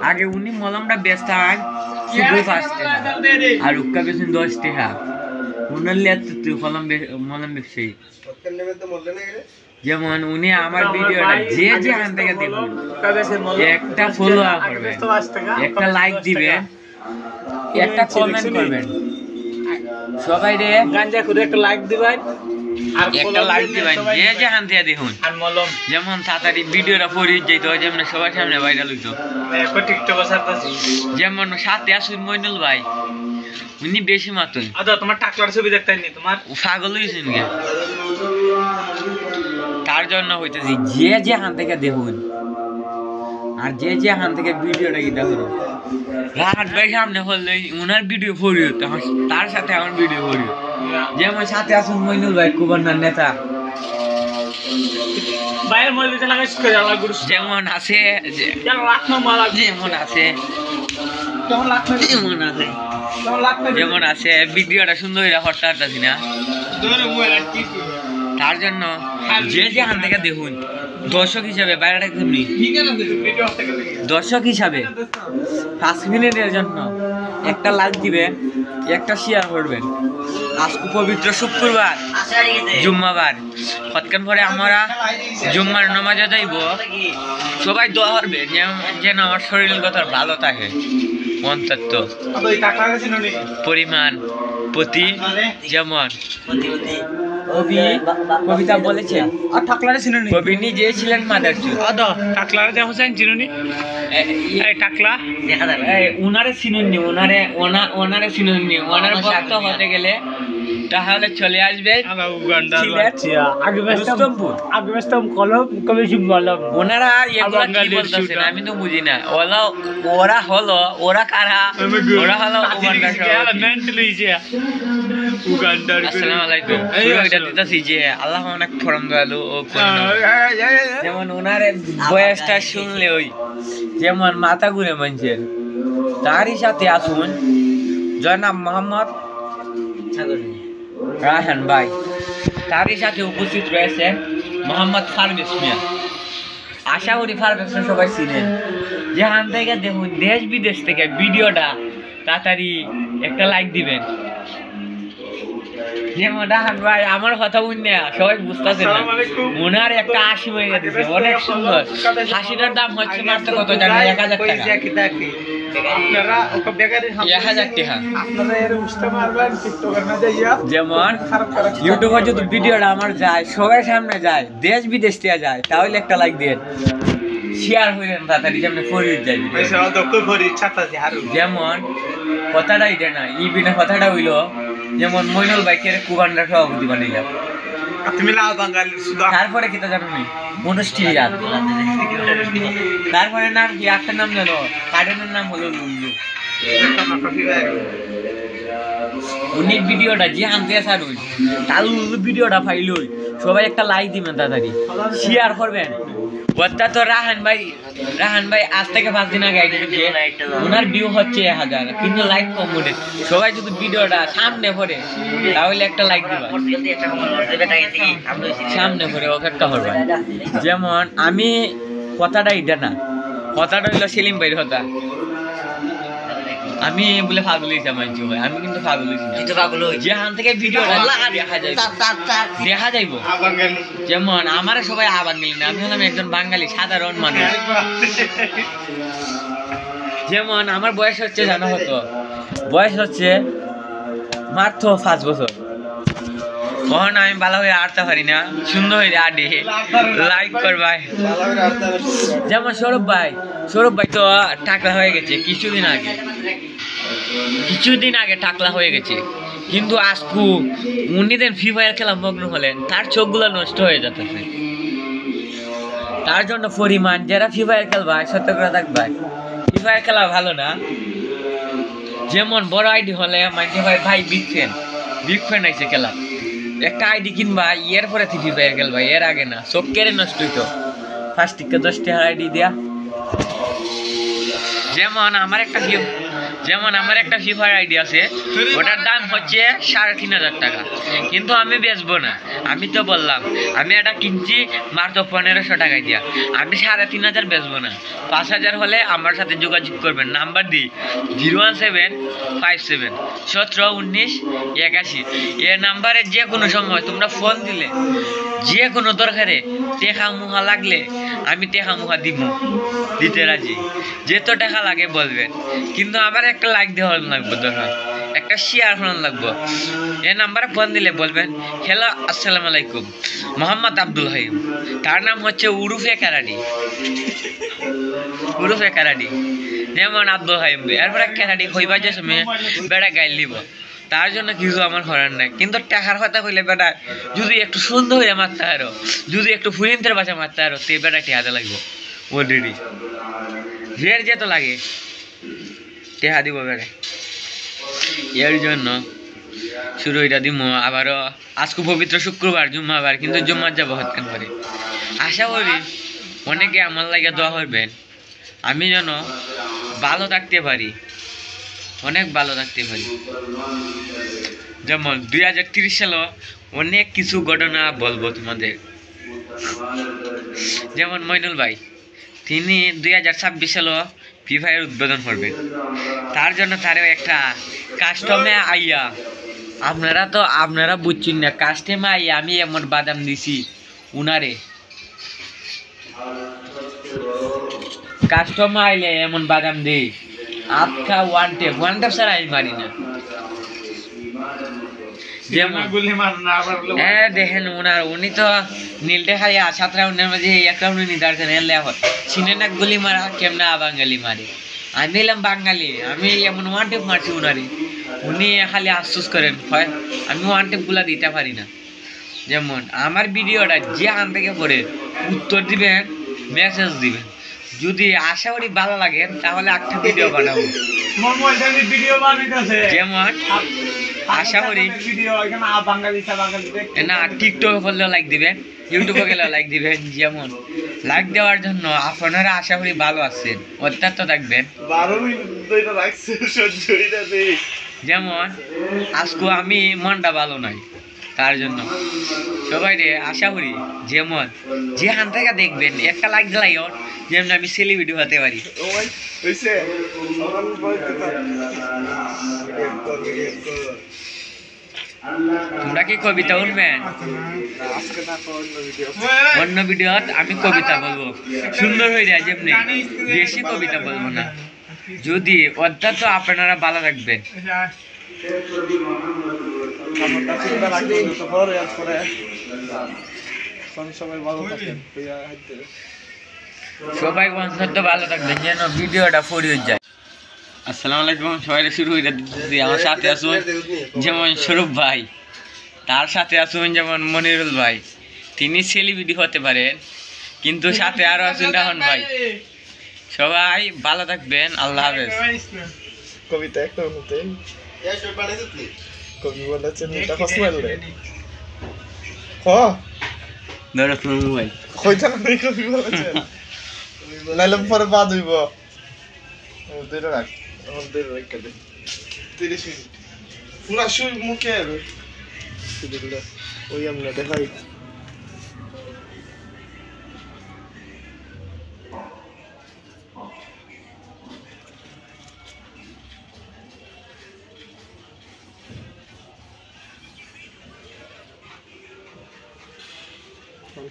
আগে উনি মলমটা বেচতেন শুধু 5 টাকা আর উক্কা বেসেন 10 টাকা উনার লিয়াতে মলম ব্যবসায়ী যেমন উনি আমার ভিডিওটা যে যে হান থেকে দেখুন একটা ফলো করবেন একটা লাইক দিবেন একটা কমেন্ট করবেন সবাই রে গাঞ্জা করে একটা লাইক দিবেন আর একটা লাইক দিবেন যে যে হান থেকে দেখুন আর মলম যেমন তাড়াতাড়ি ভিডিওটা পড়ে যাইতো যেমন সবার সামনে ভাইরাল হইতো এখন টিকটক ছাড়তাছি যেমন সাথে আসুন মইনুল ভাই উনি বেশি মাতুন আচ্ছা তোমার টাকলার ছবি দেখতেই নি তোমার পাগল হইছেন কে তার জন্য হইতেছি যে যে হান থেকে দেখুন আর যে যে হান থেকে ভিডিওটা কি দেখুন রাত ভাই সামনে হলে উনার ভিডিও পড়িও তার সাথে আমার ভিডিও পড়িও যেমন সাথে আসুন মইনুল ভাই কুবান্নার নেতা বাইরের মধ্যে লাগাইছ করে আল্লাহ গুরু যেমন আছে যেমন আছে যেমন আছে ভিডিওটা সুন্দর করতে পারতাছি না তার জন্য যে যে হান থেকে দেখুন দর্শক হিসাবে বাইরেটা কেমনি দর্শক হিসাবে 5 মিনিটের জন্য একটা লাইক দিবেন একটা শেয়ার করবেন আজকে পবিত্র শুক্রবার জুম্মাবার কতক্ষণ পরে আমরা জুম্মার নামাজে যাইব সবাই দোয়া করবেন যেন আমার শরীর কথা ভালো থাকে অন্তত পরিমাণ প্রতি যেমন কবিতা বলেছে কবি নিজে ছিলেন মাদারচুদ টাকলারে দেখছেন চিনুনি টাকলা উনারে চিনুনি ওনারে চিনুনি ওনার ভক্ত হতে গেলে তাহলে চলে আসবে ওনারা আমি তো বুঝি না ওরা হলো ওরা কারা ওরা হলো আসসালামু আলাইকুম আল্লাহ অনেক ফরম দয়ালু ও যেমন ওনার বয়সটা শুনলে ওই যেমন মাথা ঘুরে মানুষের তারই সাথে আসুন জনাব মোহাম্মদ রায়হান ভাই তারই সাথে উপস্থিত রয়েছে মোহাম্মদ পারভেজ মিয়া আশা করি পারভেজ সবাই চিনেন যেখান থেকে দেখুন দেশ বিদেশ থেকে ভিডিওটা তাড়াতাড়ি একটা লাইক দিবেন যেমন রায়হান ভাই আমার কথা বুঝলে সবাই বুঝতেছে না ওনার একটা হাসি হয়ে গেছে অনেক সুন্দর হাসিটার দাম হচ্ছে মাত্র কত জানেন 1000 টাকা যেমন ইউটিউবে যদি ভিডিওটা আমার যায় সবার সামনে যায় দেশ বিদেশ থেকে যায় তাহলে একটা লাইক দেন শেয়ার হইলেন তাড়াতাড়ি যেমন ফরিদ যায় যেমন কথাটা এটা না ই বিনা কথাটা হইল যেমন মইনুল ভাইকে কুবান্ডার সভাপতি বানাইলাম তারপরে কিতা জানো নি মনস্টিয়ার তারপরে নাম কি একটা নাম জানো কার্ডেনের নাম হলো লুল্লু উনি ভিডিওটা যে আনতে ছাড়ুন তার ভিডিওটা ফাইলই সবাই একটা লাইক দিবেন তাড়াতাড়ি শেয়ার করবেন ওটা তো রাহান ভাই আজ থেকে 5 দিন আগে ওনার ভিউ হচ্ছে 1000 কিন্তু লাইক কম উঠে সবাই যদি ভিডিওটা সামনে পড়ে তাহলে একটা লাইক দিবা সামনে পড়ে অপেক্ষা করবা যেমন আমি কথাটা এটা না কথাটা হইলো সেলিম ভাইয়ের কথা আমি বলে পাগল হইছি মানছি ভাই আমি কিন্তু পাগল হইছি তুই তো পাগল হই যেখান থেকে ভিডিওটা দেখা যাইব যেমন আমারে সবাই বাঙালি না আমি হলাম একজন বাঙালি সাধারণ মানুষ যেমন আমার বয়স হচ্ছে জানা হতো বয়স হচ্ছে মাত্র 5 বছর কখন আমি ভালো হয়ে আটতে পারি না সুন্দর হয়ে আডে লাইক করবাই যেমন সৌরভ ভাই তো টাকলা হয়ে গেছে কিছুদিন আগে টাকলা হয়ে গেছে কিন্তু আজকু উনি দেন ফ্রি ফায়ার খেলা মগ্ন হলেন তার চোখগুলো নষ্ট হয়ে যেতেছে তার জন্য পরিমাণ যারা ফ্রি ফায়ার খেলবা সত্য করে থাকবা ফ্রি ফায়ার খেলা ভালো না যেমন বড় আইডি হলে মাঝে ভাই ভাই বিগ ফ্যান আইছে খেলা একটা আইডি কিনবা এর পরে ফ্রি ফায়ার খেলবা এর আগে না সব কেড়ে নষ্ট হইতো ফার্স্ট টিকে 10 টাকা আইডি দিয়া যেমন আমার একটা ফ্রি ফায়ার আইডি আছে ওটার দাম হচ্ছে 3,500 টাকা কিন্তু আমি বেচবো না আমি তো বললাম আমি এটা কিনছি মাত্র 1500 টাকায় দিয়া আমি 3,500 বেচবো না 5,000 হলে আমার সাথে যোগাযোগ করবেন নাম্বার দিই 01757171981 এই নাম্বারে যে কোনো সময় তোমরা ফোন দিলে যে কোনো দরকারে টেকা মুহা লাগলে আমি টেকা মুহা দিতে রাজি যেত টাকা লাগে বলবেন কিন্তু আমার একটা লাইক দেওয়া লাগবে ধরুন একটা শেয়ার হওয়ার লাগবে এই নাম্বারে ফোন দিলে বলবেন হ্যালো আসসালামু আলাইকুম মোহাম্মদ আব্দুল হাইম তার নাম হচ্ছে উরুফে কারাডি যেমন আব্দুল হাইম এরপরে কারাডি হইবা যে সময় বেড়া গাইল দিব তার জন্য কিছু আমার করার নাই কিন্তু টাকার কথা কইলে বেটা যদি একটু সুন্দর হয়ে মারতে আরো যদি একটু ফুরিন্তের বাসা মারতে আরো তে বেটা টেহাতে লাগবো অলরেডি জের যেত লাগে টেহা দিব বেড়ে এর জন্য শুরু এটা দিব আবারও আজকে পবিত্র শুক্রবার জুম্মাবার কিন্তু জুম্মার যাবো হতে পারে আশা করি অনেকে আমার লাগে দোয়া করবেন আমি যেন ভালো থাকতে পারি অনেক ভালো থাকতে পারি যেমন 2030 সালে অনেক কিছু ঘটনা বলবো তোমাদের যেমন মইনুল ভাই তিনি 2026 সালে ফ্রি ফায়ার উদ্বোধন করবেন তার জন্য তারও একটা কাস্টমে আইয়া আপনারা বুঝছেন না কাস্টমে আইয়া আমি এমন বাদাম দিছি উনারে কাস্টমে আইলে এমন বাদাম দেই আপকা ওয়ান টেপ ছাড়া আমি মারি না যেমন দেখেন উনি তো নীলটে খাই 7 রাউন্ডের মাঝে এক রাউন্ড নিতে চিনে না গুলি মারা কেমনা বাঙালি মারে আমি এলাম বাঙালি আমি এমন ওয়ান টেপ মারছি উনি খালি আফসোস করেন হয় আমি ওয়ান টেপ গুলা দিতে পারি না যেমন আমার ভিডিওটা যে আন থেকে পড়ে উত্তর দিবেন মেসেজ দিবেন যদি আশা করি ভালো লাগে তাহলে একটা ভিডিও বানাবো যেমন আশা করি না টিকটকে করলেও লাইক দিবেন ইউটিউবে গেলেও লাইক দিবেন যেমন লাইক দেওয়ার জন্য আপনারা আশা করি ভালো আছেন অত্যন্ত থাকবেন যেমন আজকে আমি মনটা ভালো নাই তার জন্য সবাই রে আশা করি যেমন যে হান থেকে দেখবেন একটা লাইক দিলাইও যেমন আমি সেলিব্রিটি হতে পারি তোমরা কি কবিতা শুনবেন অন্য ভিডিওত আমি কবিতা বলবো সুন্দর হয়ে যায় যেমনি বেশি কবিতা বলবো না যদি অত্যন্ত আপনারা ভালো রাখবেন সবাই অন্তত ভালো থাকবেন যেন ভিডিওটা ফরিয়ে যায় আসসালামু আলাইকুম সবাই শুরু হয়ে যাচ্ছে আমার সাথে আসুন যেমন স্বরূপ ভাই তার সাথে আসুন যেমন মনিরুল ভাই তিনি সেলিব্রিটি হতে পারেন কিন্তু সাথে আরো আছেন রাহন ভাই সবাই ভালো থাকবেন আল্লাহ হাফেজ কবিতা একটা হতে কবি বলেছেন এটা হসমাইলে হ ধরো তোমার মোবাইল কইতা না কবি বলেছেন নাইলে পরে বাদ হইব ওদের রাখ আমাদের রাখা দে 30 মিনিট পুরা শুই মুখে আবে দিলে ওই আমরা দেখাই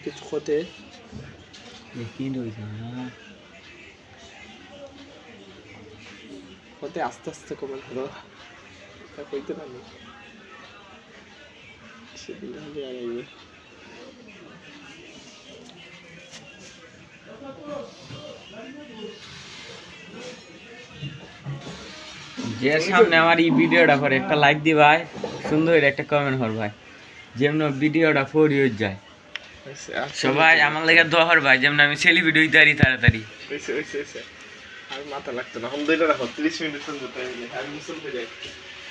কিছু হতে কি রয়েছে না হতে আস্তে আস্তে কমে ধরো তা কইতে পারি সেদিন হলে আর এই যে সামনে আমার এই ভিডিওটা করে একটা লাইক দি ভাই সুন্দর একটা কমেন্ট কর ভাই যেমন ভিডিওটা ফরিয়ে যায় সবাই আমার লাগে দোয়া কর ভাই যেমন আমি সেলিব্রিটি হইতে পারি তাড়াতাড়ি আর মাথা লাগতো না, দুইটা রাখো 30 মিনিট পর্যন্ত আমি মুসল করে যাই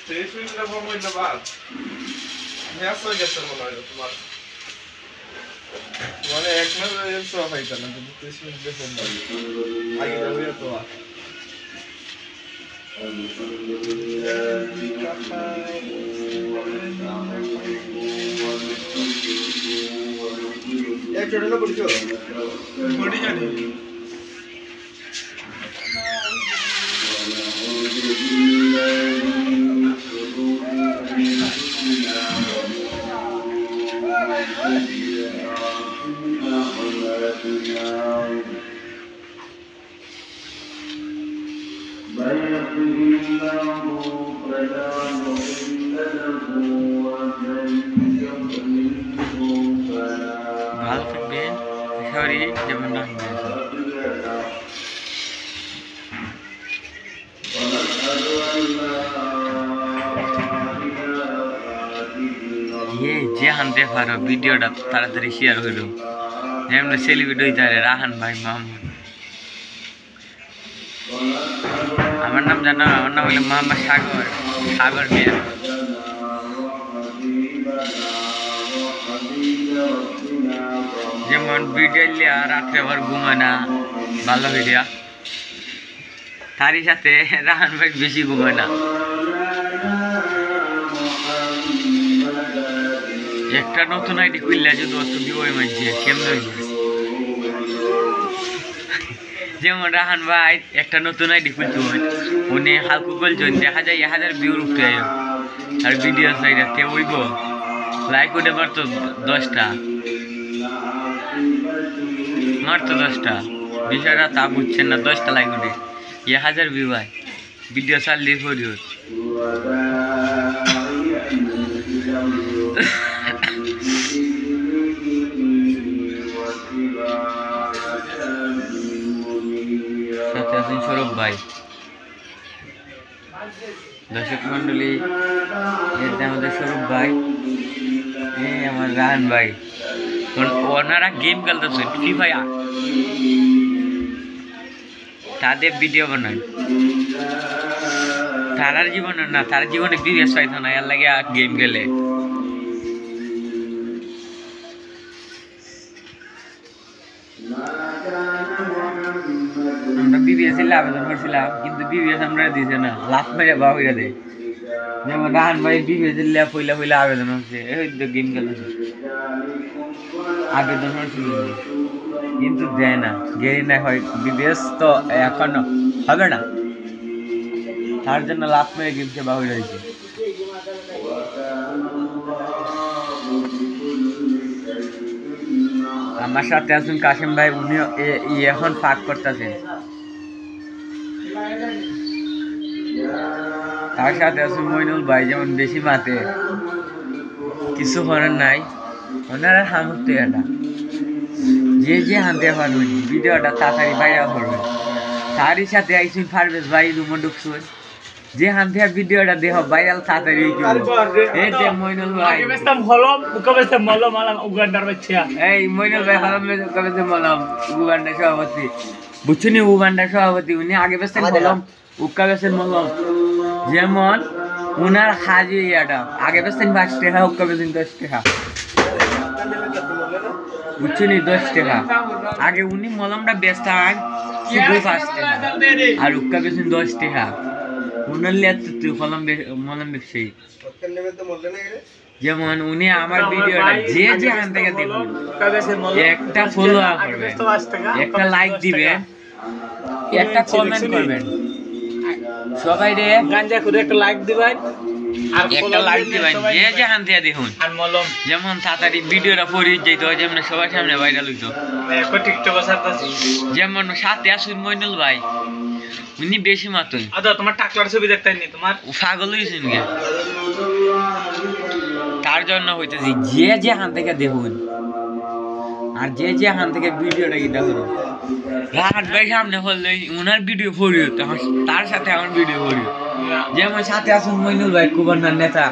30 মিনিটের পর মইলা বাদ হ্যাঁ সই গেছে মনে হয় তোমার মানে এক মাস এর সব হইতা না 30 মিনিট দেখো আগে যাবে তো এক ছোটটা পড়িছো পড়ি জানি ভালো থাকবেন শরীর যেমন যে হানতে পারো ভিডিওটা তাড়াতাড়ি শেয়ার হইল যেমন সেলিব্রিটি হইতে পারে রাহান ভাই মোহাম্মদ। আমার নাম জানো? আমার নাম হলো মোহাম্মদ সাগর, সাগর মিয়া। যেমন ভিডিও লিয়া রাত্রে আবার ঘুমায় না ভালো ভিডিও, তারই সাথে রাহান ভাই বেশি ঘুমায় না। একটা নতুন আইডি খুললে যদি অত বিবই মানছে কেমন, যেমন রাহান ভাই একটা নতুন আইডি খুলতে হয় উনি হালকু বলছেন দেখা যায় 1000 ভিউর উপরে আর ভিডিও সাইডে কে উইব লাইক উঠে মারতো 10টা, মারতো 10টা, বিষয়টা তা বুঝছেন না। 10টা লাইক উঠে 1000 ভিউ হয়, ভিডিও চালিয়ে করি সাথে আছেন সৌরভ ভাই। দর্শক মন্ডলী, এটা আমাদের সৌরভ ভাই, এই আমার রাহান ভাই, ওনারা গেম খেলতেছেন ফ্রি ফায়ার, তাদের ভিডিও বানায়। তারার জীবনে না, তার জীবনে বিবেশ পাইতো না, এর লাগে গেম খেলে। আমরা বিবিএস এর আবেদন করছিলাম কিন্তু বিবিএস আমরা দিছে না, লাস্ট মেরে বা হইরা দেয়। যেমন রাহান ভাই বিবিএস এর ল্যাব হইলা হইলা আবেদন হচ্ছে, এই তো গেম খেলতেছে, আবেদন হচ্ছিল কিন্তু দেয় না, গেরি না হয়। বিবিএস তো এখনো হবে না, তার জন্য লাস্ট মেরে গেমকে বা হইরা দিচ্ছে। আমার সাথে আছেন কাশিম ভাই, উনি এখন ফাঁক করতেছেন। তার সাথে আছেন মইনুল ভাই, যেমন বেশি মাতে কিছু করার নাই, ওনারা হামতে এটা যে যে হানতে পারবেন ভিডিওটা তাড়াতাড়ি ভাইরাল করবেন। তারই সাথে আইসুন পারভেজ ভাই রুমে ঢুকছুন, যে হানতে ভিডিওটা দেহ ভাইরাল তাড়াতাড়ি এই যে মইনুল ভাই এই মইনুল ভাই উগান্ডার সভাপতি, বুঝছুনি উগান্ডার সভাপতি, উনি আগে বেসতেন মলম, উক্কা বেসেন মলম। যেমন উনার হাজি ইয়াটা আগে বেসতেন 5 টাকা, উক্কা বেসেন 10 টাকা, বুঝছুনি 10 টাকা। আগে উনি মলমটা বেচতেন শুধু 5 টাকা আর উক্কা বেসেন 10 টাকা। উনার মলম ব্যবসায়ী। যেমন উনি আমার ভিডিওটা যে যে হান থেকে দেখুন একটা ফলো করবেন, একটা লাইক দিবেন, একটা কমেন্ট করবেন, সবাই রে গাঞ্জা করে একটা লাইক দিবেন আর একটা লাইক দিবেন, যে যে হান থেকে দেখুন। আর মলম যেমন তাড়াতাড়ি ভিডিওটা পড়ে যাইতো, যেমন সবার সামনে ভাইরাল হইতো। যেমন সাথে আসুন মইনুল ভাই, উনি বেশি মাতুন। আচ্ছা তোমার টাকলার ছবি দেখতেনি, তোমার পাগল হইছেন কে? তার জন্য হইতেছি যে যে হান থেকে দেখুন আর যে যে হান থেকে ভিডিওটা কি দেখুন। রাহাত ভাই সামনে হলে উনার ভিডিও পড়িও, তার সাথে আমার ভিডিও পড়িও। যেমন সাথে আসুন মইনুল ভাই, কুবন্নার নেতা,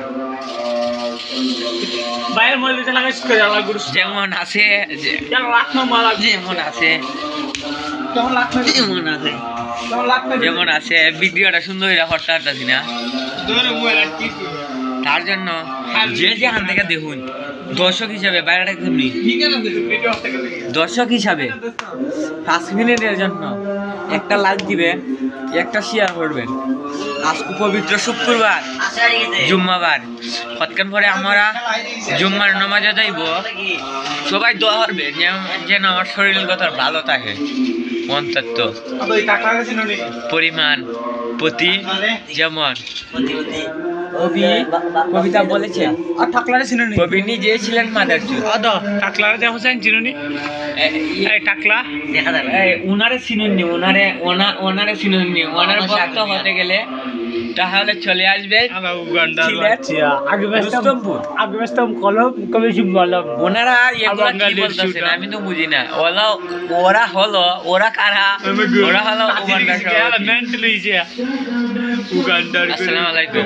যেমন আছে যেমন আছে যেমন আছে ভিডিওটা সুন্দর করতে পারতাছি না, তার জন্য যে যেখান থেকে দেখুন দর্শক হিসাবে বাইরেটা কেমনি দর্শক হিসাবে 5 মিনিটের জন্য একটা লাইক দিবেন, একটা শেয়ার করবেন। আজকে পবিত্র শুক্রবার জুম্মাবার, কতক্ষণ পরে আমরা জুম্মার নামাজে যাইব। সবাই দোয়া করবে যেন আমার শরীরগত ভালো থাকে, অন্তত পরিমাণ প্রতি। যেমন কবিতা বলেছে কবি নিজে ছিলেন মাদারচুদ। উনারে চিনুননি, ওনারে চিনুননি। ওনার ভক্ত হতে গেলে তাহলে চলে আসবে ওনারা এগুলা কি বলতেছেন আমি তো বুঝি না। ওরা কারা? ওরা হলো আসসালামু আলাইকুম।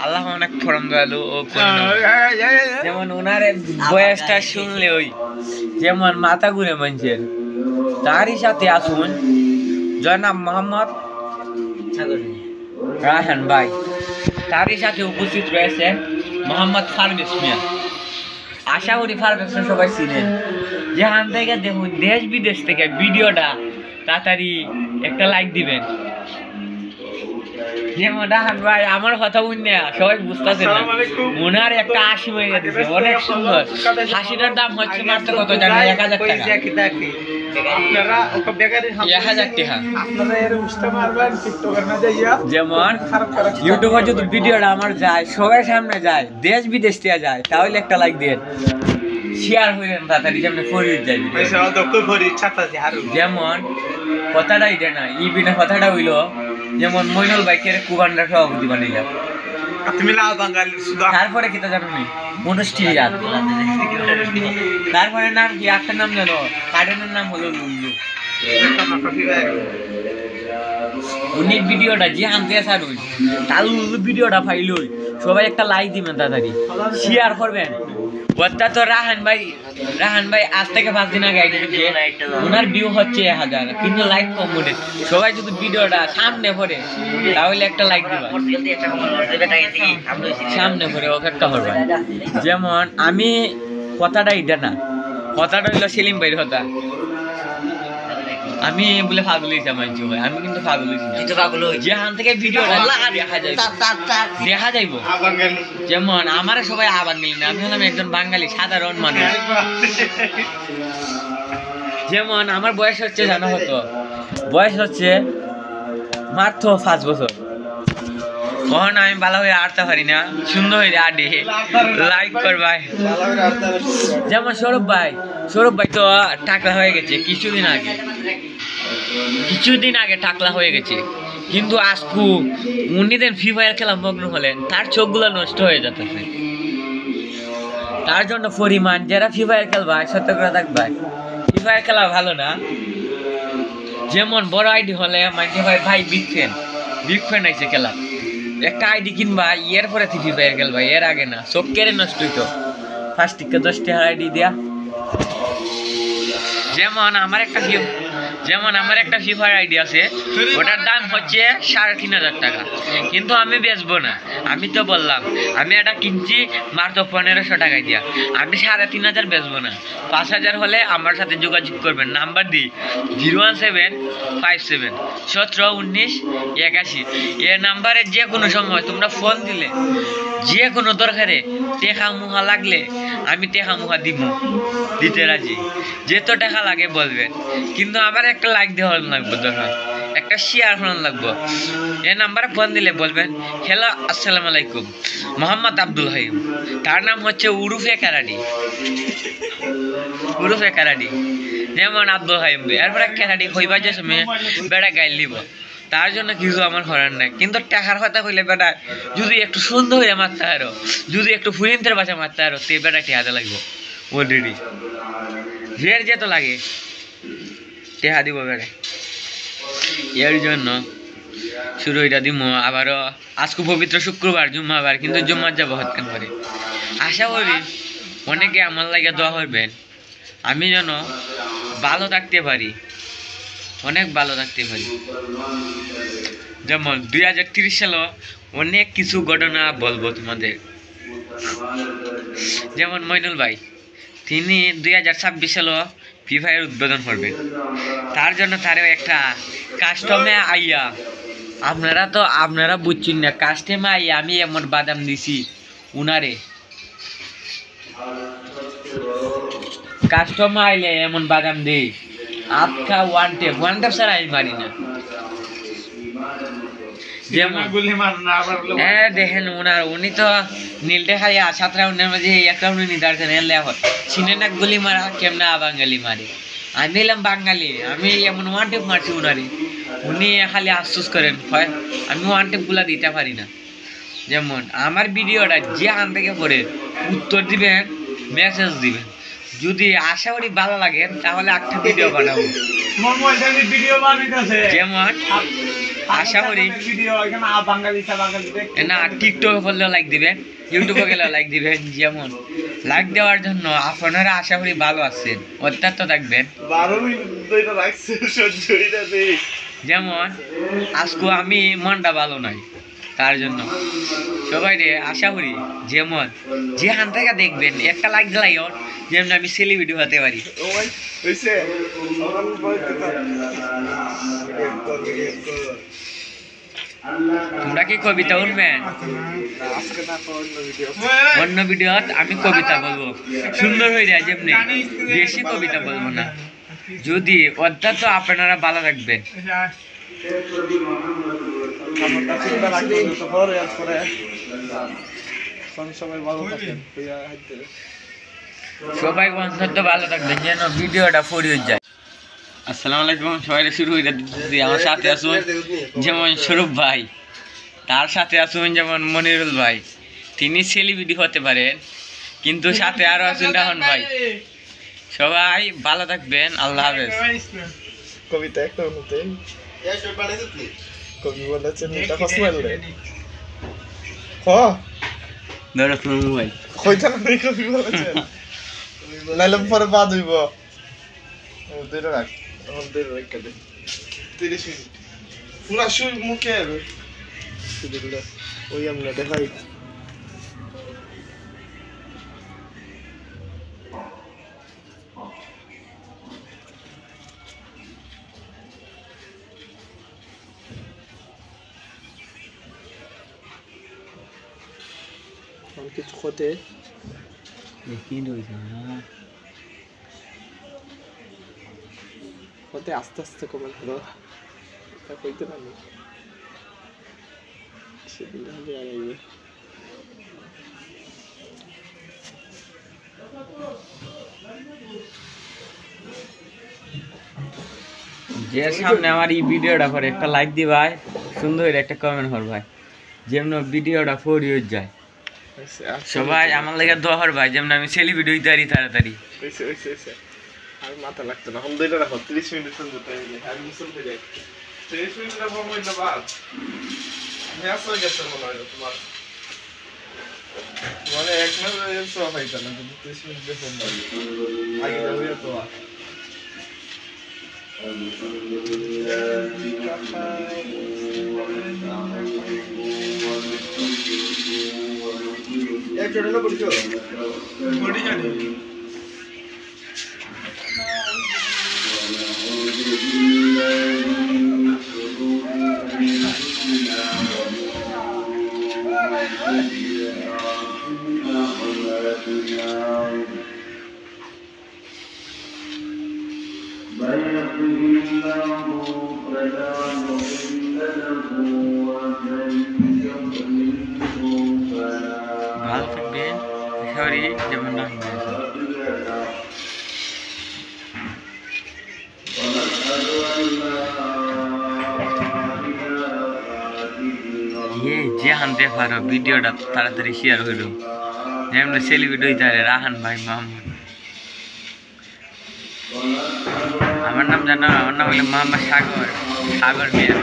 আল্লাহ অনেক ফরম দয়ালু ও যেমন ওনারে বয়সটা শুনলে ওই যেমন মাথা ঘুরে মানুষের। তারই সাথে আসুন জনাব মোহাম্মদ রায়হান ভাই, তারই সাথে উপস্থিত রয়েছে মোহাম্মদ ফারবেশ মিয়া। আশা করি ফারবেশকে সবাই চিনেন। যেখান থেকে দেখুন দেশ বিদেশ থেকে ভিডিওটা তাড়াতাড়ি একটা লাইক দিবেন। যেমন রায়হান ভাই আমার কথা বুঝলে সবাই বুঝতেছে না, ওনার একটা হাসি হয়ে গেছে অনেক সুন্দর। হাসিটার দাম হচ্ছে মাত্র কত জানেন? 1000 টাকা। 1000 টাকা। যেমন ইউটিউবে যদি ভিডিওটা আমার যায়, সবার সামনে যায়, দেশ বিদেশ থেকে যায়, তাহলে একটা লাইক দেন, শেয়ার হইলেন তাড়াতাড়ি, যেমন ফরিদ যায়। যেমন কথাটা এটা না, ইবিনা কথাটা হইল যেমন মইনুল ভাইকে কুবান্ডার সভাপতি বানাইলাম। তারপরে কিতা জানো নি মনস্টিয়ার, তারপরে নাম কি একটা নাম জানো? কার্ডেনের নাম হলো লুল্লু। উনি ভিডিওটা যে আনতে ছাড়ুন, তার ভিডিওটা ফাইল সবাই একটা লাইক দিবেন, তাড়াতাড়ি শেয়ার করবেন। ওটা তো রাহান ভাই আজ থেকে 5 দিন আগে ওনার ভিউ হচ্ছে 1000, কিন্তু লাইক কম উঠে। সবাই যদি ভিডিওটা সামনে পড়ে তাহলে একটা লাইক দিবা, সামনে পড়ে অপেক্ষা করবে। যেমন আমি কথাটা এটা না, কথাটা হইলো সেলিম ভাইয়ের কথা। আমি বলে পাগল হয়েছি আমার ভাই, আমি কিন্তু পাগল হয়েছি। যেখান থেকে ভিডিওটা দেখা যাইব, যেমন আমার সবাই বাঙালি না, আমি হলাম একজন বাঙালি সাধারণ মানুষ। যেমন আমার বয়স হচ্ছে জানা হতো, বয়স হচ্ছে মাত্র 5 বছর। কখন আমি ভালো হয়ে আড়তে পারি না, সুন্দর হয়ে আডে লাইক করবাই। যেমন সৌরভ ভাই তো টাকলা হয়ে গেছে কিছুদিন আগে টাকলা হয়ে গেছে, কিন্তু আজকু উনি দেন ফ্রি ফায়ার খেলা মগ্ন হলেন, তার চোখগুলো নষ্ট হয়ে যেতেছে। তার জন্য পরিমাণ যারা ফ্রি ফায়ার খেলবা সতর্ক থাকবা, ফ্রি ফায়ার খেলা ভালো না। যেমন বড় আইডি হলে মাইকে ভাই বিগ ফ্যান আইছে খেলা, একটা আইডি কিনবা এর পরে ফ্রি ফায়ার খেলবা, এর আগে না। চোখ কেড়ে নষ্ট হইতো। 5 টাকা 10 টাকা আইডি দিয়া। যেমন আমার একটা ফ্রি ফায়ার আইডি আছে, ওটার দাম হচ্ছে 3500 টাকা, কিন্তু আমি বেচবো না। আমি তো বললাম আমি এটা কিনছি মাত্র 1500 টাকায় দিয়া, আমি 3500 বেচবো না। 5000 হলে আমার সাথে যোগাযোগ করবেন, নাম্বার দিই 01757171981। এই নাম্বারে যে কোনো সময় তোমরা ফোন দিলে, যে কোনো দরকারে টেকা মুহা লাগলে আমি টেকা মুহা দিতে রাজি। যেত টাকা লাগে বলবেন, কিন্তু আমার একটা লাইক দেওয়া লাগবে, দরকার একটা শেয়ার হওয়ার লাগবে। এই নাম্বারে ফোন দিলে বলবেন হ্যালো আসসালামু আলাইকুম, মোহাম্মদ আব্দুল হাইম, তার নাম হচ্ছে উরুফে কারাডি। যেমন আব্দুল হাইম এরপরে কারাডি হইবা যে সময় বেড়া গাইল নিব, তার জন্য কিছু আমার করার নাই। কিন্তু টাকার কথা কইলে বেটা যদি একটু সুন্দর হয়ে মারতে আরো, যদি একটু ফুরিন্তের বাসা মারতে আরো, তে বেটা টেহাতে লাগবো অলরেডি। জের যে তো লাগে টেহা দিব বেড়ে, এর জন্য শুরু এটা দিব। আবারও আজকে পবিত্র শুক্রবার জুম্মাবার, কিন্তু জুম্মার যাবো হত্যা করে। আশা করি অনেকে আমার লাগে দোয়া করবেন, আমি যেন ভালো থাকতে পারি, অনেক ভালো থাকতে পারি। যেমন 2030 সালে অনেক কিছু ঘটনা বলবো তোমাদের। যেমন মইনুল ভাই তিনি 2026 সালে ফ্রি ফায়ার উদ্বোধন করবেন, তার জন্য তারও একটা কাস্টমে আইয়া, আপনারা বুঝছেন না, কাস্টমে আইয়া আমি এমন বাদাম দিছি উনারে, কাস্টমার আইলে এমন বাদাম দেই আপকা ওয়ান টেপ ছাড়া আমি মারি না। যেমন দেখেন উনি তো নীলটে খাইয়া 7 রাউন্ডের মাঝে এক রাউন্ড নির্ধারণ চিনে না গুলি মারা কেমনা বাঙালি মারে। আমি এলাম বাঙালি, আমি এমন ওয়ান টেপ মারছি উনারে, উনি খালি আফসোস করেন হয় আমি ওয়ান টেপ গুলা দিতে পারি না। যেমন আমার ভিডিওটা যে আন থেকে পড়ে উত্তর দিবেন, মেসেজ দিবেন, যদি আশা করি ভালো লাগে তাহলে একটা ভিডিও বানাবো। যেমন আশা করি না টিকটকে করলেও লাইক দিবেন, ইউটিউবে গেলেও লাইক দিবেন। যেমন লাইক দেওয়ার জন্য আপনারা আশা করি ভালো আছেন, অত্যন্ত থাকবেন। যেমন আজকে আমি মনটা ভালো নাই, তার জন্য সবাই আশা করি যেমন যে হান থেকে দেখবেন একটা লাইক দিলাইও যেমন আমি সেলিব্রিটি হতে পারি। তোমরা কি কবিতা শুনবেন? অন্য ভিডিওত আমি কবিতা বলবো, সুন্দর হয়ে যায়, যেমনি বেশি কবিতা বলবো না। যদি অত্যন্ত আপনারা ভালো থাকবেন। সবাই অন্তত ভালো থাকবেন যেন ভিডিওটা ফরিয়ে যায়। আসসালামু আলাইকুম, সবাই শুরু হয়ে যাচ্ছে। আমার সাথে আসুন যেমন স্বরূপ ভাই, তার সাথে আসুন যেমন মনিরুল ভাই, তিনি সেলিব্রিটি হতে পারেন, কিন্তু সাথে আরো আছেন রাহন ভাই। সবাই ভালো থাকবেন, আল্লাহ হাফেজ। কবিতা একটা হতে কবি বলেছেন এটা হসমাইলে হ ধরো তোমার মোবাইল কইতা না কবি বলেছেন নাইলে পরে বাদ হইব ওদের রাখ ওদের রাখ দে 30 মিনিট পুরা শুই মুখে আবে সেগুলো ওই আমরা দেখাই কিছু হতে হতে আস্তে আস্তে কমেন্ট করো তা কইতে পারি সেদিন হবে আর আইবে যে সামনে আমার এই ভিডিওটা করে একটা লাইক দি ভাই, সুন্দর একটা কমেন্ট কর ভাই, যেমন ভিডিওটা ফরিয়ে যায়। সবাই আমার লাগে দোয়া কর ভাই, যেমন আমি সেলিব্রিটি হইতে পারি তাড়াতাড়ি। আর মাথা লাগতো না, হলদেটা রাখো 30 মিনিট পর্যন্ত তাইলে আর মিসল হয়ে যায় 30 মিনিট রাখো মইলা বাদ হ্যাঁ সই গেছে মনে হয় তোমার মানে এক মাস এর সব হইতা না 30 মিনিট দেখো আগে যাবে তো এক ছোটটা পড়ছো পড়ি জানি ভালো থাকবেন, সরি যেমন না যে আনতে পারো ভিডিওটা তাড়াতাড়ি শেয়ার হইল, যেমন সেলিব্রিটি হইতে পারে রাহান ভাই মোহাম্মদ। আমার নাম জানো? আমার নাম হলো মোহাম্মদ সাগর মিয়া।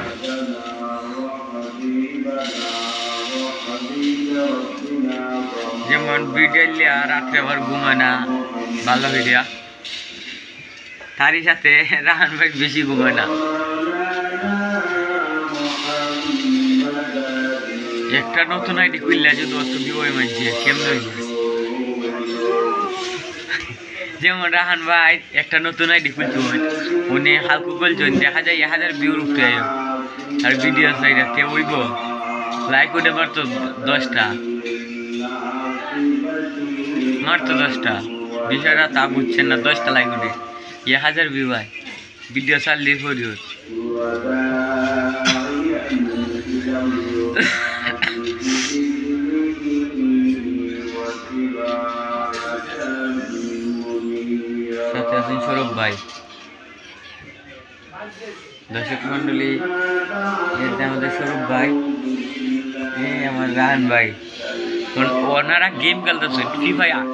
যেমন ভিডিও লিয়া রাত্রে আবার ঘুমায় না, ভালো ভিডিও তারই সাথে রাহান ভাই বেশি ঘুমায় না। একটা নতুন আইডি খুললে যদি অত বিবয় মানছে কেমন হইবে? যেমন রাহান ভাই একটা নতুন আইডি খুলতে হয়, উনি হালকু বলছেন দেখা যায় 1000 ভিউর উপরে আয় আর ভিডিও সাইডে কে হইব লাইক ওটা মারতো 10টা, মারতো 10টা। বিষয়টা তা বুঝছেন না, 10টা লাইক ওঠে 1000 ভিউ হয় ভিডিও চালিয়ে করি। সাথে আছেন সৌরভ ভাই। দর্শক মন্ডলী, এটা আমাদের সৌরভ ভাই, এই আমার রাহান ভাই। ওনারা গেম খেলতেছেন ফ্রি ফায়ার,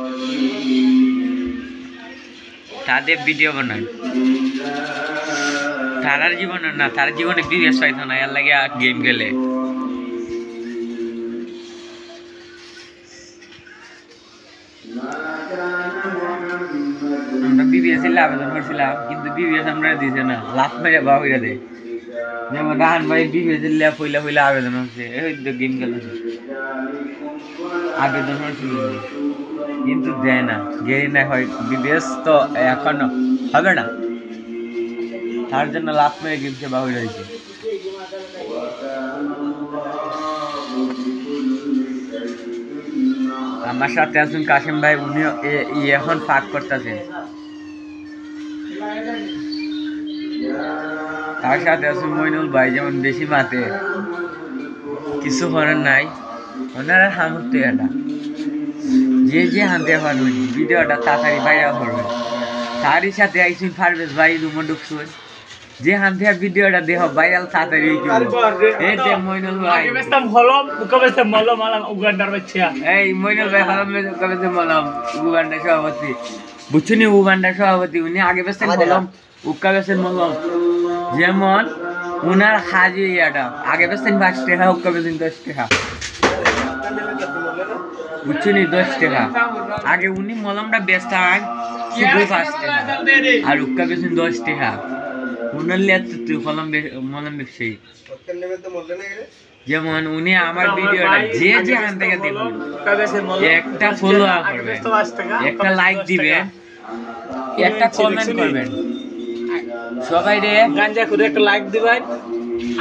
তাদের ভিডিও বানায়। তারার জীবনে না, তার জীবনে বিবেশ পাইতো না, এর লাগে গেম খেলে। আমরা বিবিএস এর আবেদন করছিলাম, কিন্তু বিবিএস আমরা দিছে না, লাভ মেরে বা হইরা দেয়। যেমন রাহান ভাই বিবিএস এর ল্যাপ হইলা হইলা আবেদন হচ্ছে, এই তো গেম খেলছে আবেদন হয়েছিল কিন্তু দেয় না, গেরি না হয়। বিবিএস তো এখনো হবে না, তার জন্য লাভ মেরে গেমছে বা হইরা দিচ্ছে। আমার সাথে আছেন কাশিম ভাই, উনি এখন ফাঁক করতেছেন। তার সাথে আছেন মইনুল ভাই, যেমন বেশি মাতে কিছু করার নাই, ওনারা হামতে এটা যে হানতে পারবেন ভিডিওটা তাড়াতাড়ি বাইরে করবেন। তারই সাথে আইসুন পারভেজ ভাই রুমে ঢুকছুন, যে হানতে ভিডিওটা দেহ ভাইরাল তাড়াতাড়ি এই যে মইনুল ভাই এই মইনুল ভাই উগান্ডার সভাপতি, বুঝছুনি উগান্ডার সভাপতি, উনি আগে বেসতেন মলম, উক্কা বেসেন মলম। যেমন উনার হাজি ইয়াটা আগে বেসতেন 5 টাকা, উক্কা বেসেন 10 টাকা, বুঝছুনি 10 টাকা। আগে উনি মলমটা বেচতেন শুধু 5 টাকা আর উক্কা বেসেন 10 টাকা। উনার লিয়ে মলম ব্যবসায়ী। যেমন উনি আমার ভিডিওটা যে হান থেকে দেখুন, একটা ফলো করবেন, একটা লাইক দিবেন, একটা কমেন্ট করবেন, সবাই রে গাঞ্জা করে একটা লাইক দিবেন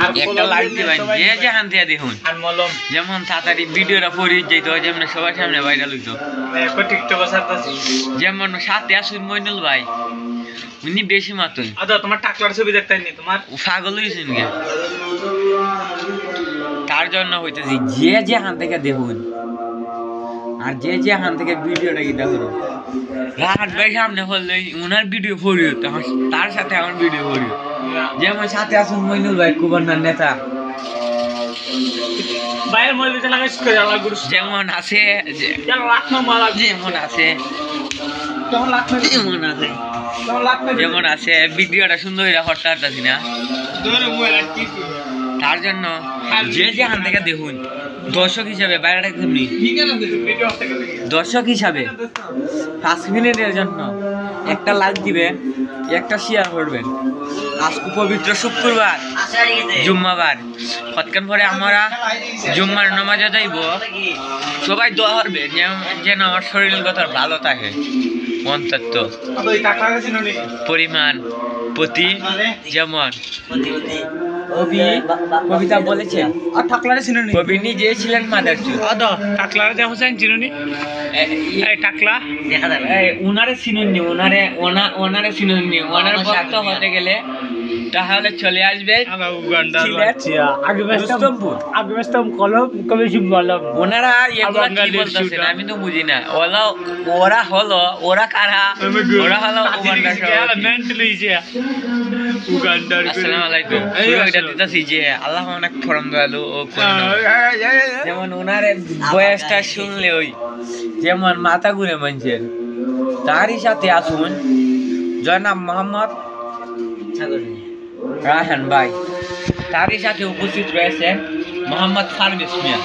আর একটা লাইক দিবেন, যে হান থেকে দেখুন। আর মলম যেমন তাড়াতাড়ি ভিডিওটা পড়ে যেত, যেমন সবার সামনে ভাইরাল হইতো। যেমন সাথে আসুন মইনুল ভাই, উনি বেশি মাতুন। আচ্ছা তোমার টাকলার ছবি দেখতেন নি, তোমার পাগল হইছেন কে? তার জন্য হইতেছি যে হান থেকে দেখুন আর যে হান থেকে ভিডিওটা কি দেখুন। রাহাত ভাই সামনে হলে উনার ভিডিও পড়িও, তার সাথে আমার ভিডিও পড়িও। যেমন সাথে আসুন মইনুল ভাই, কুবন্নার নেতা। যেমন আছে যেমন আছে ভিডিওটা সুন্দর করতে পারতাছি না, তার জন্য যে হান থেকে দেখুন দর্শক হিসাবে বাইরেটা তেমনি দর্শক হিসাবে 5 মিনিটের জন্য একটা লাইক দিবেন, একটা শেয়ার করবেন। আজকে পবিত্র শুক্রবার জুম্মাবার, কতক্ষণ পরে আমরা জুম্মার নামাজে যাইব, সবাই দোয়া করবে যেন আমার শরীরগত ভালো থাকে, অন্তত পরিমাণ প্রতি। যেমন কবিতা বলেছে কবি নিজে ছিলেন মাদারচুদ, উনারে চিনুননি, ওনারে চিনুননি। ওনার ভক্ত হতে গেলে তাহলে চলে আসবে ওনারা আমি তো বুঝি না, ওরা হলো ওরা কারা, ওরা হলো আল্লাহ অনেক ফরম দয়ালু। যেমন ওনারে বয়সটা শুনলে ওই যেমন মাথা ঘুরে মানছেন। তারই সাথে আসুন জনাব মোহাম্মদ রাহান ভাই, তারই সাথে উপস্থিত রয়েছেন মোহাম্মদ পারভেজ মিয়া।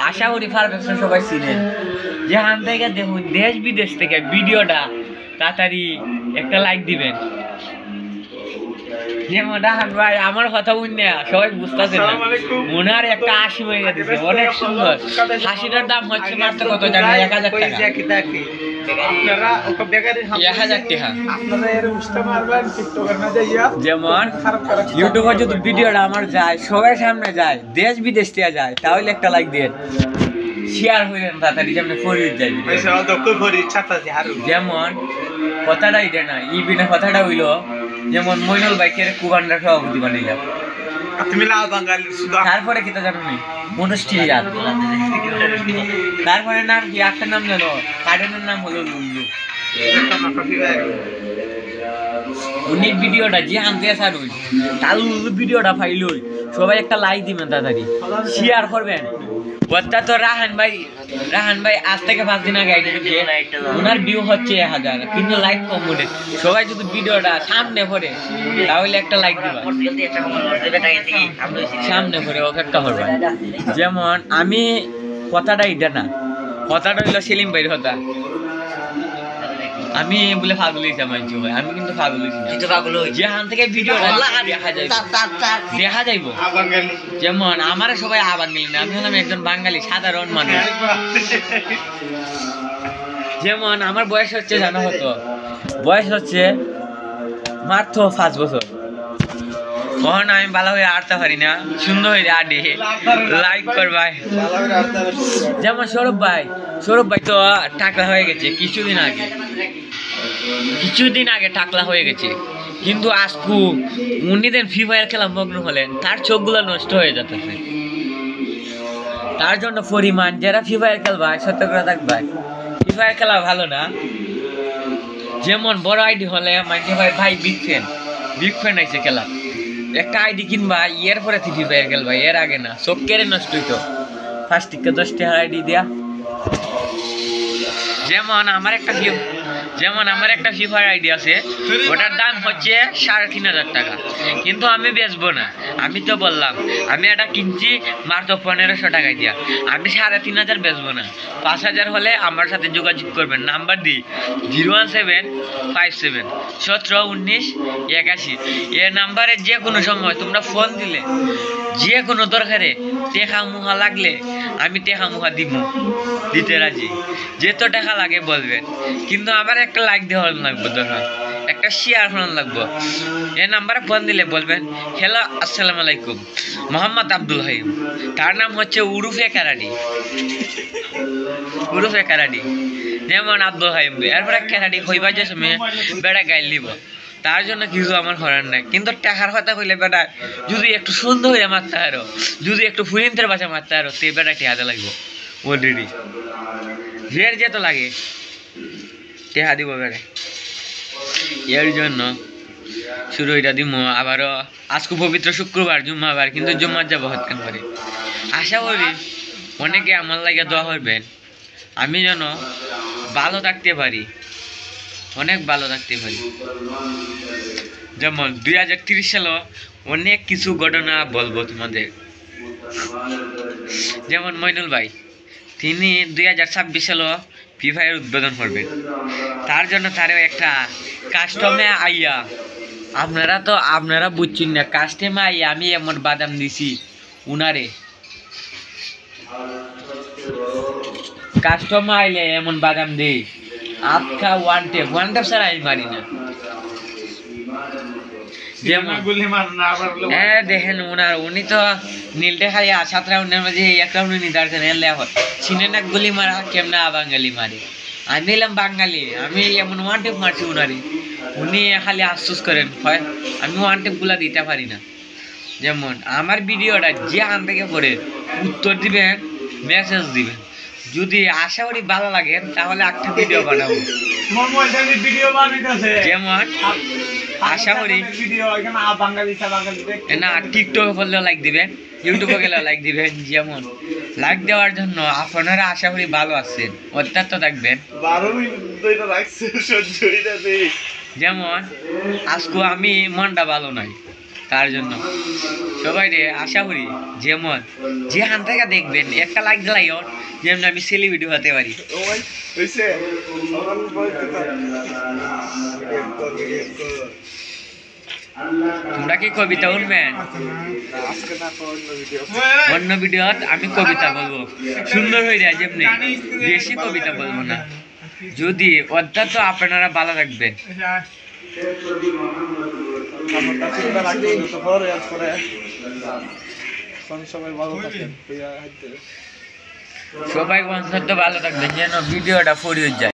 আশা করি পারভেজ সবাই চিনেন। যেখান থেকে দেখুন দেশ বিদেশ থেকে ভিডিওটা তাড়াতাড়ি একটা লাইক দিবেন। যেমন রাহান ভাই আমার কথা বুঝলে সবাই বুঝতেছে না, ওনার একটা হাসি হয়ে গেছে অনেক সুন্দর। হাসিটার দাম হচ্ছে মাত্র কত জানেন? 1000 টাকা। 1000 টাকা। যেমন ইউটিউবে যদি ভিডিওটা আমার যায়, সবার সামনে যায়, দেশ বিদেশ থেকে যায়, তাহলে একটা লাইক দেন, শেয়ার হইলেন তাড়াতাড়ি, যেমন ফরিদ যায়। যেমন কথাটা এটা না, ইবিনা কথাটা হইল যেমন মইনুল ভাইকে কুবান্ডার সভাপতি বানাইলাম, তারপরে কি তা জানো নি মনুষ্ঠিয়ার, তারপরে নাম কি একটা নাম জানো, কার্ডেনের নাম হলো লুল্লু। উনি ভিডিওটা যে আনতে আসুন তার ভিডিওটা ফাইল সবাই একটা লাইক দিবেন, তাড়াতাড়ি শেয়ার করবেন। ওটা তো রাহান ভাই আজ থেকে 5 দিন আগে ওনার ভিউ হচ্ছে 1000, কিন্তু লাইক কম ওঠে। সবাই যদি ভিডিওটা সামনে পড়ে তাহলে একটা লাইক দিবা, সামনে পড়ে ওকে একটা করবে। যেমন আমি কথাটা এটা না, কথাটা হইলো সেলিম ভাইয়ের কথা। আমি বলে পাগল হয়েছি আমার ভাই, আমি কিন্তু পাগল হয়েছি যেখান থেকে ভিডিওটা দেখা যাইব। যেমন আমার সবাই বাঙালি না, আমি হলাম একজন বাঙালি সাধারণ মানুষ। যেমন আমার বয়স হচ্ছে জানা হতো, বয়স হচ্ছে মাত্র 5 বছর। কখন আমি ভালো হয়ে আড়তে পারি না, সুন্দর হয়ে আডে লাইক করবাই। যেমন সৌরভ ভাই তো টাকলা হয়ে গেছে কিছুদিন আগে টাকলা হয়ে গেছে, কিন্তু আজকু উনি দেন ফ্রি ফায়ার খেলা মগ্ন হলেন, তার চোখগুলো নষ্ট হয়ে যেতেছে। তার জন্য পরিমাণ যারা ফ্রি ফায়ার খেলবা সতর্ক থাকবা, ফ্রি ফায়ার খেলা ভালো না। যেমন বড় আইডি হলে মাঝে ভাই বিগ ফ্যান আইছে খেলা, একটা আইডি কিনবা এর পরে ফ্রি ফায়ার খেলবা, এর আগে না, চোখ কেড়ে নষ্ট হইতো। 5 থেকে 10 টাকা আইডি দেয়া। যেমন আমার একটা ফ্রি ফায়ার আইডি আছে, ওটার দাম হচ্ছে 3500 টাকা, কিন্তু আমি বেচবো না। আমি তো বললাম আমি এটা কিনছি মাত্র 1500 টাকায় দিয়া, আমি 3500 বেচবো না। 5000 হলে আমার সাথে যোগাযোগ করবেন, নাম্বার দিই 01757171981। এই নাম্বারে যে কোনো সময় তোমরা ফোন দিলে, যে কোনো দরকারে টেকা মুহা লাগলে আমি টেকা মুহা দিতে রাজি, যেত টাকা লাগে বলবেন, কিন্তু আমার একটা লাইক দেওয়া লাগবে, ধরো একটা শেয়ার হওয়ার লাগবে। এই নাম্বারে ফোন দিলে বলবেন হ্যালো আসসালামু আলাইকুম, মোহাম্মদ আব্দুল হাইম, তার নাম হচ্ছে উরুফে কারাডি। যেমন আব্দুল হাইম এরপরে কারাডি হইবা যে সময় বেড়া গাইল দিব, তার জন্য কিছু আমার করার নাই। কিন্তু টাকার কথা কইলে বেটা যদি একটু সুন্দর হয়ে মারতে আরো, যদি একটু ফুরিন্তের বাসা মারতে আরো, তে বেটা টেহাতে লাগবো অলরেডি, যেত লাগে টেহা দিব বেড়ে। এর জন্য শুরু এটা দিব। আবারও আজকে পবিত্র শুক্রবার, জুম্মাবার, কিন্তু জুম্মার যাবো হতেন পারে। আশা করি অনেকে আমার লাগে দোয়া করবেন, আমি যেন ভালো থাকতে পারি, অনেক ভালো থাকতে পারি। যেমন 2030 সালে অনেক কিছু ঘটনা বলবো তোমাদের। যেমন মইনুল ভাই তিনি 2026 সালে ফ্রি ফায়ার উদ্বোধন করবেন, তার জন্য তারও একটা কাস্টমে আইয়া, আপনারা বুঝছেন না, কাস্টমে আইয়া আমি এমন বাদাম দিছি উনারে, কাস্টমার আইলে এমন বাদাম দেই আপকা ওয়ান টেপ ছাড়া আমি মারি না। যেমন দেখেন উনি তো নীলটে খাইয়া 7 রাউন্ডের মাঝে এক রাউন্ডে নির্ধারণ চিনেন না, গুলি মারা কেমনা বাঙালি মারে। আমি এলাম বাঙালি, আমি এমন ওয়ান টেপ মারছি উনি খালি আফসোস করেন, হয় আমি ওয়ান টেপ গুলা দিতে পারি না। যেমন আমার ভিডিওটা যে আন থেকে পড়ে উত্তর দিবেন, মেসেজ দিবেন, যদি আশা করি ভালো লাগে তাহলে একটা ভিডিও বানাবো। যেমন আশা করি না টিকটকে করলেও লাইক দিবেন, ইউটিউবে গেলেও লাইক দিবেন। যেমন লাইক দেওয়ার জন্য আপনারা আশা করি ভালো আছেন, অত্যন্ত থাকবেন। যেমন আজকে আমি মনটা ভালো নাই, তার জন্য সবাই রে আশা করি যেমন যে হান থেকে দেখবেন একটা লাইক দিলাইও যেমন আমি সেলিব্রিটি হতে পারি। তোমরা কি কবিতা শুনবেন? অন্য ভিডিওত আমি কবিতা বলবো সুন্দর হয়ে যায়, যেমনি বেশি কবিতা বলবো না। যদি অর্থাৎ আপনারা ভালো রাখবেন। সবাই অন্তত ভালো থাকবেন যেন ভিডিওটা ফরিয়ে যায়।